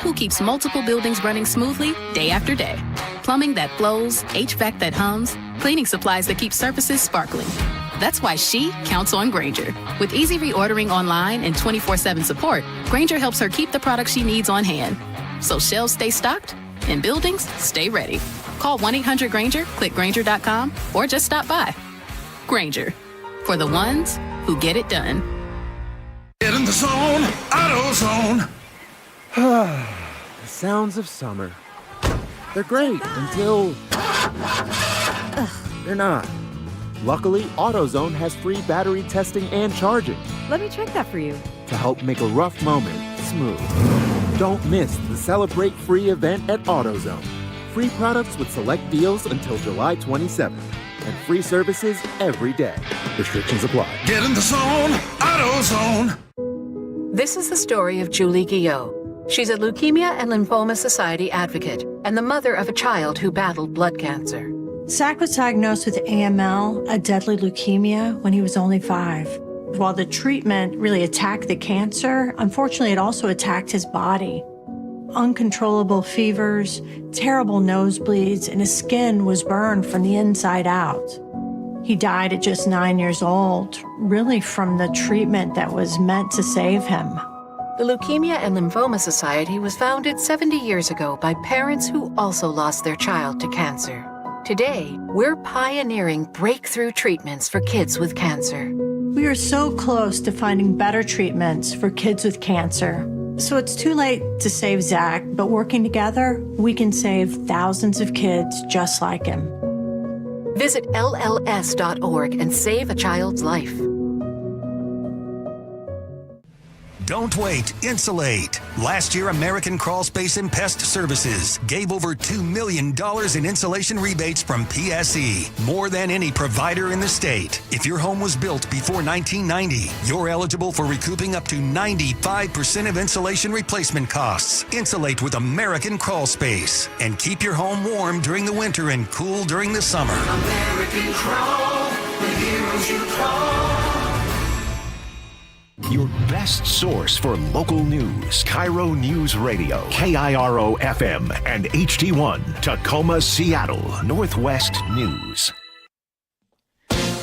who keeps multiple buildings running smoothly day after day. Plumbing that flows, HVAC that hums, cleaning supplies that keep surfaces sparkling. That's why she counts on Grainger. With easy reordering online and 24/7 support, Grainger helps her keep the products she needs on hand. So shelves stay stocked and buildings stay ready. Call 1-800-GRAINGER, click Grainger.com, or just stop by. Grainger, for the ones who get it done. Get in the zone, AutoZone. The sounds of summer. They're great until they're not. Luckily, AutoZone has free battery testing and charging Let me check that for you. to help make a rough moment smooth. Don't miss the Celebrate Free event at AutoZone. Free products with select deals until July 27th. And free services every day. Restrictions apply. Get in the zone, AutoZone. This is the story of Julie Guillot. She's a Leukemia and Lymphoma Society advocate and the mother of a child who battled blood cancer. Zach was diagnosed with AML, a deadly leukemia, when he was only 5. While the treatment really attacked the cancer, unfortunately, it also attacked his body. Uncontrollable fevers, terrible nosebleeds, and his skin was burned from the inside out. He died at just 9 years old, really from the treatment that was meant to save him. The Leukemia and Lymphoma Society was founded 70 years ago by parents who also lost their child to cancer. Today, we're pioneering breakthrough treatments for kids with cancer. We are so close to finding better treatments for kids with cancer. So it's too late to save Zach, but working together, we can save thousands of kids just like him. Visit LLS.org and save a child's life. Don't wait, insulate. Last year, American Crawl Space and Pest Services gave over $2 million in insulation rebates from PSE, more than any provider in the state. If your home was built before 1990, you're eligible for recouping up to 95% of insulation replacement costs. Insulate with American Crawl Space and keep your home warm during the winter and cool during the summer. American Crawl, the heroes you call. Your best source for local news. KIRO Newsradio, KIRO FM and HD1, Tacoma, Seattle, Northwest News.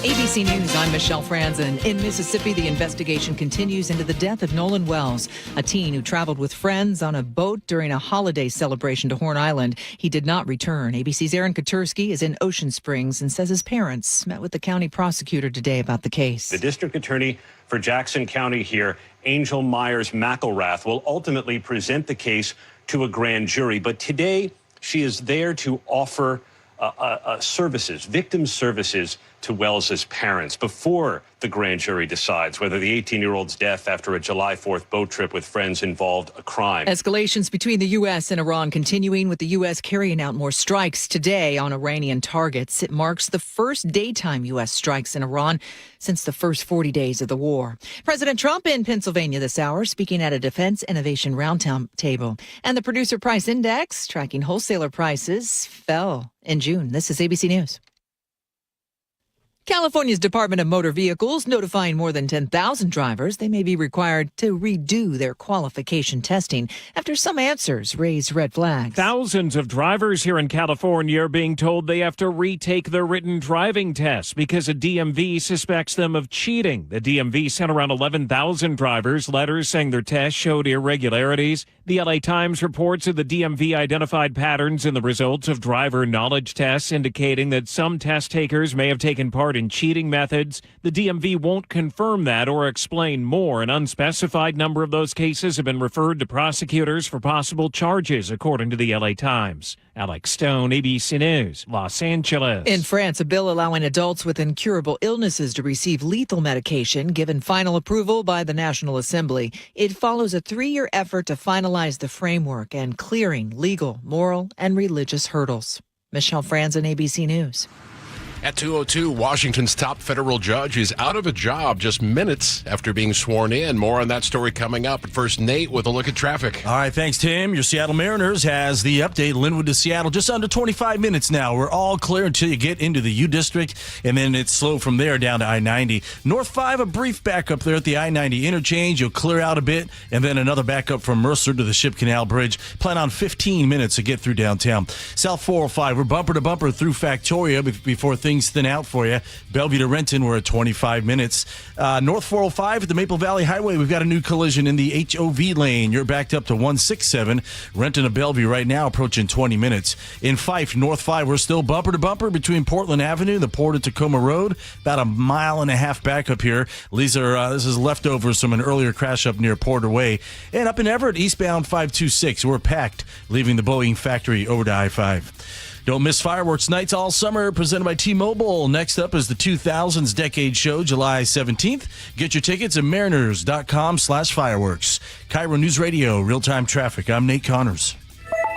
ABC News, I'm Michelle Franzen. In Mississippi, the investigation continues into the death of Nolan Wells, a teen who traveled with friends on a boat during a holiday celebration to Horn Island. He did not return. ABC's Aaron Katursky is in Ocean Springs and says his parents met with the county prosecutor today about the case. The district attorney for Jackson County here, Angel Myers McElrath, will ultimately present the case to a grand jury. But today, she is there to offer services, victim services to Wells's parents before the grand jury decides whether the 18-year-old's death after a July 4th boat trip with friends involved a crime. Escalations between the U.S. and Iran continuing, with the U.S. carrying out more strikes today on Iranian targets. It marks the first daytime U.S. strikes in Iran since the first 40 days of the war. President Trump in Pennsylvania this hour, speaking at a Defense Innovation Roundtable. And the Producer Price Index, tracking wholesaler prices, fell in June. This is ABC News. California's Department of Motor Vehicles notifying more than 10,000 drivers they may be required to redo their qualification testing after some answers raise red flags. Thousands of drivers here in California are being told they have to retake their written driving tests because a DMV suspects them of cheating. The DMV sent around 11,000 drivers letters saying their tests showed irregularities. The LA Times reports that the DMV identified patterns in the results of driver knowledge tests indicating that some test takers may have taken part in cheating methods. The DMV won't confirm that or explain more. An unspecified number of those cases have been referred to prosecutors for possible charges, according to the LA Times. Alex Stone, ABC News, Los Angeles. In France, a bill allowing adults with incurable illnesses to receive lethal medication given final approval by the National Assembly. It follows a 3-year effort to finalize the framework and clearing legal, moral, and religious hurdles. Michelle Franzen, ABC News. At 2:02, Washington's top federal judge is out of a job just minutes after being sworn in. More on that story coming up. But first, Nate with a look at traffic. All right, thanks, Tim. Your Seattle Mariners has the update. Linwood to Seattle, just under 25 minutes now. We're all clear until you get into the U District, and then it's slow from there down to I-90. North 5, a brief backup there at the I-90 interchange. You'll clear out a bit, and then another backup from Mercer to the Ship Canal Bridge. Plan on 15 minutes to get through downtown. South 405, we're bumper to bumper through Factoria before things thin out for you. Bellevue to Renton, we're at 25 minutes. North 405 at the Maple Valley Highway, we've got a new collision in the HOV lane. You're backed up to 167. Renton to Bellevue right now, approaching 20 minutes. In Fife, North 5, we're still bumper to bumper between Portland Avenue, the Port of Tacoma Road. About a mile and a half back up here. This is leftovers from an earlier crash up near Porter Way. And up in Everett, eastbound 526, we're packed, leaving the Boeing factory over to I-5. Don't miss fireworks nights all summer, presented by T-Mobile. Next up is the 2000s Decade Show, July 17th. Get your tickets at mariners.com/fireworks. KIRO News Radio, real-time traffic. I'm Nate Connors.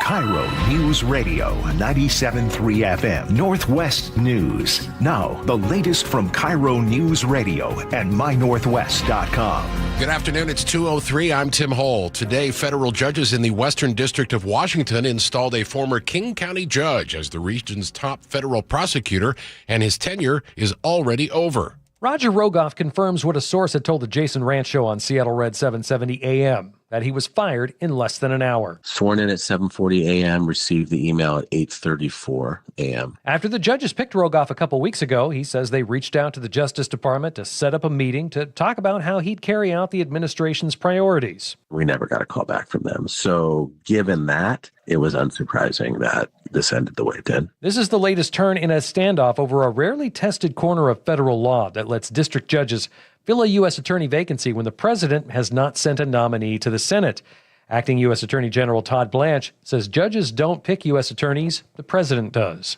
KIRO News Radio, 97.3 FM, Northwest News. Now, the latest from KIRO News Radio and mynorthwest.com. Good afternoon. It's 2:03. I'm Tim Hull. Today, federal judges in the Western District of Washington installed a former King County judge as the region's top federal prosecutor, and his tenure is already over. Roger Rogoff confirms what a source had told the Jason Ranch Show on Seattle Red 770 AM, that he was fired in less than an hour. Sworn in at 7:40 a.m., received the email at 8:34 a.m. After the judges picked Rogoff a couple weeks ago, he says they reached out to the Justice Department to set up a meeting to talk about how he'd carry out the administration's priorities. We never got a call back from them. So given that, it was unsurprising that this ended the way it did. This is the latest turn in a standoff over a rarely tested corner of federal law that lets district judges fill a U.S. attorney vacancy when the president has not sent a nominee to the Senate. Acting U.S. Attorney General Todd Blanche says judges don't pick U.S. attorneys, the president does.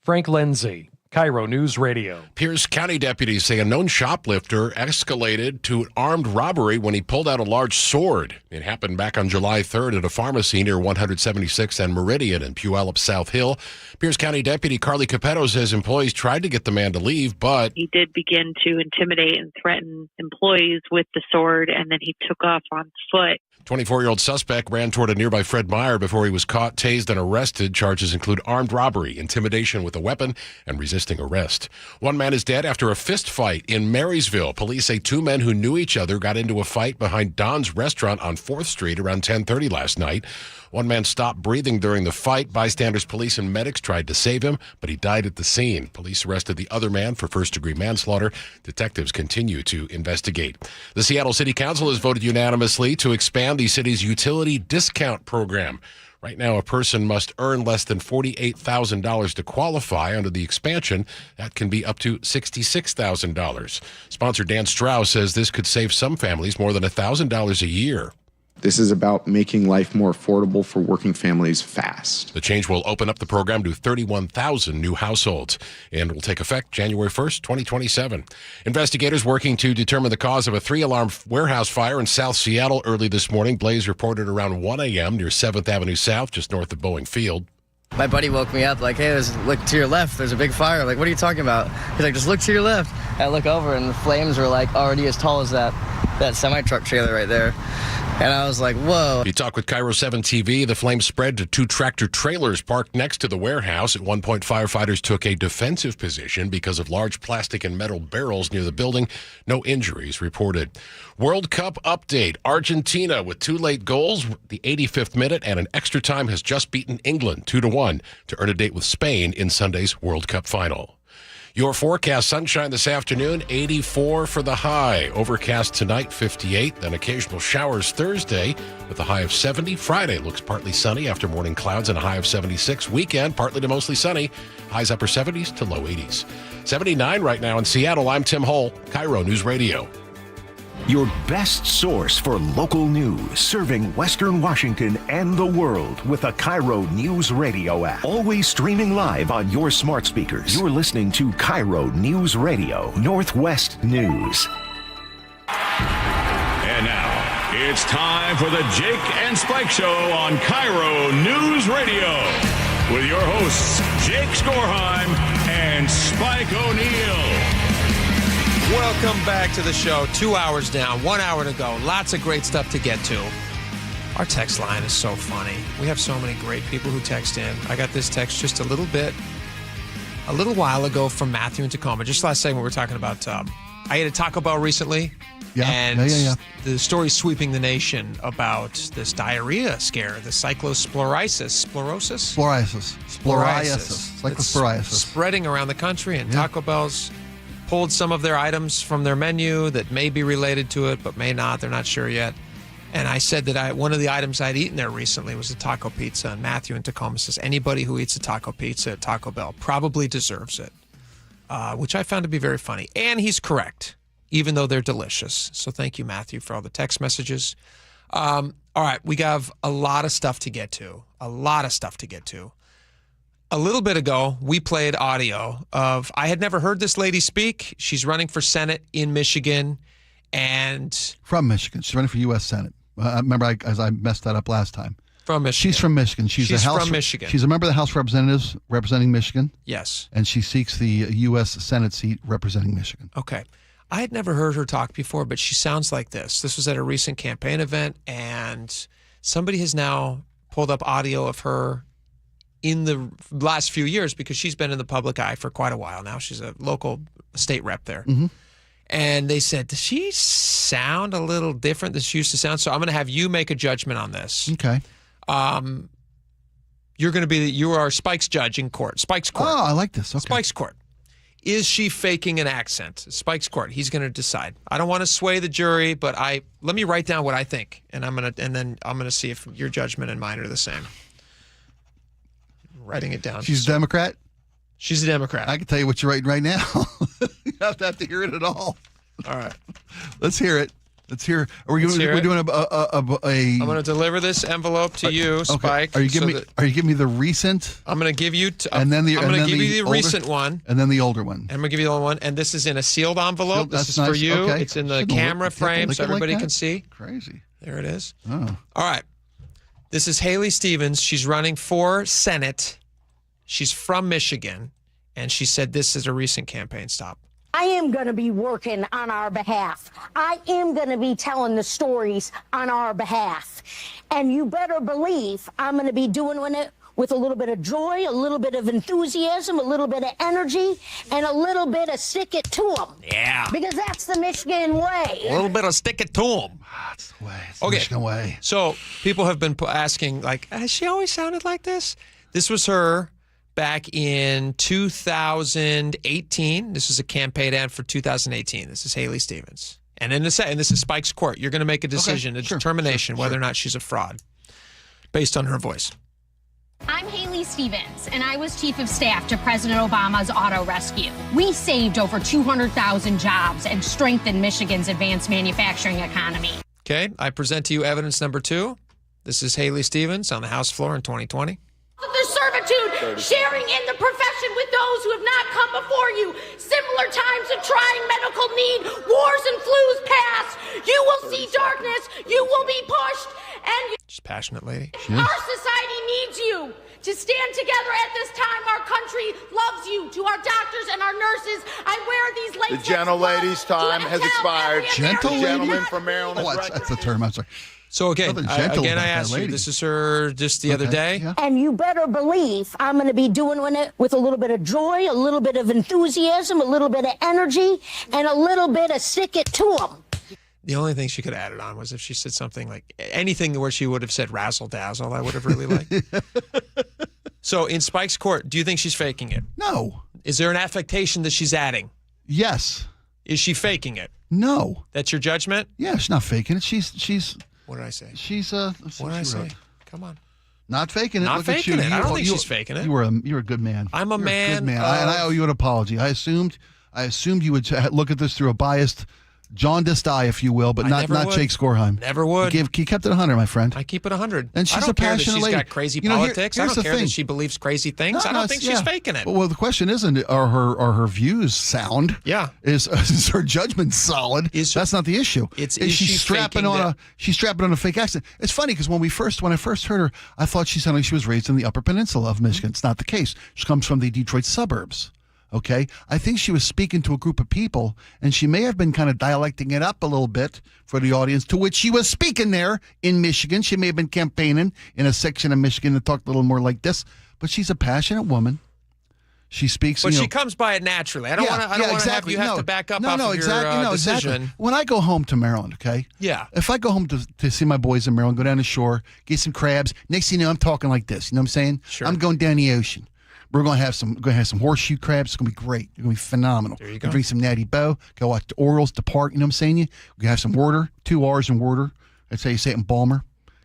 Frank Lindsay, KIRO News Radio. Pierce County deputies say a known shoplifter escalated to an armed robbery when he pulled out a large sword. It happened back on July 3rd at a pharmacy near 176th and Meridian in Puyallup South Hill. Pierce County Deputy Carly Capetto says employees tried to get the man to leave, but he did begin to intimidate and threaten employees with the sword, and then he took off on foot. 24-year-old suspect ran toward a nearby Fred Meyer before he was caught, tased, and arrested. Charges include armed robbery, intimidation with a weapon, and resisting arrest. One man is dead after a fist fight in Marysville. Police say two men who knew each other got into a fight behind Don's Restaurant on 4th Street around 10:30 last night. One man stopped breathing during the fight. Bystanders, police, and medics tried to save him, but he died at the scene. Police arrested the other man for first-degree manslaughter. Detectives continue to investigate. The Seattle City Council has voted unanimously to expand the city's utility discount program. Right now, a person must earn less than $48,000 to qualify. Under the expansion, that can be up to $66,000. Sponsor Dan Strauss says this could save some families more than $1,000 a year. This is about making life more affordable for working families fast. The change will open up the program to 31,000 new households and will take effect January 1st, 2027. Investigators working to determine the cause of a 3-alarm warehouse fire in South Seattle early this morning. Blaze reported around 1 a.m. near 7th Avenue South, just north of Boeing Field. My buddy woke me up like, hey, look to your left. There's a big fire. Like, what are you talking about? He's like, just look to your left. I look over and the flames were like already as tall as that semi-truck trailer right there. And I was like, whoa. He talked with KIRO 7 TV. The flames spread to 2 tractor trailers parked next to the warehouse. At one point, firefighters took a defensive position because of large plastic and metal barrels near the building. No injuries reported. World Cup update. Argentina with 2 late goals, the 85th minute, and an extra time has just beaten England 2-1 to earn a date with Spain in Sunday's World Cup final. Your forecast: sunshine this afternoon, 84 for the high. Overcast tonight, 58. Then occasional showers Thursday with a high of 70. Friday looks partly sunny after morning clouds and a high of 76. Weekend, partly to mostly sunny. Highs upper 70s to low 80s. 79 right now in Seattle. I'm Tim Hull, KIRO News Radio. Your best source for local news, serving Western Washington and the world with a KIRO News Radio app. Always streaming live on your smart speakers. You're listening to KIRO News Radio, Northwest News. And now, it's time for the Jake and Spike Show on KIRO News Radio. with your hosts, Jake Skorheim and Spike O'Neill. Welcome back to the show. 2 hours down, 1 hour to go. Lots of great stuff to get to. Our text line is so funny. We have so many great people who text in. I got this text just a little while ago from Matthew in Tacoma. Just last segment, we were talking about, I ate a Taco Bell recently. And the story sweeping the nation about this diarrhea scare, the cyclosporiasis. Cyclosporiasis. Spreading around the country, and Taco Bell's pulled some of their items from their menu that may be related to it, but may not. They're not sure yet. And I said that one of the items I'd eaten there recently was a taco pizza. And Matthew in Tacoma says, anybody who eats a taco pizza at Taco Bell probably deserves it, which I found to be very funny. And he's correct, even though they're delicious. So thank you, Matthew, for all the text messages. All right, we have a lot of stuff to get to. A little bit ago, we played audio of, I had never heard this lady speak. She's running for Senate in Michigan. From Michigan. She's running for U.S. Senate. Remember, as I messed that up last time. From Michigan. She's from Michigan. She's from Michigan. She's a member of the House of Representatives representing Michigan. Yes. And she seeks the U.S. Senate seat representing Michigan. Okay. I had never heard her talk before, but she sounds like this. This was at a recent campaign event, and somebody has now pulled up audio of her in the last few years because she's been in the public eye for quite a while now. She's a local state rep there. Mm-hmm. And they said, does she sound a little different than she used to sound? So I'm going to have you make a judgment on this. Okay. You are Spike's judge in court. Spike's court. Oh, I like this. Okay. Spike's court. Is she faking an accent? Spike's court. He's going to decide. I don't want to sway the jury, but let me write down what I think, and then I'm going to see if your judgment and mine are the same. I'm writing it down. She's a Democrat? She's a Democrat. I can tell you what you're writing right now. You don't have to hear it at all. All right. Let's hear it. We're doing a I'm going to deliver this envelope to you, Spike. Are you giving me the recent? I'm going to give you I'm going to give you the recent one, and then the older one. And I'm going to give you the older one, and this is in a sealed envelope. This is for you. Okay. It's in the camera frame, so everybody can see. Crazy. There it is. Oh. All right. This is Haley Stevens. She's running for Senate. She's from Michigan, and she said this is a recent campaign stop. I am going to be working on our behalf. I am going to be telling the stories on our behalf. And you better believe I'm going to be doing it with a little bit of joy, a little bit of enthusiasm, a little bit of energy, and a little bit of stick it to them. Yeah. Because that's the Michigan way. A little bit of stick it to them. That's the way. It's the Michigan way. So people have been asking, like, has she always sounded like this? This was her back in 2018. This is a campaign ad for 2018. This is Haley Stevens. And this is Spike's court. You're going to make a decision, a determination whether or not she's a fraud based on her voice. I'm Haley Stevens, and I was chief of staff to President Obama's auto rescue. We saved over 200,000 jobs and strengthened Michigan's advanced manufacturing economy. Okay, I present to you evidence number 2. This is Haley Stevens on the House floor in 2020. The servitude, sharing in the profession with those who have not come before you. Similar times of trying medical need, wars and flus past. You will see darkness, you will be pushed, and she's a passionate lady. Our society needs you to stand together at this time. Our country loves you. To our doctors and our nurses, I wear these latex The gentle lady's time has expired. Gentle lady? Gentleman from Maryland. Oh, that's the term. I'm sorry. So again, I asked you, this is her just the other day. Yeah. And you better believe I'm going to be doing it with a little bit of joy, a little bit of enthusiasm, a little bit of energy, and a little bit of stick it to them. The only thing she could have added on was if she said something like anything where she would have said razzle dazzle, I would have really liked. So in Spike's court, do you think she's faking it? No. Is there an affectation that she's adding? Yes. Is she faking it? No. That's your judgment? Yeah, she's not faking it. She's. What did I say? She's what did I say? Come on. Not faking it. Not Look faking at you. it. I don't think she's faking it. You're a good man. I'm a man. Good man. And I owe you an apology. I assumed you would look at this through a biased jaundiced eye, if you will, but not would. Jake Skorheim. Never would. He kept it 100, my friend. I keep it 100. And she's I don't a care that passionate she's lady. got crazy You know, politics. I here's don't the care thing. that she believes crazy things. I No, don't think she's faking it. Well, the question isn't are her views sound? Yeah. Is her judgment solid? That's not the issue. Is she she strapping faking on she's strapping on a fake accent? It's funny because when I first heard her, I thought she sounded like she was raised in the Upper Peninsula of Michigan. It's not the case. She comes from the Detroit suburbs. Okay, I think she was speaking to a group of people, and she may have been kind of dialecting it up a little bit for the audience to which she was speaking there in Michigan. She may have been campaigning in a section of Michigan that talked a little more like this, but she's a passionate woman. She speaks. But she comes by it naturally. I don't want to exactly. have to back up off of exactly. your decision. Exactly. When I go home to Maryland, okay? Yeah. If I go home to see my boys in Maryland, go down the shore, get some crabs. Next thing you know, I'm talking like this. You know what I'm saying? Sure. I'm going down the ocean. We're going to have some horseshoe crabs. It's going to be great. It's going to be phenomenal. There you go. Drink some Natty Boh. Go watch the Orioles depart. You know what I'm saying? We're going to have some water, 2 R's in water. That's how you say it in Balmer.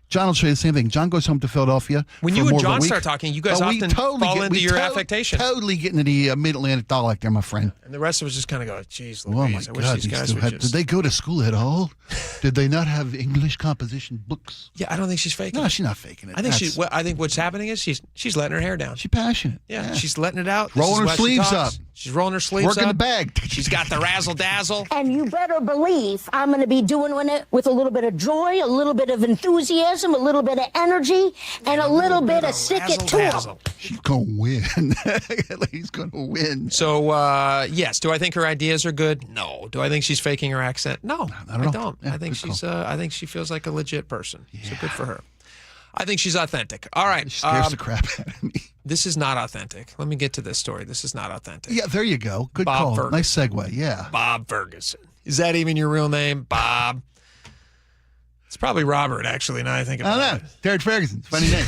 John will show you the same thing. John goes home to Philadelphia. When for you more and of a John week. start talking, you guys we often totally fall into your affectation. Totally get into the mid-Atlantic dialect there, my friend. And the rest of us just kind of go, geez, Oh, my Louise, I wish God. these guys would Did just... they go to school at all? Did they not have English composition books? Yeah, I don't think she's faking it. No, she's not faking it. I think what's happening is she's letting her hair down. She's passionate. Yeah, she's letting it out. Rolling her sleeves up. She's rolling her sleeves Working up. the bag. She's got the razzle-dazzle. And you better believe I'm going to be doing it with a little bit of joy, a little bit of enthusiasm, a little bit of energy, and a little bit of stick it to her. She's going to win. He's going to win. So, yes. Do I think her ideas are good? No. Do I think she's faking her accent? No, I don't. Yeah, I think I think she feels like a legit person. Yeah. So good for her. I think she's authentic. All right. She scares the crap out of me. This is not authentic. Let me get to this story. This is not authentic. Yeah, there you go. Good Bob call. Ferguson. Nice segue. Yeah. Bob Ferguson. Is that even your real name? Bob? It's probably Robert, actually, now I think about it. I don't know. Jared Ferguson. Funny name.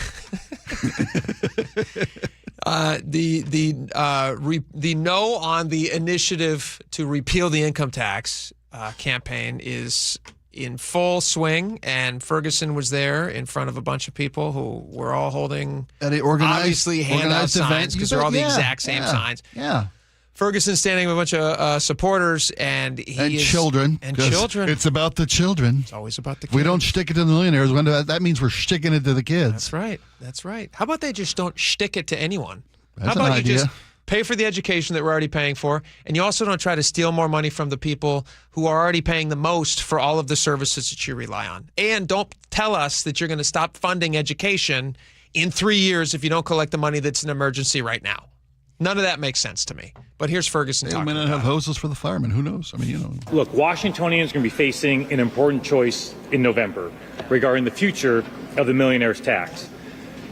The no on the initiative to repeal the income tax campaign is in full swing, and Ferguson was there in front of a bunch of people who were all holding obviously handout signs because they're all the exact same signs. Yeah. Ferguson standing with a bunch of supporters and children. And children. It's about the children. It's always about the kids. We don't stick it to the millionaires. That means we're sticking it to the kids. That's right. That's right. How about they just don't stick it to anyone? That's How about an idea. you just pay for the education that we're already paying for, and you also don't try to steal more money from the people who are already paying the most for all of the services that you rely on. And don't tell us that you're going to stop funding education in 3 years if you don't collect the money that's an emergency right now. None of that makes sense to me. But here's Ferguson They talking may not about have hoses for the firemen. Who knows? I mean, you know. Look, Washingtonians are going to be facing an important choice in November regarding the future of the millionaire's tax.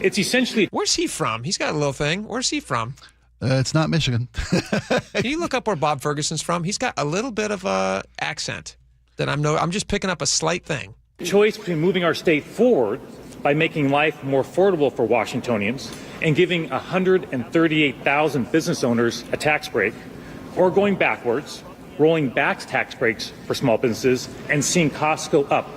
It's essentially... Where's he from? He's got a little thing. Where's he from? It's not Michigan. Can you look up where Bob Ferguson's from? He's got a little bit of a accent that I'm just picking up a slight thing. Choice between moving our state forward by making life more affordable for Washingtonians and giving 138,000 business owners a tax break, or going backwards, rolling back tax breaks for small businesses and seeing costs go up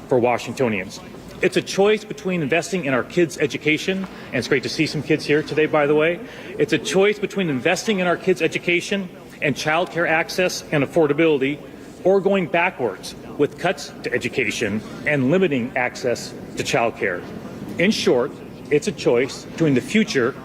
for Washingtonians. It's a choice between investing in our kids' education, and it's great to see some kids here today, by the way. It's a choice between investing in our kids' education and childcare access and affordability, or going backwards with cuts to education and limiting access to childcare. In short, it's a choice between the future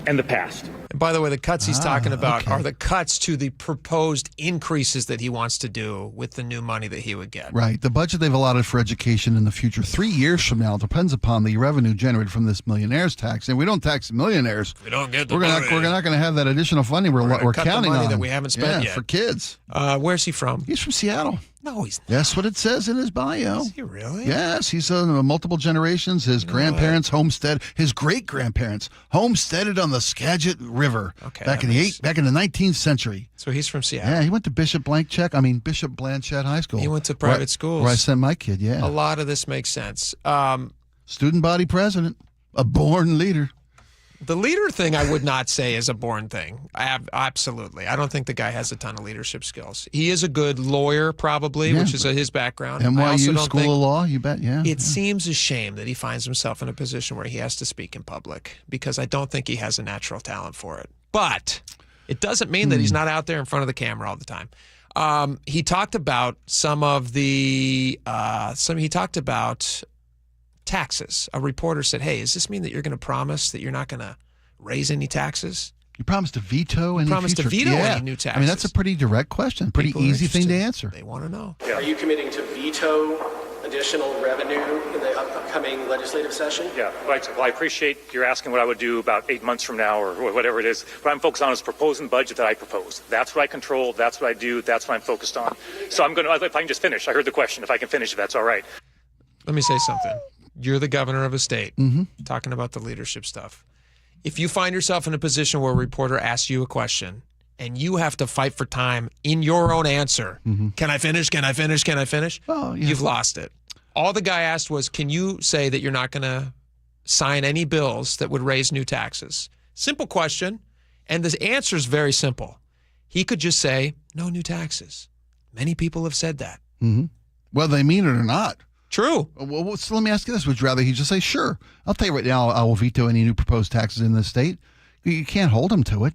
and the past. And by the way, the cuts he's talking about are the cuts to the proposed increases that he wants to do with the new money that he would get. Right. The budget they've allotted for education in the future, 3 years from now, depends upon the revenue generated from this millionaire's tax. And we don't tax the millionaires. We don't get the We're money. not going to have that additional funding we're cut counting the money on. that we haven't spent yet. for kids. Where's he from? He's from Seattle. No, he's not. That's what it says in his bio. Is he really? Yes, he's multiple generations. His grandparents his great grandparents homesteaded on the Skagit River back in the 19th century. So he's from Seattle. Yeah, he went to Bishop Blanchett High School. He went to private schools. Where I sent my kid. Yeah, a lot of this makes sense. Student body president, a born leader. The leader thing I would not say is a born thing. Absolutely. I don't think the guy has a ton of leadership skills. He is a good lawyer, probably, which is his background. NYU School of Law, you bet, yeah. It seems a shame that he finds himself in a position where he has to speak in public because I don't think he has a natural talent for it. But it doesn't mean that he's not out there in front of the camera all the time. He talked about some of the he talked about taxes. A reporter said, "Hey, does this mean that you're going to promise that you're not going to raise any taxes?" You promised to veto any any new taxes. I mean, that's a pretty direct question, pretty easy thing to answer. They want to know. Are you committing to veto additional revenue in the upcoming legislative session? Yeah, well, I appreciate you're asking what I would do about 8 months from now or whatever it is. What I'm focused on is proposing budget that I propose. That's what I control. That's what I do. That's what I'm focused on. So I'm going to, if I can just finish. I heard the question. If I can finish, if that's all right. Let me say something. You're the governor of a state, talking about the leadership stuff. If you find yourself in a position where a reporter asks you a question and you have to fight for time in your own answer, can I finish? Can I finish? Can I finish? Oh, yeah. You've lost it. All the guy asked was, can you say that you're not going to sign any bills that would raise new taxes? Simple question. And the answer is very simple. He could just say, no new taxes. Many people have said that. Whether they mean it or not. True. Well, so let me ask you this. Would you rather he just say, sure, I'll tell you right now, I will veto any new proposed taxes in this state? You can't hold him to it.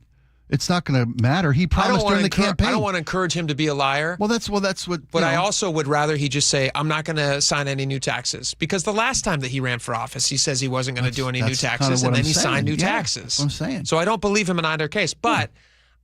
It's not going to matter. He promised during the campaign. I don't want to encourage him to be a liar. Well, that's what. But I also would rather he just say, I'm not going to sign any new taxes. Because the last time that he ran for office, he says he wasn't going to do any new taxes, and then he signed new taxes. That's what I'm saying. So I don't believe him in either case. But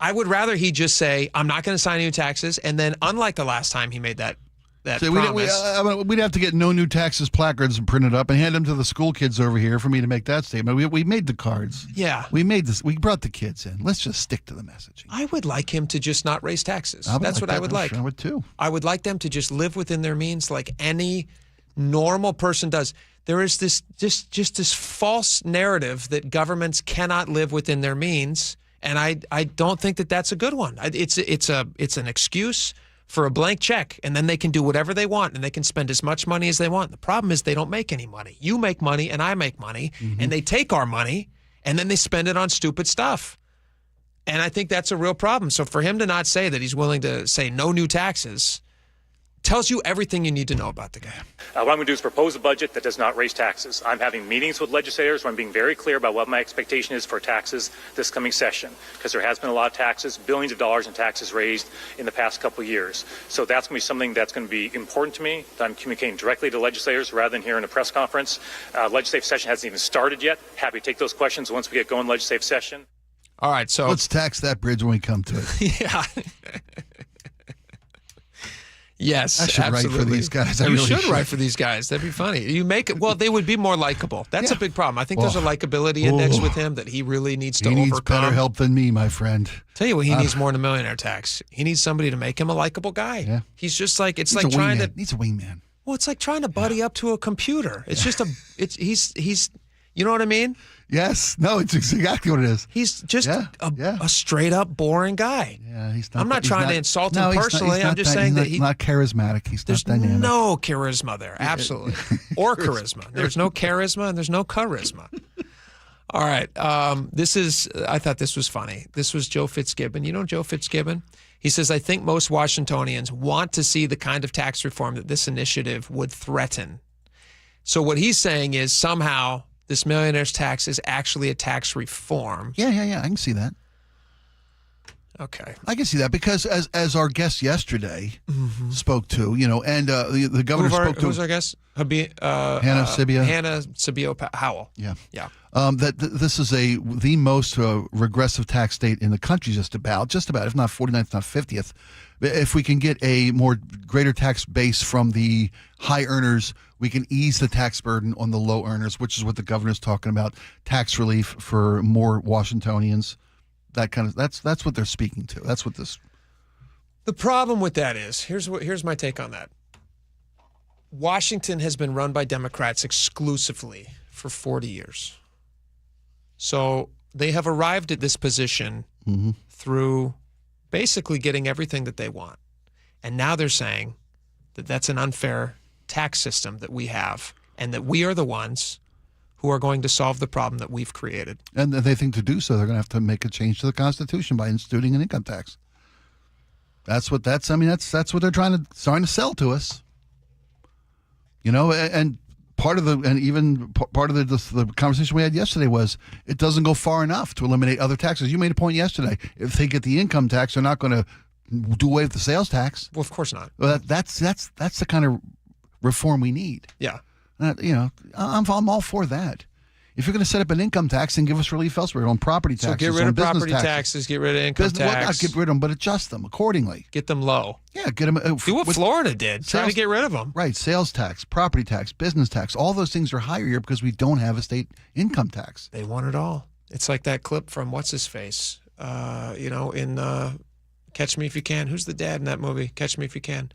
I would rather he just say, I'm not going to sign new taxes, and then unlike the last time he made that promise. We'd have to get no new taxes placards printed up and hand them to the school kids over here for me to make that statement. We made the cards. Yeah. We made this. We brought the kids in. Let's just stick to the messaging. I would like him to just not raise taxes. That's what I would like. I would too. I would like them to just live within their means like any normal person does. There is this just this false narrative that governments cannot live within their means, and I don't think that that's a good one. It's an excuse for a blank check, and then they can do whatever they want, and they can spend as much money as they want. The problem is they don't make any money. You make money, and I make money, and they take our money, and then they spend it on stupid stuff. And I think that's a real problem. So for him to not say that he's willing to say no new taxes tells you everything you need to know about the guy. What I'm going to do is propose a budget that does not raise taxes. I'm having meetings with legislators where I'm being very clear about what my expectation is for taxes this coming session, because there has been a lot of taxes, billions of dollars in taxes raised in the past couple of years. So that's going to be something that's going to be important to me, that I'm communicating directly to legislators rather than here in a press conference. Legislative session hasn't even started yet. Happy to take those questions once we get going legislative session. All right, so let's tax that bridge when we come to it. Yeah. Yes, I should absolutely. write for these guys. You should write for these guys. That'd be funny. You make it. Well, they would be more likable. That's a big problem. I think there's a likability index with him that he really needs to overcome. He needs better help than me, my friend. Tell you what, he needs more than a millionaire tax. He needs somebody to make him a likable guy. Yeah. He's just like He's a wingman. Well, it's like trying to buddy up to a computer. It's just he's you know what I mean? Yes. No, it's exactly what it is. He's just a straight up boring guy. Yeah, he's not. I'm not trying to insult him personally. I'm just saying that he's not charismatic. He's not dynamic. There's no charisma there. Absolutely. Or charisma. There's no charisma and there's no charisma. All right. I thought this was funny. This was Joe Fitzgibbon. You know Joe Fitzgibbon? He says, I think most Washingtonians want to see the kind of tax reform that this initiative would threaten. So what he's saying is somehow this millionaire's tax is actually a tax reform. Yeah. I can see that. Okay. I can see that because as our guest yesterday spoke to, and the governor spoke to. Who's our guest? Hannah Sibia. Hannah Sibia Howell. Yeah. Yeah. This is the most regressive tax state in the country, just about, if not 49th, not 50th. If we can get a greater tax base from the high earners, we can ease the tax burden on the low earners, which is what the governor's talking about. Tax relief for more Washingtonians. That's what they're speaking to. That's what this. The problem with that is here's my take on that. Washington has been run by Democrats exclusively for 40 years. So they have arrived at this position through basically getting everything that they want. And now they're saying that that's an unfair tax system that we have and that we are the ones who are going to solve the problem that we've created. And they think to do so, they're going to have to make a change to the Constitution by instituting an income tax. That's what they're trying to sell to us. And part of the conversation we had yesterday was it doesn't go far enough to eliminate other taxes. You made a point yesterday. If they get the income tax, they're not going to do away with the sales tax. Well, of course not. Well, that's the kind of reform we need. Yeah. I'm all for that. If you're going to set up an income tax, then give us relief elsewhere on property taxes. So get rid of business property taxes, get rid of income tax. Well, not get rid of them, but adjust them accordingly. Get them low. Yeah, get them. Do what Florida did. Try to get rid of them. Right. Sales tax, property tax, business tax. All those things are higher here because we don't have a state income tax. They want it all. It's like that clip from What's-His-Face, in Catch Me If You Can. Who's the dad in that movie? Catch Me If You Can.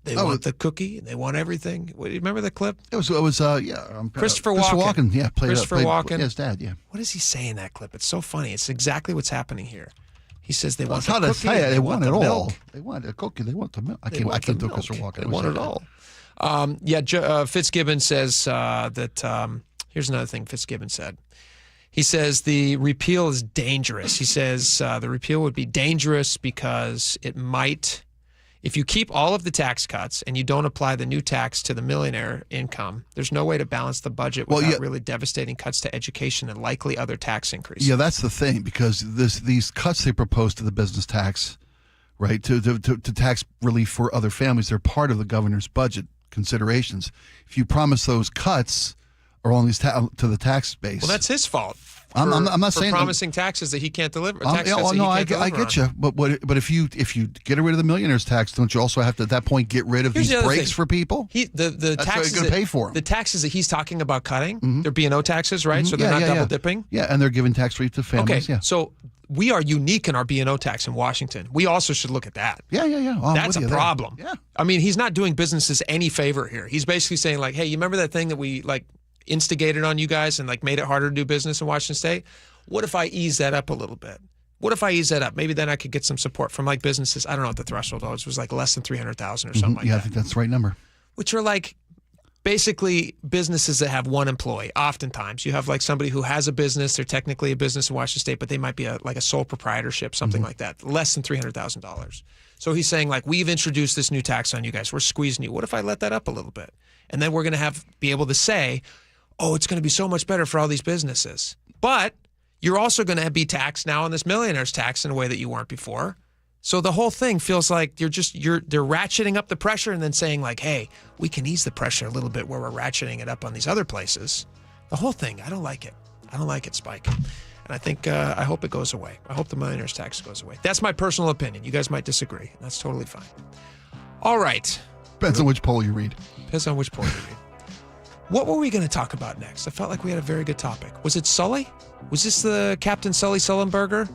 They want the cookie. They want everything. Do you remember the clip? It was Christopher Walken. Yeah, played Walken. His dad. Yeah. What does he say in that clip? It's so funny. It's exactly what's happening here. He says they want the cookie. They want it all. Milk. They want a cookie. They want the milk. I can't do Christopher Walken. They want it all. Fitzgibbon says that. Here's another thing Fitzgibbon said. He says the repeal is dangerous. He says the repeal would be dangerous because it might. If you keep all of the tax cuts and you don't apply the new tax to the millionaire income, there's no way to balance the budget without really devastating cuts to education and likely other tax increases. Yeah, that's the thing, because these cuts they propose to the business tax, right, to tax relief for other families, they're part of the governor's budget considerations. If you promise those cuts are only to the tax base. Well, that's his fault. I'm not saying promising taxes that he can't deliver. I get you. But if you get rid of the millionaire's tax, don't you also have to at that point get rid of these breaks for people? The That's taxes going to pay for them. The taxes that he's talking about cutting, they're B&O taxes, right? So they're not double dipping. Yeah, and they're giving tax relief to families. Okay, so we are unique in our B&O tax in Washington. We also should look at that. Yeah. Oh, that's a problem. Yeah. I mean, he's not doing businesses any favor here. He's basically saying like, hey, you remember that thing that we instigated on you guys and made it harder to do business in Washington State? What if I ease that up a little bit? What if I ease that up? Maybe then I could get some support from businesses. I don't know what the threshold was. It was less than 300,000 or something like that. Yeah, I think that's the right number. Which are basically businesses that have one employee. Oftentimes you have somebody who has a business. They're technically a business in Washington State, but they might be a sole proprietorship, something like that. Less than $300,000. So he's saying we've introduced this new tax on you guys. We're squeezing you. What if I let that up a little bit? And then we're going to be able to say, oh, it's going to be so much better for all these businesses. But you're also going to be taxed now on this millionaire's tax in a way that you weren't before. So the whole thing feels like they're ratcheting up the pressure and then saying hey, we can ease the pressure a little bit where we're ratcheting it up on these other places. The whole thing, I don't like it. I don't like it, Spike. And I think, I hope it goes away. I hope the millionaire's tax goes away. That's my personal opinion. You guys might disagree. That's totally fine. All right. Depends on which poll you read. Depends on which poll you read. What were we going to talk about next? I felt like we had a very good topic. Was it Sully? Was this the Captain Sully Sullenberger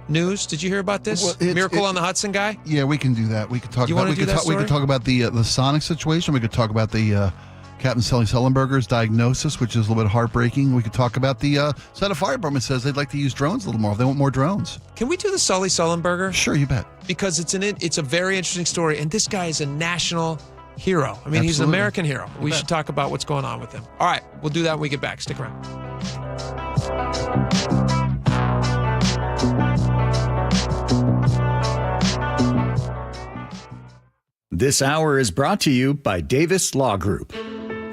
news? Did you hear about this? Miracle on the Hudson guy? Yeah, we can do that. We could talk you about we could talk about the Sonic situation. We could talk about the Captain Sully Sullenberger's diagnosis, which is a little bit heartbreaking. We could talk about the Santa Fire Department says they'd like to use drones a little more. They want more drones. Can we do the Sully Sullenberger? Sure, you bet. Because it's a very interesting story, and this guy is a national hero. I mean, Absolutely. He's an American hero. We should talk about what's going on with him. All right, we'll do that when we get back. Stick around. This hour is brought to you by Davis Law Group.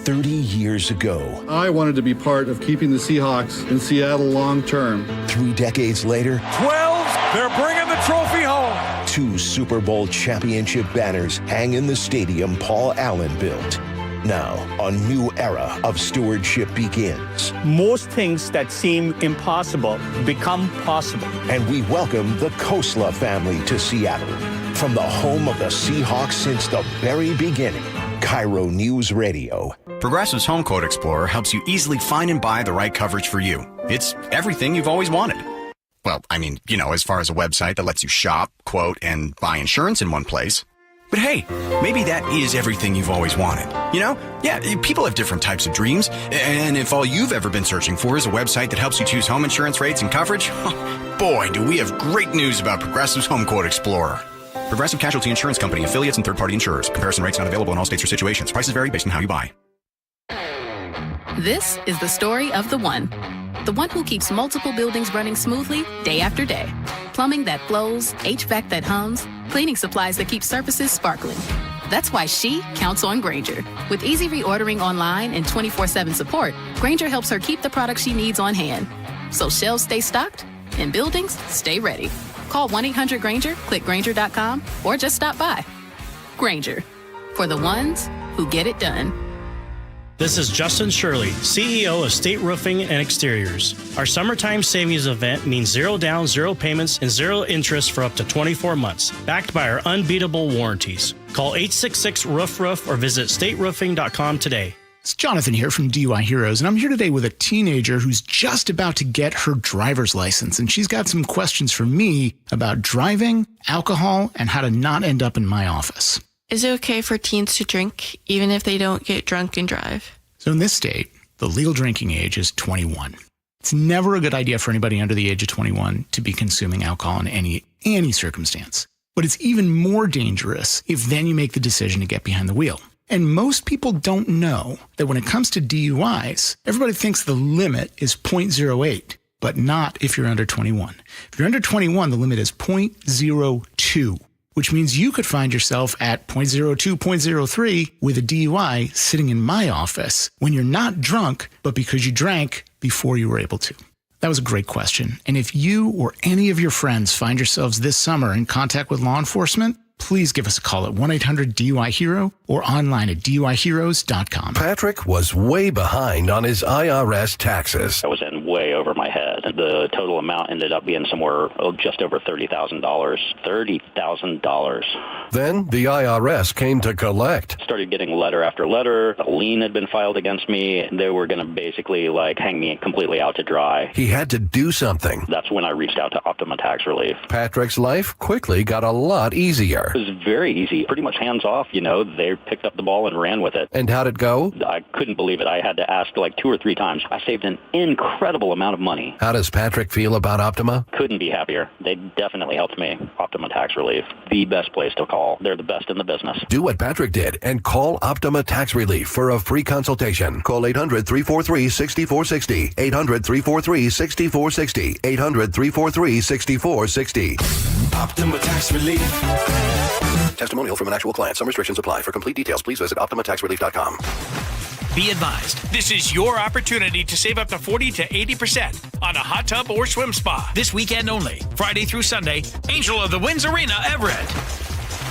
30 years ago, I wanted to be part of keeping the Seahawks in Seattle long term. 3 decades later, 12, they're bringing the trophy home. 2 Super Bowl championship banners hang in the stadium Paul Allen built. Now, a new era of stewardship begins. Most things that seem impossible become possible. And we welcome the Kosla family to Seattle. From the home of the Seahawks since the very beginning, KIRO News Radio. Progressive's Home Quote Explorer helps you easily find and buy the right coverage for you. It's everything you've always wanted. Well, I mean, as far as a website that lets you shop, quote, and buy insurance in one place. But hey, maybe that is everything you've always wanted. Yeah, people have different types of dreams. And if all you've ever been searching for is a website that helps you choose home insurance rates and coverage, boy, do we have great news about Progressive's Home Quote Explorer. Progressive Casualty Insurance Company, affiliates, and third-party insurers. Comparison rates not available in all states or situations. Prices vary based on how you buy. This is the story of the one who keeps multiple buildings running smoothly day after day. Plumbing that flows, HVAC that hums, cleaning supplies that keep surfaces sparkling. That's why she counts on Grainger. With easy reordering online and 24/7 support, Grainger helps her keep the products she needs on hand. So shelves stay stocked and buildings stay ready. Call 1-800-GRANGER, click Grainger.com, or just stop by. Grainger, for the ones who get it done. This is Justin Shirley, CEO of State Roofing and Exteriors. Our summertime savings event means 0 down, 0 payments, and 0 interest for up to 24 months, backed by our unbeatable warranties. Call 866-ROOF-ROOF or visit stateroofing.com today. It's Jonathan here from DUI Heroes, and I'm here today with a teenager who's just about to get her driver's license, and she's got some questions for me about driving, alcohol, and how to not end up in my office. Is it okay for teens to drink, even if they don't get drunk and drive? So in this state, the legal drinking age is 21. It's never a good idea for anybody under the age of 21 to be consuming alcohol in any circumstance. But it's even more dangerous if then you make the decision to get behind the wheel. And most people don't know that when it comes to DUIs, everybody thinks the limit is 0.08, but not if you're under 21. If you're under 21, the limit is 0.02, which means you could find yourself at 0.02, 0.03 with a DUI sitting in my office when you're not drunk, but because you drank before you were able to. That was a great question. And if you or any of your friends find yourselves this summer in contact with law enforcement, please give us a call at 1-800-DUI-HERO or online at DUIHeroes.com. Patrick was way behind on his IRS taxes. I was in way over my head. The total amount ended up being somewhere just over $30,000. $30,000. Then the IRS came to collect. Started getting letter after letter. A lien had been filed against me. They were going to basically hang me completely out to dry. He had to do something. That's when I reached out to Optima Tax Relief. Patrick's life quickly got a lot easier. It was very easy, pretty much hands off, They picked up the ball and ran with it. And how'd it go? I couldn't believe it. I had to ask 2 or 3 times. I saved an incredible amount of money. How does Patrick feel about Optima? Couldn't be happier. They definitely helped me. Optima Tax Relief, the best place to call. They're the best in the business. Do what Patrick did and call Optima Tax Relief for a free consultation. Call 800-343-6460. 800-343-6460. 800-343-6460. Optima Tax Relief. Testimonial from an actual client. Some restrictions apply. For complete details, please visit OptimaTaxRelief.com. Be advised, this is your opportunity to save up to 40 to 80% on a hot tub or swim spa. This weekend only, Friday through Sunday, Angel of the Winds Arena, Everett.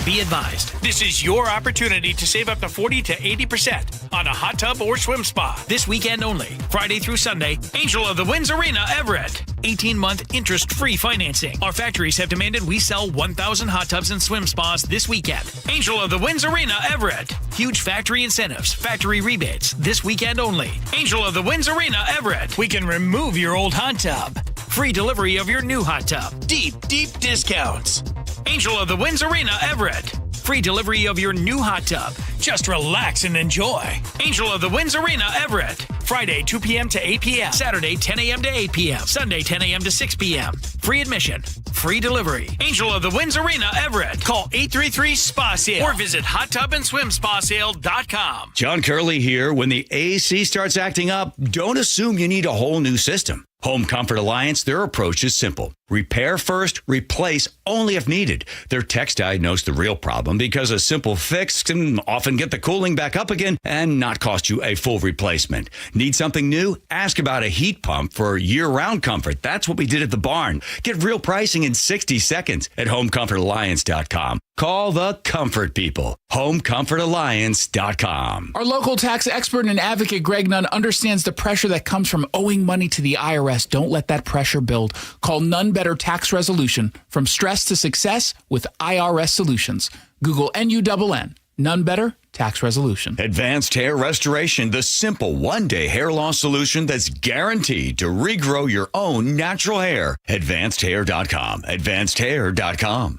Be advised, this is your opportunity to save up to 40 to 80% on a hot tub or swim spa. This weekend only, Friday through Sunday, Angel of the Winds Arena, Everett. 18-month interest-free financing. Our factories have demanded we sell 1,000 hot tubs and swim spas this weekend. Angel of the Winds Arena, Everett. Huge factory incentives, factory rebates, this weekend only. Angel of the Winds Arena, Everett. We can remove your old hot tub. Free delivery of your new hot tub. Deep, deep discounts. Angel of the Winds Arena, Everett. Free delivery of your new hot tub. Just relax and enjoy. Angel of the Winds Arena, Everett. Friday, 2 p.m. to 8 p.m. Saturday, 10 a.m. to 8 p.m. Sunday, 10 a.m. to 6 p.m. Free admission. Free delivery. Angel of the Winds Arena, Everett. Call 833-SPA-SALE or visit hottubandSwimSpaSale.com. John Curley here. When the AC starts acting up, don't assume you need a whole new system. Home Comfort Alliance, their approach is simple. Repair first, replace only if needed. Their techs diagnose the real problem because a simple fix can often get the cooling back up again and not cost you a full replacement. Need something new? Ask about a heat pump for year-round comfort. That's what we did at the barn. Get real pricing in 60 seconds at HomeComfortAlliance.com. Call the comfort people. HomeComfortAlliance.com. Our local tax expert and advocate, Greg Nunn, understands the pressure that comes from owing money to the IRS. Don't let that pressure build. Call None Better Tax Resolution. From stress to success with IRS Solutions. Google NUNN. None Better Tax Resolution. Advanced Hair Restoration, the simple one-day hair loss solution that's guaranteed to regrow your own natural hair. AdvancedHair.com. AdvancedHair.com.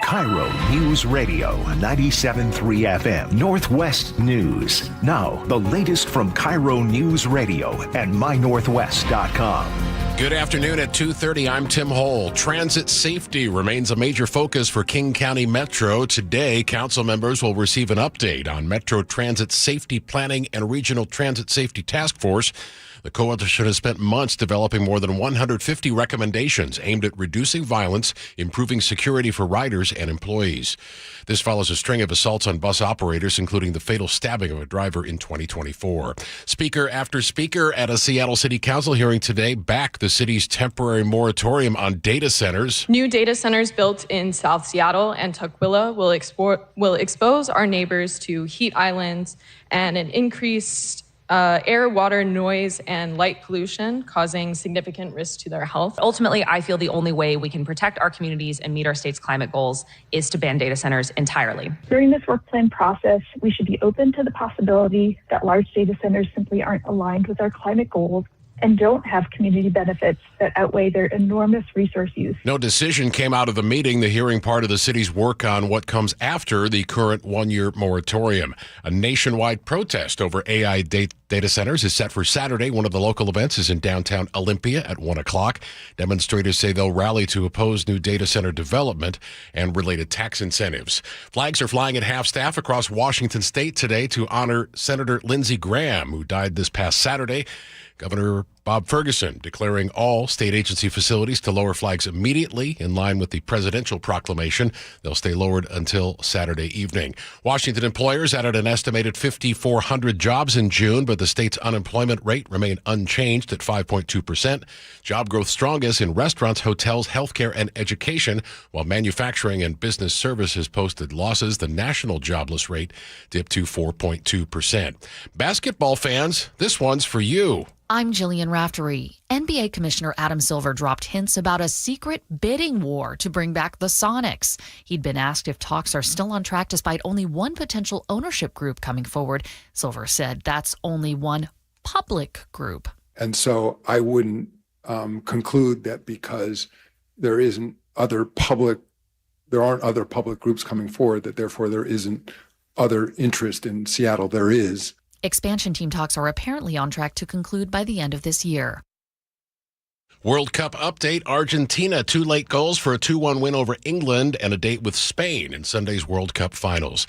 KIRO News Radio 97.3 FM, Northwest News. Now, the latest from KIRO News Radio and mynorthwest.com. Good afternoon at 2:30. I'm Tim Hole. Transit safety remains a major focus for King County Metro. Today, council members will receive an update on Metro Transit Safety Planning and Regional Transit Safety Task Force. The coalition has spent months developing more than 150 recommendations aimed at reducing violence, improving security for riders and employees. This follows a string of assaults on bus operators, including the fatal stabbing of a driver in 2024. Speaker after speaker at a Seattle City Council hearing today backed the city's temporary moratorium on data centers. New data centers built in South Seattle and Tukwila will expose our neighbors to heat islands and an increased air, water, noise, and light pollution, causing significant risk to their health. Ultimately, I feel the only way we can protect our communities and meet our state's climate goals is to ban data centers entirely. During this work plan process, we should be open to the possibility that large data centers simply aren't aligned with our climate goals and don't have community benefits that outweigh their enormous resource use. No decision came out of the meeting, the hearing part of the city's work on what comes after the current one-year moratorium. A nationwide protest over AI data centers is set for Saturday. One of the local events is in downtown Olympia at 1 o'clock. Demonstrators say they'll rally to oppose new data center development and related tax incentives. Flags are flying at half-staff across Washington state today to honor Senator Lindsey Graham, who died this past Saturday. Governor Bob Ferguson declaring all state agency facilities to lower flags immediately in line with the presidential proclamation. They'll stay lowered until Saturday evening. Washington employers added an estimated 5,400 jobs in June, but the state's unemployment rate remained unchanged at 5.2%. Job growth strongest in restaurants, hotels, healthcare, and education, while manufacturing and business services posted losses. The national jobless rate dipped to 4.2%. Basketball fans, this one's for you. I'm Jillian Raftery. NBA Commissioner Adam Silver dropped hints about a secret bidding war to bring back the Sonics. He'd been asked if talks are still on track despite only one potential ownership group coming forward. Silver said that's only one public group. And so I wouldn't conclude that because there aren't other public groups coming forward, that therefore there isn't other interest in Seattle. There is. Expansion team talks are apparently on track to conclude by the end of this year. World Cup update. Argentina, 2 late goals for a 2-1 win over England and a date with Spain in Sunday's World Cup finals.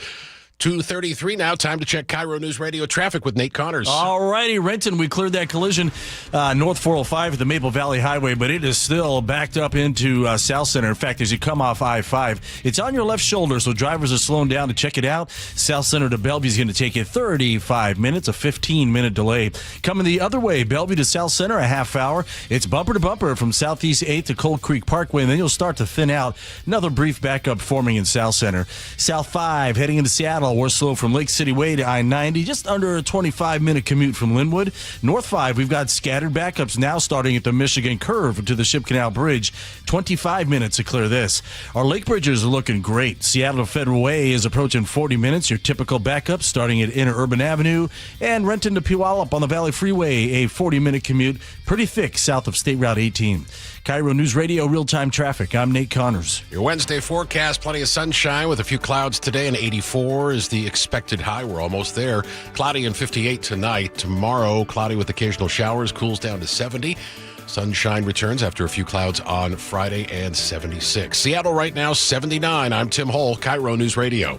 2:33 now. Time to check KIRO News Radio traffic with Nate Connors. All righty, Renton, we cleared that collision north 405 at the Maple Valley Highway, but it is still backed up into South Center. In fact, as you come off I-5, it's on your left shoulder, so drivers are slowing down to check it out. South Center to Bellevue is going to take you 35 minutes, a 15-minute delay. Coming the other way, Bellevue to South Center, a half hour. It's bumper to bumper from Southeast 8th to Cold Creek Parkway, and then you'll start to thin out. Another brief backup forming in South Center. South 5 heading into Seattle. We're slow from Lake City Way to I-90, just under a 25-minute commute from Linwood. North 5, we've got scattered backups now starting at the Michigan Curve to the Ship Canal Bridge. 25 minutes to clear this. Our Lake Bridges are looking great. Seattle to Federal Way is approaching 40 minutes. Your typical backup starting at Interurban Avenue. And Renton to Puyallup on the Valley Freeway, a 40-minute commute, pretty thick south of State Route 18. KIRO News Radio real-time traffic. I'm Nate Connors. Your Wednesday forecast, plenty of sunshine with a few clouds today, and 84 is the expected high. We're almost there. Cloudy and 58 tonight. Tomorrow, cloudy with occasional showers, cools down to 70. Sunshine returns after a few clouds on Friday and 76. Seattle right now, 79. I'm Tim Hull, KIRO News Radio.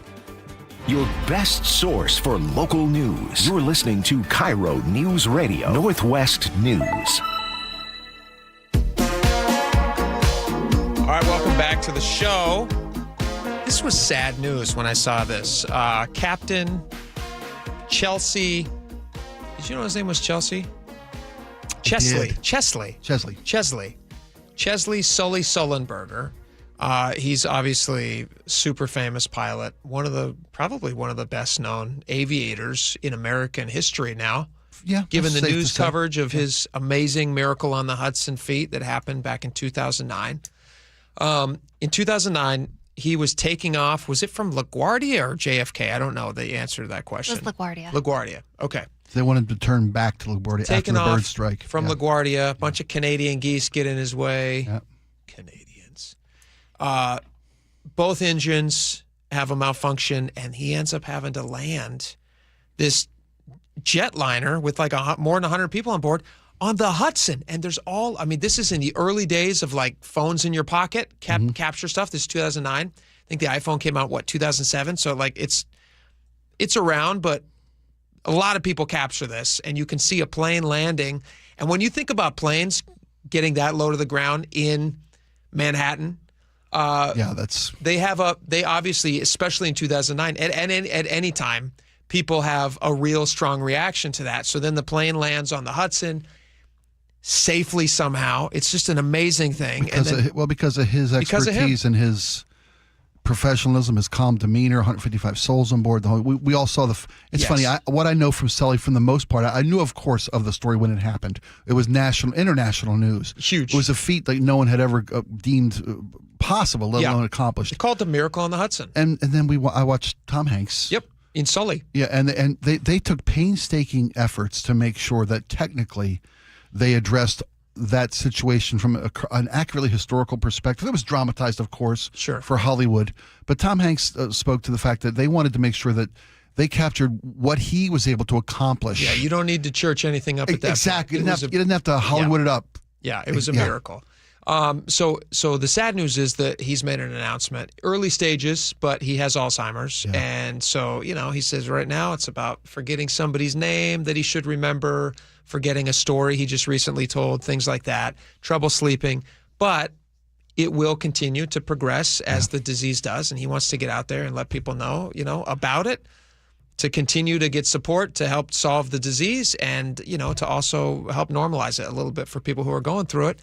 Your best source for local news. You're listening to KIRO News Radio, Northwest News. All right, welcome back to the show. This was sad news when I saw this. Captain Chelsea, did you know his name was Chelsea? Chesley Sully Sullenberger. He's obviously super famous pilot, probably one of the best known aviators in American history now. Yeah, given the news coverage of his amazing Miracle on the Hudson feat that happened back in 2009. In 2009, he was taking off. Was it from LaGuardia or JFK? I don't know the answer to that question. It was LaGuardia. LaGuardia. Okay. They wanted to turn back to LaGuardia after the bird strike. From LaGuardia. A bunch of Canadian geese get in his way. Yep. Canadians. Both engines have a malfunction, and he ends up having to land this jetliner with like more than 100 people on board on the Hudson. And there's this is in the early days of like phones in your pocket, capture stuff. This is 2009. I think the iPhone came out, 2007? So like it's around, but A lot of people capture this, and you can see a plane landing. And when you think about planes getting that low to the ground in Manhattan, they obviously, especially in 2009, at any time, people have a real strong reaction to that. So then the plane lands on the Hudson safely somehow. It's just an amazing thing. Because of his expertise and his professionalism, his calm demeanor, 155 souls on board. We all saw it's funny. What I know from Sully, from the most part, I knew, of course, of the story when it happened. It was international news. Huge. It was a feat that no one had ever deemed possible, let alone accomplished. They called it the Miracle on the Hudson. And then I watched Tom Hanks. Yep, in Sully. Yeah, and they took painstaking efforts to make sure that technically they addressed that situation from an accurately historical perspective. It was dramatized, of course, for Hollywood. But Tom Hanks spoke to the fact that they wanted to make sure that they captured what he was able to accomplish. Yeah, you don't need to church anything up at that exactly. point. You didn't have to Hollywood it up. Yeah, it was a miracle. So the sad news is that he's made an announcement. Early stages, but he has Alzheimer's. Yeah. And so, he says right now it's about forgetting somebody's name that he should remember, forgetting a story he just recently told, things like that, trouble sleeping. But it will continue to progress as the disease does, and he wants to get out there and let people know, about it, to continue to get support to help solve the disease and, to also help normalize it a little bit for people who are going through it.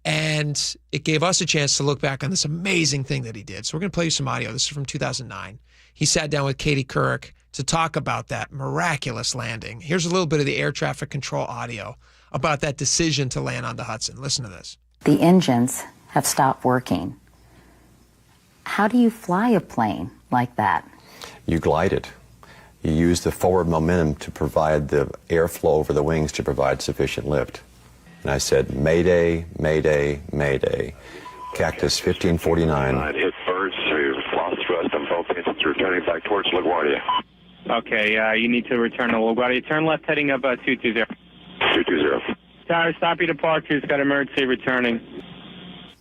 And it gave us a chance to look back on this amazing thing that he did. So we're going to play you some audio. This is from 2009. He sat down with Katie Couric to talk about that miraculous landing. Here's a little bit of the air traffic control audio about that decision to land on the Hudson. Listen to this. The engines have stopped working. How do you fly a plane like that? You glide it. You use the forward momentum to provide the airflow over the wings to provide sufficient lift. And I said, Mayday, Mayday, Mayday. Cactus 1549. Hit birds to lost thrust on both engines returning back towards LaGuardia. Okay, you need to return to LaGuardia. Turn left heading up 220. 220. Tower, stop your departures. Got emergency returning.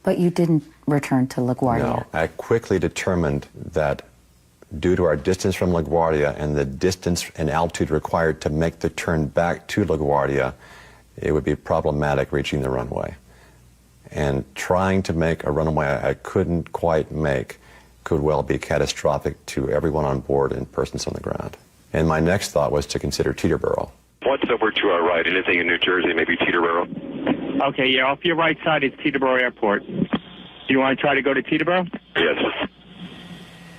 But you didn't return to LaGuardia. No, I quickly determined that due to our distance from LaGuardia and the distance and altitude required to make the turn back to LaGuardia, it would be problematic reaching the runway. And trying to make a runway I couldn't quite make could well be catastrophic to everyone on board and persons on the ground. And my next thought was to consider Teterboro. What's over to our right? Anything in New Jersey, maybe Teterboro? Okay, yeah, off your right side is Teterboro Airport. Do you want to try to go to Teterboro? Yes.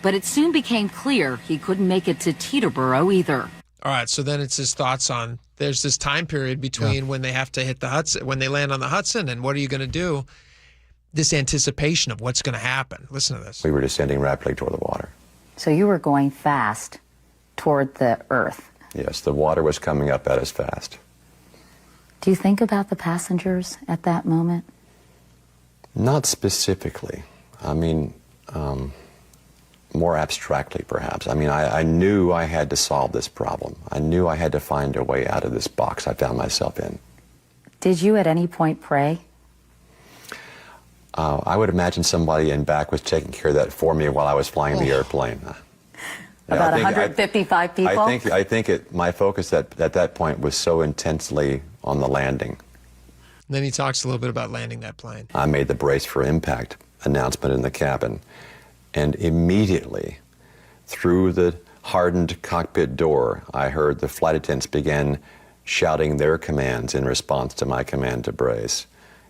But it soon became clear he couldn't make it to Teterboro either. All right, so then it's his thoughts on there's this time period between when they have to hit the Hudson, when they land on the Hudson, and what are you going to do? This anticipation of what's going to happen. Listen to this. We were descending rapidly toward the water. So you were going fast toward the earth. Yes, the water was coming up at us fast. Do you think about the passengers at that moment? Not specifically. I mean, more abstractly, perhaps. I mean, I knew I had to solve this problem. I knew I had to find a way out of this box I found myself in. Did you at any point pray? I would imagine somebody in back was taking care of that for me while I was flying the airplane. About 155 people? I think my focus at that point was so intensely on the landing. And then he talks a little bit about landing that plane. I made the brace for impact announcement in the cabin. And immediately, through the hardened cockpit door, I heard the flight attendants begin shouting their commands in response to my command to brace.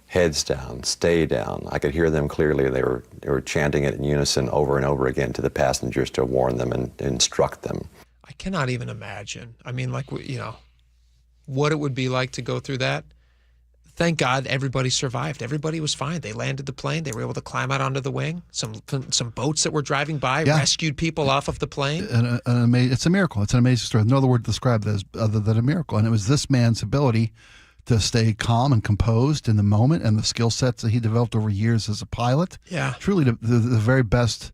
Heads down, stay down. I could hear them clearly. They were chanting it in unison over and over again to the passengers to warn them and instruct them. I cannot even imagine. I mean, what it would be like to go through that. Thank God everybody survived. Everybody was fine. They landed the plane. They were able to climb out onto the wing. Some boats that were driving by rescued people off of the plane. It's a miracle. It's an amazing story. No other word to describe it as other than a miracle. And it was this man's ability to stay calm and composed in the moment and the skill sets that he developed over years as a pilot. Yeah. Truly the very best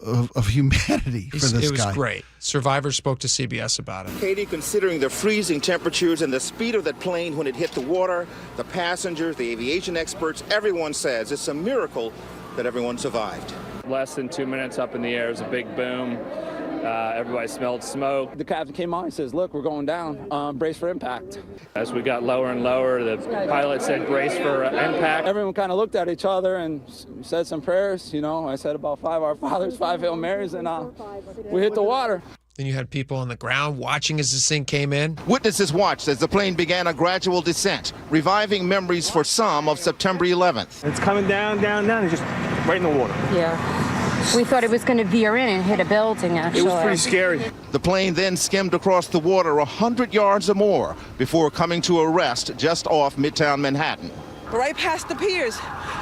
of humanity for this guy. It was great. Survivors spoke to CBS about it. Katie, considering the freezing temperatures and the speed of that plane when it hit the water, the passengers, the aviation experts, everyone says it's a miracle that everyone survived. Less than 2 minutes up in the air, it was a big boom. Everybody smelled smoke. The captain came on and says, look, we're going down. Brace for impact. As we got lower and lower, the pilot said, brace for impact. Everyone kind of looked at each other and said some prayers. You know, I said about 5 Our Fathers, 5 Hail Marys, and we hit the water. Then you had people on the ground watching as this thing came in. Witnesses watched as the plane began a gradual descent, reviving memories for some of September 11th. It's coming down, it's just right in the water. Yeah. We thought it was going to veer in and hit a building, actually. It was pretty scary. The plane then skimmed across the water 100 yards or more before coming to a rest just off Midtown Manhattan. Right past the piers,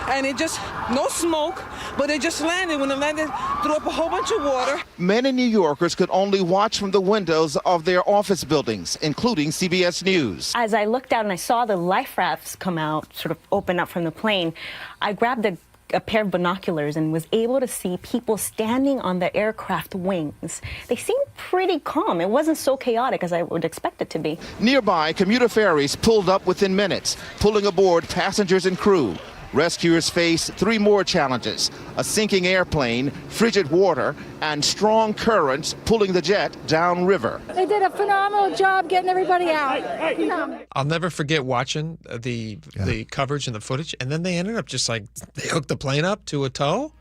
and it just, no smoke, but it just landed. When it landed, threw up a whole bunch of water. Many New Yorkers could only watch from the windows of their office buildings, including CBS News. As I looked out and I saw the life rafts come out, sort of open up from the plane, I grabbed a pair of binoculars and was able to see people standing on the aircraft wings. They seemed pretty calm. It wasn't so chaotic as I would expect it to be. Nearby, commuter ferries pulled up within minutes, pulling aboard passengers and crew. Rescuers face 3 more challenges: a sinking airplane, frigid water, and strong currents pulling the jet downriver. They did a phenomenal job getting everybody out. I'll never forget watching the coverage and the footage, and then they ended up just like, they hooked the plane up to a tow,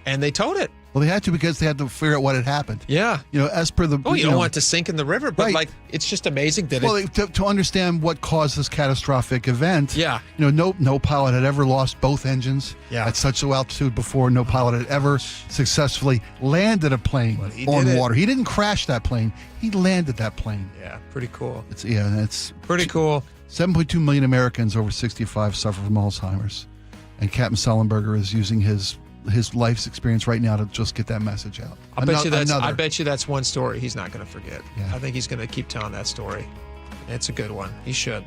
and they towed it. Well, they had to because they had to figure out what had happened. Yeah. You know, as per the... Oh, you don't want it to sink in the river, but like, it's just amazing that to understand what caused this catastrophic event. Yeah. You know, no pilot had ever lost both engines at such low altitude before. No pilot had ever successfully landed a plane on water. He didn't crash that plane. He landed that plane. Yeah, pretty cool. It's pretty cool. 7.2 million Americans over 65 suffer from Alzheimer's. And Captain Sullenberger is using his life's experience right now to just get that message out. I bet you that's one story he's not going to forget. Yeah. I think he's going to keep telling that story. It's a good one. He should.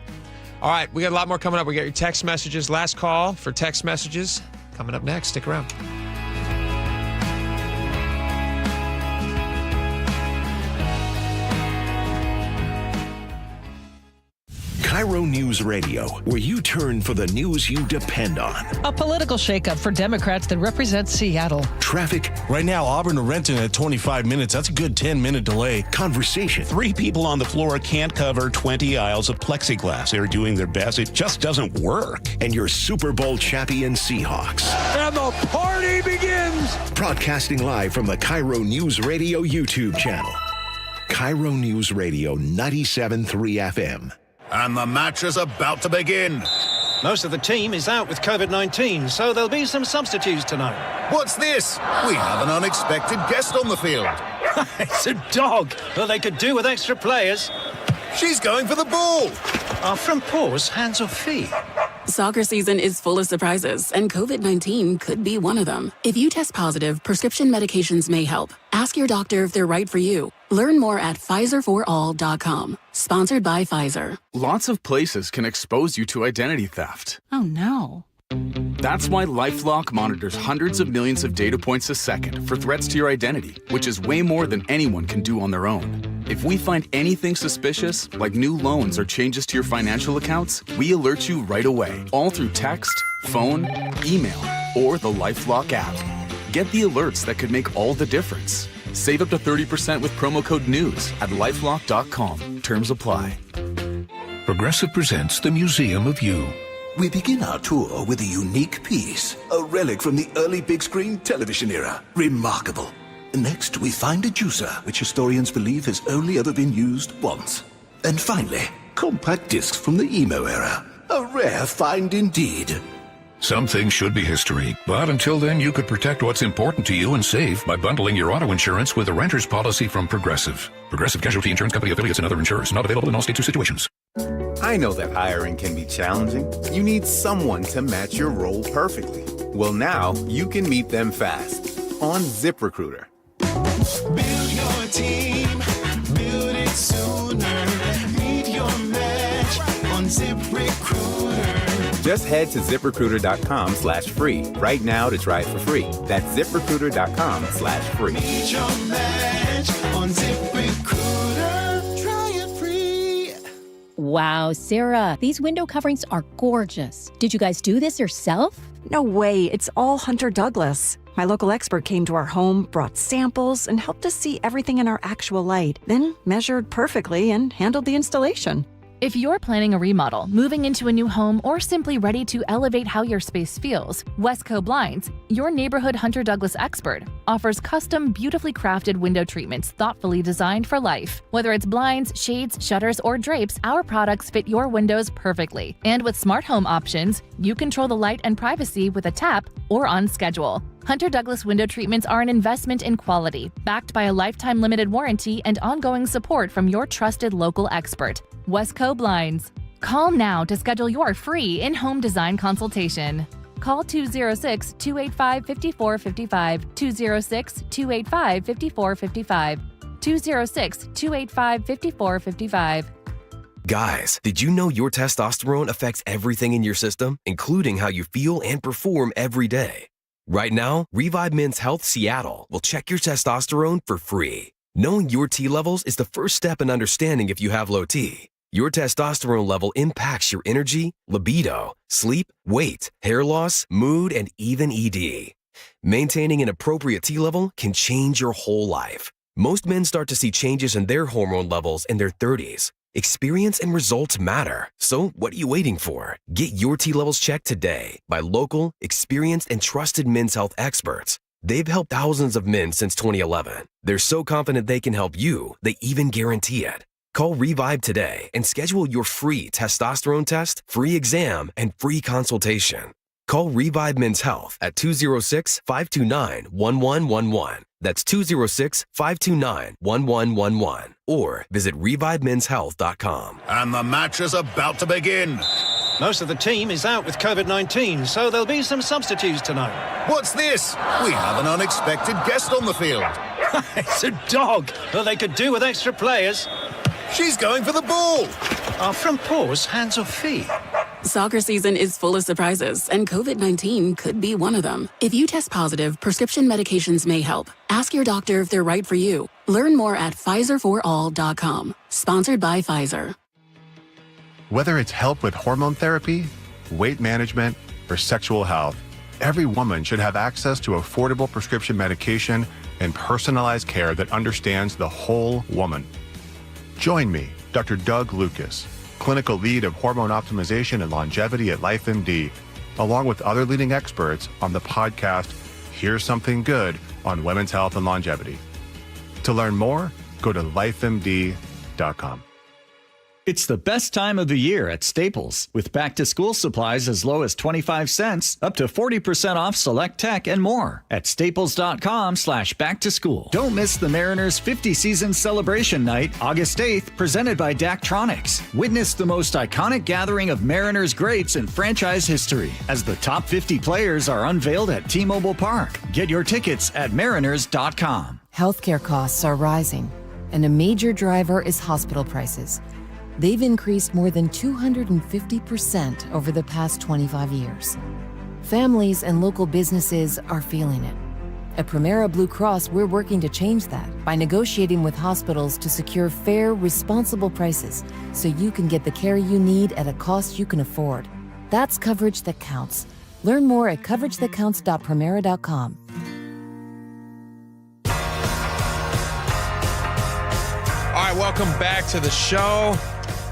All right, we got a lot more coming up. We got your text messages. Last call for text messages coming up next. Stick around. KIRO News Radio, where you turn for the news you depend on. A political shakeup for Democrats that represent Seattle. Traffic. Right now, Auburn to Renton at 25 minutes. That's a good 10-minute delay. Conversation. 3 people on the floor can't cover 20 aisles of plexiglass. They're doing their best. It just doesn't work. And your Super Bowl champion Seahawks. And the party begins. Broadcasting live from the KIRO News Radio YouTube channel. KIRO News Radio 97.3 FM. And the match is about to begin. Most of the team is out with COVID-19, so there'll be some substitutes tonight. What's this? We have an unexpected guest on the field. It's a dog. Well, they could do with extra players. She's going for the ball. Are front paws hands or feet? Soccer season is full of surprises, and COVID-19 could be one of them. If you test positive, prescription medications may help. Ask your doctor if they're right for you. Learn more at PfizerForAll.com. Sponsored by Pfizer. Lots of places can expose you to identity theft. Oh, no. That's why LifeLock monitors hundreds of millions of data points a second for threats to your identity, which is way more than anyone can do on their own. If we find anything suspicious, like new loans or changes to your financial accounts, we alert you right away, all through text, phone, email, or the LifeLock app. Get the alerts that could make all the difference. Save up to 30% with promo code NEWS at LifeLock.com. Terms apply. Progressive presents the Museum of You. We begin our tour with a unique piece, a relic from the early big screen television era. Remarkable. Next, we find a juicer, which historians believe has only ever been used once. And finally, compact discs from the emo era. A rare find indeed. Some things should be history, but until then you could protect what's important to you and save by bundling your auto insurance with a renter's policy from Progressive. Progressive Casualty Insurance Company affiliates and other insurers. Not available in all states or situations. I know that hiring can be challenging. You need someone to match your role perfectly. Well, now you can meet them fast on ZipRecruiter. Build your team, build it sooner. Meet your match on ZipRecruiter. Just head to ZipRecruiter.com/free right now to try it for free. That's ZipRecruiter.com/free. Meet your match on ZipRecruiter. Try it free. Wow, Sarah, these window coverings are gorgeous. Did you guys do this yourself? No way, it's all Hunter Douglas. My local expert came to our home, brought samples, and helped us see everything in our actual light, then measured perfectly and handled the installation. If you're planning a remodel, moving into a new home, or simply ready to elevate how your space feels, Westco Blinds, your neighborhood Hunter Douglas expert, offers custom, beautifully crafted window treatments thoughtfully designed for life. Whether it's blinds, shades, shutters, or drapes, our products fit your windows perfectly. And with smart home options, you control the light and privacy with a tap or on schedule. Hunter Douglas window treatments are an investment in quality, backed by a lifetime limited warranty and ongoing support from your trusted local expert, Westco Blinds. Call now to schedule your free in-home design consultation. Call 206-285-5455, 206-285-5455, 206-285-5455. Guys, did you know your testosterone affects everything in your system, including how you feel and perform every day? Right now, Revive Men's Health Seattle will check your testosterone for free. Knowing your T levels is the first step in understanding if you have low T. Your testosterone level impacts your energy, libido, sleep, weight, hair loss, mood, and even ED. Maintaining an appropriate T level can change your whole life. Most men start to see changes in their hormone levels in their 30s. Experience and results matter. So what are you waiting for? Get your T levels checked today by local, experienced, and trusted men's health experts. They've helped thousands of men since 2011. They're so confident they can help you, they even guarantee it. Call Revive today and schedule your free testosterone test, free exam, and free consultation. Call Revive Men's Health at 206-529-1111. That's 206-529-1111. Or visit ReviveMen'sHealth.com. And the match is about to begin. Most of the team is out with COVID-19, so there'll be some substitutes tonight. What's this? We have an unexpected guest on the field. It's a dog. Well, they could do with extra players. She's going for the ball. Are front paws hands or feet? Soccer season is full of surprises, and COVID-19 could be one of them. If you test positive, prescription medications may help. Ask your doctor if they're right for you. Learn more at PfizerForAll.com. Sponsored by Pfizer. Whether it's help with hormone therapy, weight management, or sexual health, every woman should have access to affordable prescription medication and personalized care that understands the whole woman. Join me, Dr. Doug Lucas, clinical lead of hormone optimization and longevity at LifeMD, along with other leading experts on the podcast, Here's Something Good on Women's Health and Longevity. To learn more, go to lifemd.com. It's the best time of the year at Staples, with back-to-school supplies as low as 25 cents, up to 40% off select tech and more at staples.com/back-to-school. Don't miss the Mariners 50-season celebration night, August 8th, presented by Daktronics. Witness the most iconic gathering of Mariners greats in franchise history as the top 50 players are unveiled at T-Mobile Park. Get your tickets at mariners.com. Healthcare costs are rising, and a major driver is hospital prices. They've increased more than 250% over the past 25 years. Families and local businesses are feeling it. At Primera Blue Cross, we're working to change that by negotiating with hospitals to secure fair, responsible prices so you can get the care you need at a cost you can afford. That's coverage that counts. Learn more at coveragethatcounts.primera.com. All right, welcome back to the show.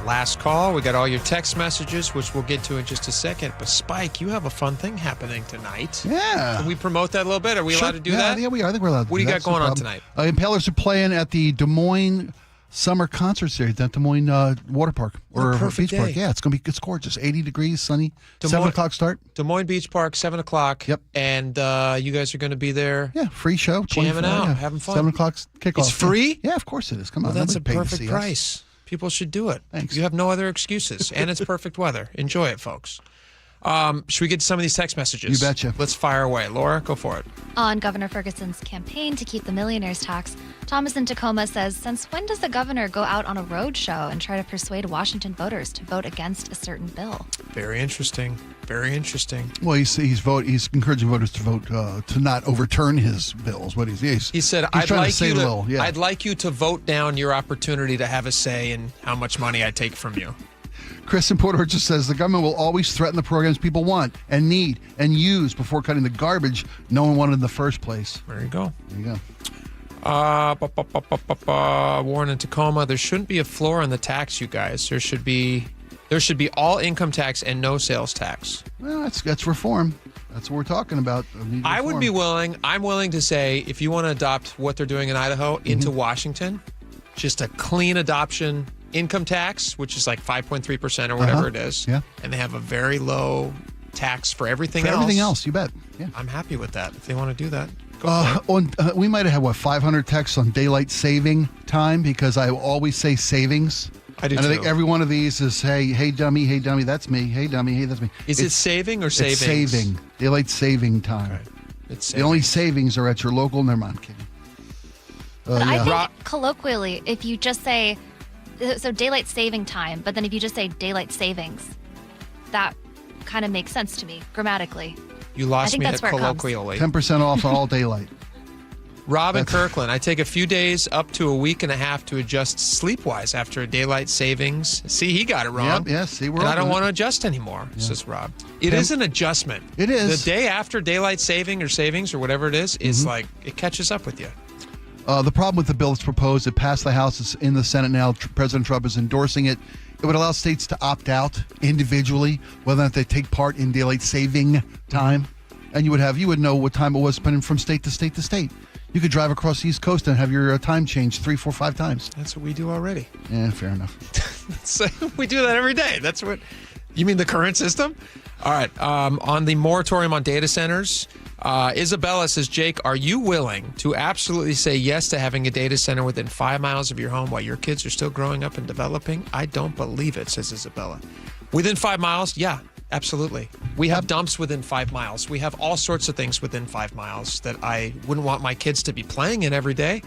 Last call. We got all your text messages, which we'll get to in just a second. But Spike, you have a fun thing happening tonight. Yeah. Can we promote that a little bit? Are we allowed to do that? Yeah, we are. I think we're allowed to What do you got going on tonight? Impalers are playing at the Des Moines Summer Concert Series at Des Moines Water Park or Beach Park. Yeah, it's gorgeous. 80 degrees, sunny. 7 o'clock start. Des Moines Beach Park, 7 o'clock. Yep. And you guys are going to be there. Yeah, free show. Jamming out, having fun. 7 o'clock kickoff. It's free? Yeah, of course it is. Come well, on. That's a perfect price. People should do it. Thanks. You have no other excuses. And it's perfect weather. Enjoy it, folks. Should we get to some of these text messages? You betcha. Let's fire away. Laura, go for it. On Governor Ferguson's campaign to keep the millionaires tax, Thomas in Tacoma says, since when does the governor go out on a road show and try to persuade Washington voters to vote against a certain bill? Very interesting. Very interesting. Well, he's encouraging voters to vote to not overturn his bills. He said, I'd like you to vote down your opportunity to have a say in how much money I take from you. Chris in Port Orchard says the government will always threaten the programs people want and need and use before cutting the garbage no one wanted in the first place. There you go. There you go. Warren in Tacoma, there shouldn't be a floor on the tax, you guys. There should be all income tax and no sales tax. Well, that's reform. That's what we're talking about. I'm willing to say, if you want to adopt what they're doing in Idaho into Washington, just a clean adoption income tax, which is like 5.3% or whatever it is. Yeah. And they have a very low tax for everything else. Everything else, you bet. Yeah. I'm happy with that. If they want to do that. We might have had 500 texts on daylight saving time because I always say savings. I do and too. I think every one of these is hey dummy, that's me. Hey dummy, hey that's me. Is it saving or savings? It's saving. Daylight saving time. Okay. It's the only savings are at your local. Never mind, I'm kidding. But I think colloquially, if you just say so daylight saving time, but then if you just say daylight savings, that kind of makes sense to me grammatically. You lost me at colloquially. 10% off on all daylight. Rob in Kirkland, I take a few days up to a week and a half to adjust sleep-wise after a daylight savings. See, he got it wrong. Yep, see, we're and I don't want to adjust anymore, says Rob. It is an adjustment. It is. The day after daylight savings or whatever it is like, it catches up with you. The problem with the bill that's proposed, it passed the House, it's in the Senate now. President Trump is endorsing it. It would allow states to opt out individually, whether or not they take part in daylight saving time. And you would know what time it was spent from state to state to state. You could drive across the East Coast and have your time changed 3, 4, 5 times. That's what we do already. Yeah, fair enough. We do that every day. That's what you mean, the current system? All right. On the moratorium on data centers, Isabella says, Jake, are you willing to absolutely say yes to having a data center within 5 miles of your home while your kids are still growing up and developing? I don't believe it, says Isabella. Within 5 miles? Yeah, absolutely. We have dumps within 5 miles. We have all sorts of things within 5 miles that I wouldn't want my kids to be playing in every day,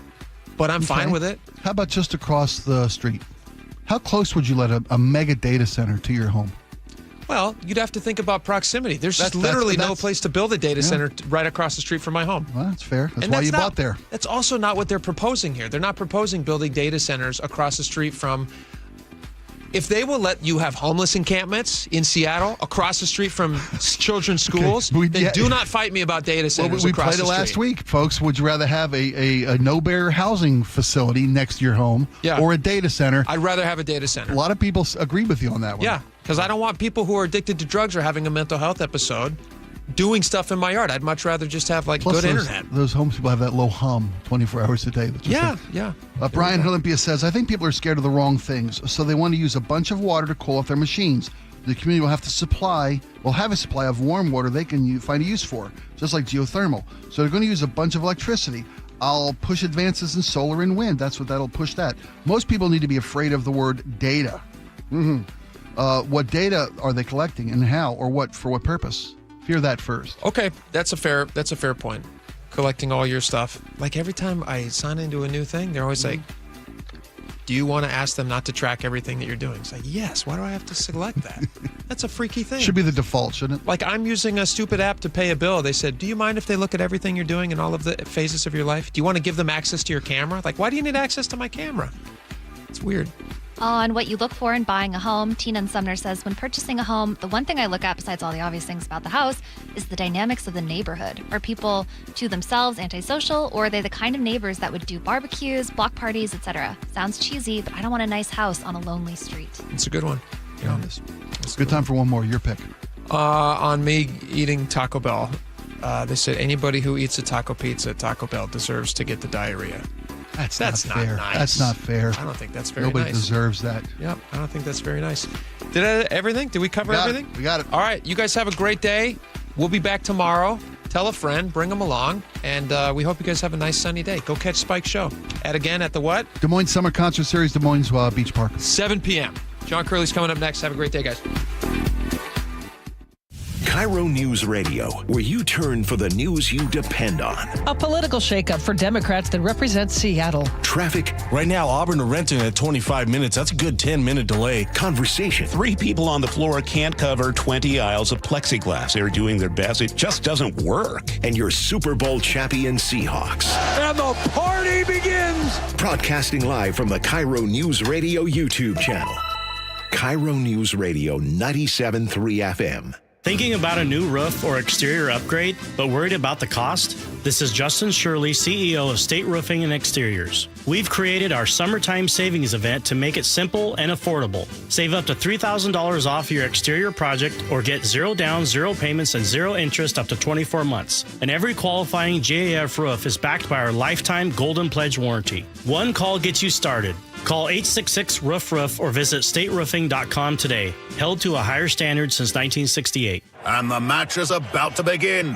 but I'm fine with it. How about just across the street? How close would you let a mega data center to your home? Well, you'd have to think about proximity. There's just literally no place to build a data center right across the street from my home. Well, that's fair. That's why you bought there. That's also not what they're proposing here. They're not proposing building data centers across the street from... If they will let you have homeless encampments in Seattle across the street from children's schools, then do not fight me about data centers across the street. We played it last week, folks. Would you rather have a no-bear housing facility next to your home or a data center? I'd rather have a data center. A lot of people agree with you on that one. Yeah, because I don't want people who are addicted to drugs or having a mental health episode doing stuff in my yard. I'd much rather just have good internet. Those homes people have that low hum 24 hours a day. Yeah. Brian Olympia says, I think people are scared of the wrong things, so they want to use a bunch of water to cool off their machines. The community will have a supply of warm water they can find a use for, just like geothermal. So they're going to use a bunch of electricity. I'll push advances in solar and wind. That'll push that. Most people need to be afraid of the word data. What data are they collecting and how, or for what purpose? Hear that first. Okay, that's a fair point. Collecting all your stuff. Like every time I sign into a new thing, they're always like, do you want to ask them not to track everything that you're doing? It's like, yes, why do I have to select that? That's a freaky thing. Should be the default, shouldn't it? Like I'm using a stupid app to pay a bill. They said, do you mind if they look at everything you're doing in all of the phases of your life? Do you want to give them access to your camera? Like, why do you need access to my camera? It's weird. On what you look for in buying a home, Tina and Sumner says, when purchasing a home, the one thing I look at besides all the obvious things about the house is the dynamics of the neighborhood. Are people to themselves antisocial, or are they the kind of neighbors that would do barbecues, block parties, etc.? Sounds cheesy, but I don't want a nice house on a lonely street. It's a good one. It's good time for one more. Your pick. On me eating Taco Bell, they said anybody who eats a taco pizza at Taco Bell deserves to get the diarrhea. That's not fair. Nice. That's not fair. I don't think that's very Nobody nice. deserves that. Yep, I don't think that's very nice. Everything? Did we cover everything? We got it. All right, you guys have a great day. We'll be back tomorrow. Tell a friend, bring them along, and we hope you guys have a nice sunny day. Go catch Spike's show. At the what? Des Moines Summer Concert Series, Des Moines Beach Park. 7 p.m. John Curley's coming up next. Have a great day, guys. KIRO Newsradio, where you turn for the news you depend on. A political shakeup for Democrats that represent Seattle. Traffic. Right now, Auburn to Renton at 25 minutes. That's a good 10-minute delay. Conversation. 3 people on the floor can't cover 20 aisles of plexiglass. They're doing their best. It just doesn't work. And your Super Bowl champion Seahawks. And the party begins! Broadcasting live from the KIRO Newsradio YouTube channel. KIRO Newsradio 97.3 FM. Thinking about a new roof or exterior upgrade, but worried about the cost? This is Justin Shirley, CEO of State Roofing and Exteriors. We've created our Summertime Savings event to make it simple and affordable. Save up to $3,000 off your exterior project or get 0 down, 0 payments, and 0 interest up to 24 months. And every qualifying GAF roof is backed by our lifetime Golden Pledge warranty. One call gets you started. Call 866-ROOF-ROOF or visit stateroofing.com today. Held to a higher standard since 1968. And the match is about to begin.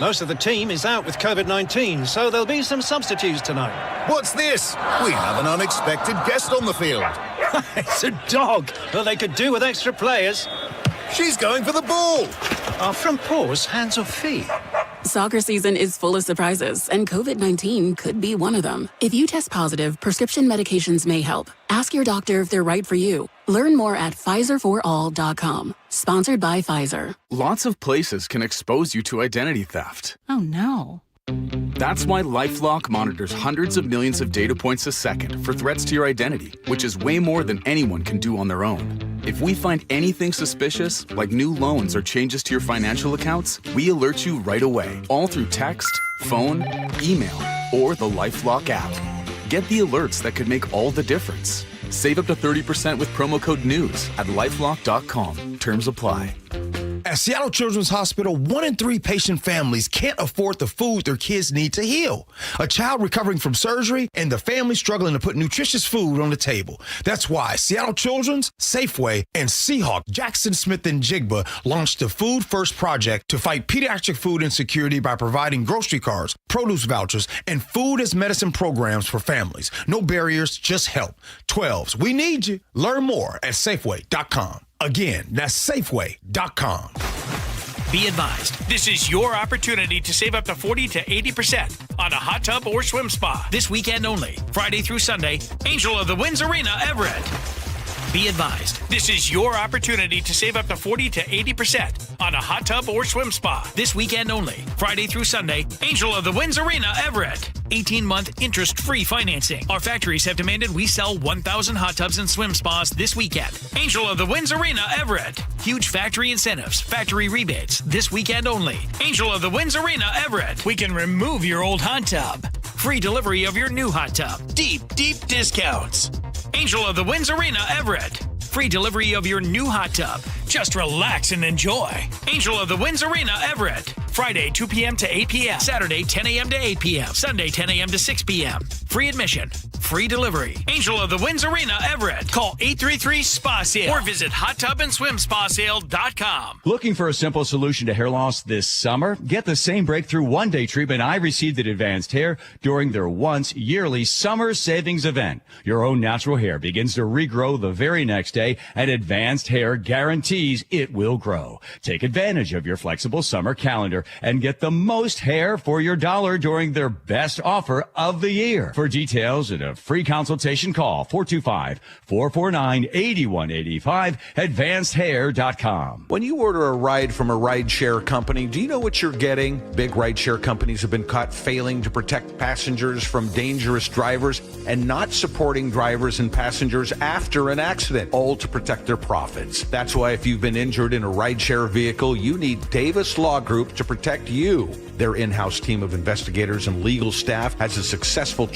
Most of the team is out with COVID-19, so there'll be some substitutes tonight. What's this? We have an unexpected guest on the field. It's a dog. Well, they could do with extra players. She's going for the ball. From paws, hands or feet? Soccer season is full of surprises, and COVID-19 could be one of them. If you test positive, prescription medications may help. Ask your doctor if they're right for you. Learn more at PfizerForAll.com. Sponsored by Pfizer. Lots of places can expose you to identity theft. Oh, no. That's why LifeLock monitors hundreds of millions of data points a second for threats to your identity, which is way more than anyone can do on their own. If we find anything suspicious, like new loans or changes to your financial accounts, we alert you right away, all through text, phone, email, or the LifeLock app. Get the alerts that could make all the difference. Save up to 30% with promo code NEWS at LifeLock.com. Terms apply. At Seattle Children's Hospital, 1 in 3 patient families can't afford the food their kids need to heal. A child recovering from surgery and the family struggling to put nutritious food on the table. That's why Seattle Children's, Safeway, and Seahawk, Jackson Smith and Jigba launched the Food First Project to fight pediatric food insecurity by providing grocery cards, produce vouchers, and food as medicine programs for families. No barriers, just help. 12s, we need you. Learn more at Safeway.com. Again, that's Safeway.com. Be advised, this is your opportunity to save up to 40 to 80% on a hot tub or swim spa. This weekend only, Friday through Sunday, Angel of the Winds Arena, Everett. Be advised, this is your opportunity to save up to 40 to 80% on a hot tub or swim spa. This weekend only, Friday through Sunday, Angel of the Winds Arena, Everett. 18-month interest-free financing. Our factories have demanded we sell 1,000 hot tubs and swim spas this weekend. Angel of the Winds Arena, Everett. Huge factory incentives, factory rebates, this weekend only. Angel of the Winds Arena, Everett. We can remove your old hot tub. Free delivery of your new hot tub. Deep, deep discounts. Angel of the Winds Arena, Everett. Free delivery of your new hot tub. Just relax and enjoy. Angel of the Winds Arena, Everett. Friday, 2 p.m. to 8 p.m. Saturday, 10 a.m. to 8 p.m. Sunday, 10 a.m. to 6 p.m. Free admission. Free delivery. Angel of the Winds Arena, Everett. Call 833-SPA-SALE or visit hottubandSwimSpaSale.com. Looking for a simple solution to hair loss this summer? Get the same breakthrough one-day treatment I received at Advanced Hair during their once-yearly summer savings event. Your own natural hair begins to regrow the very next day, and Advanced Hair guarantees it will grow. Take advantage of your flexible summer calendar and get the most hair for your dollar during their best offer of the year. For details and a free consultation, call 425-449-8185, advancedhair.com. When you order a ride from a rideshare company, do you know what you're getting? Big rideshare companies have been caught failing to protect passengers from dangerous drivers and not supporting drivers and passengers after an accident, all to protect their profits. That's why if you've been injured in a rideshare vehicle, you need Davis Law Group to protect you. Their in-house team of investigators and legal staff has a successful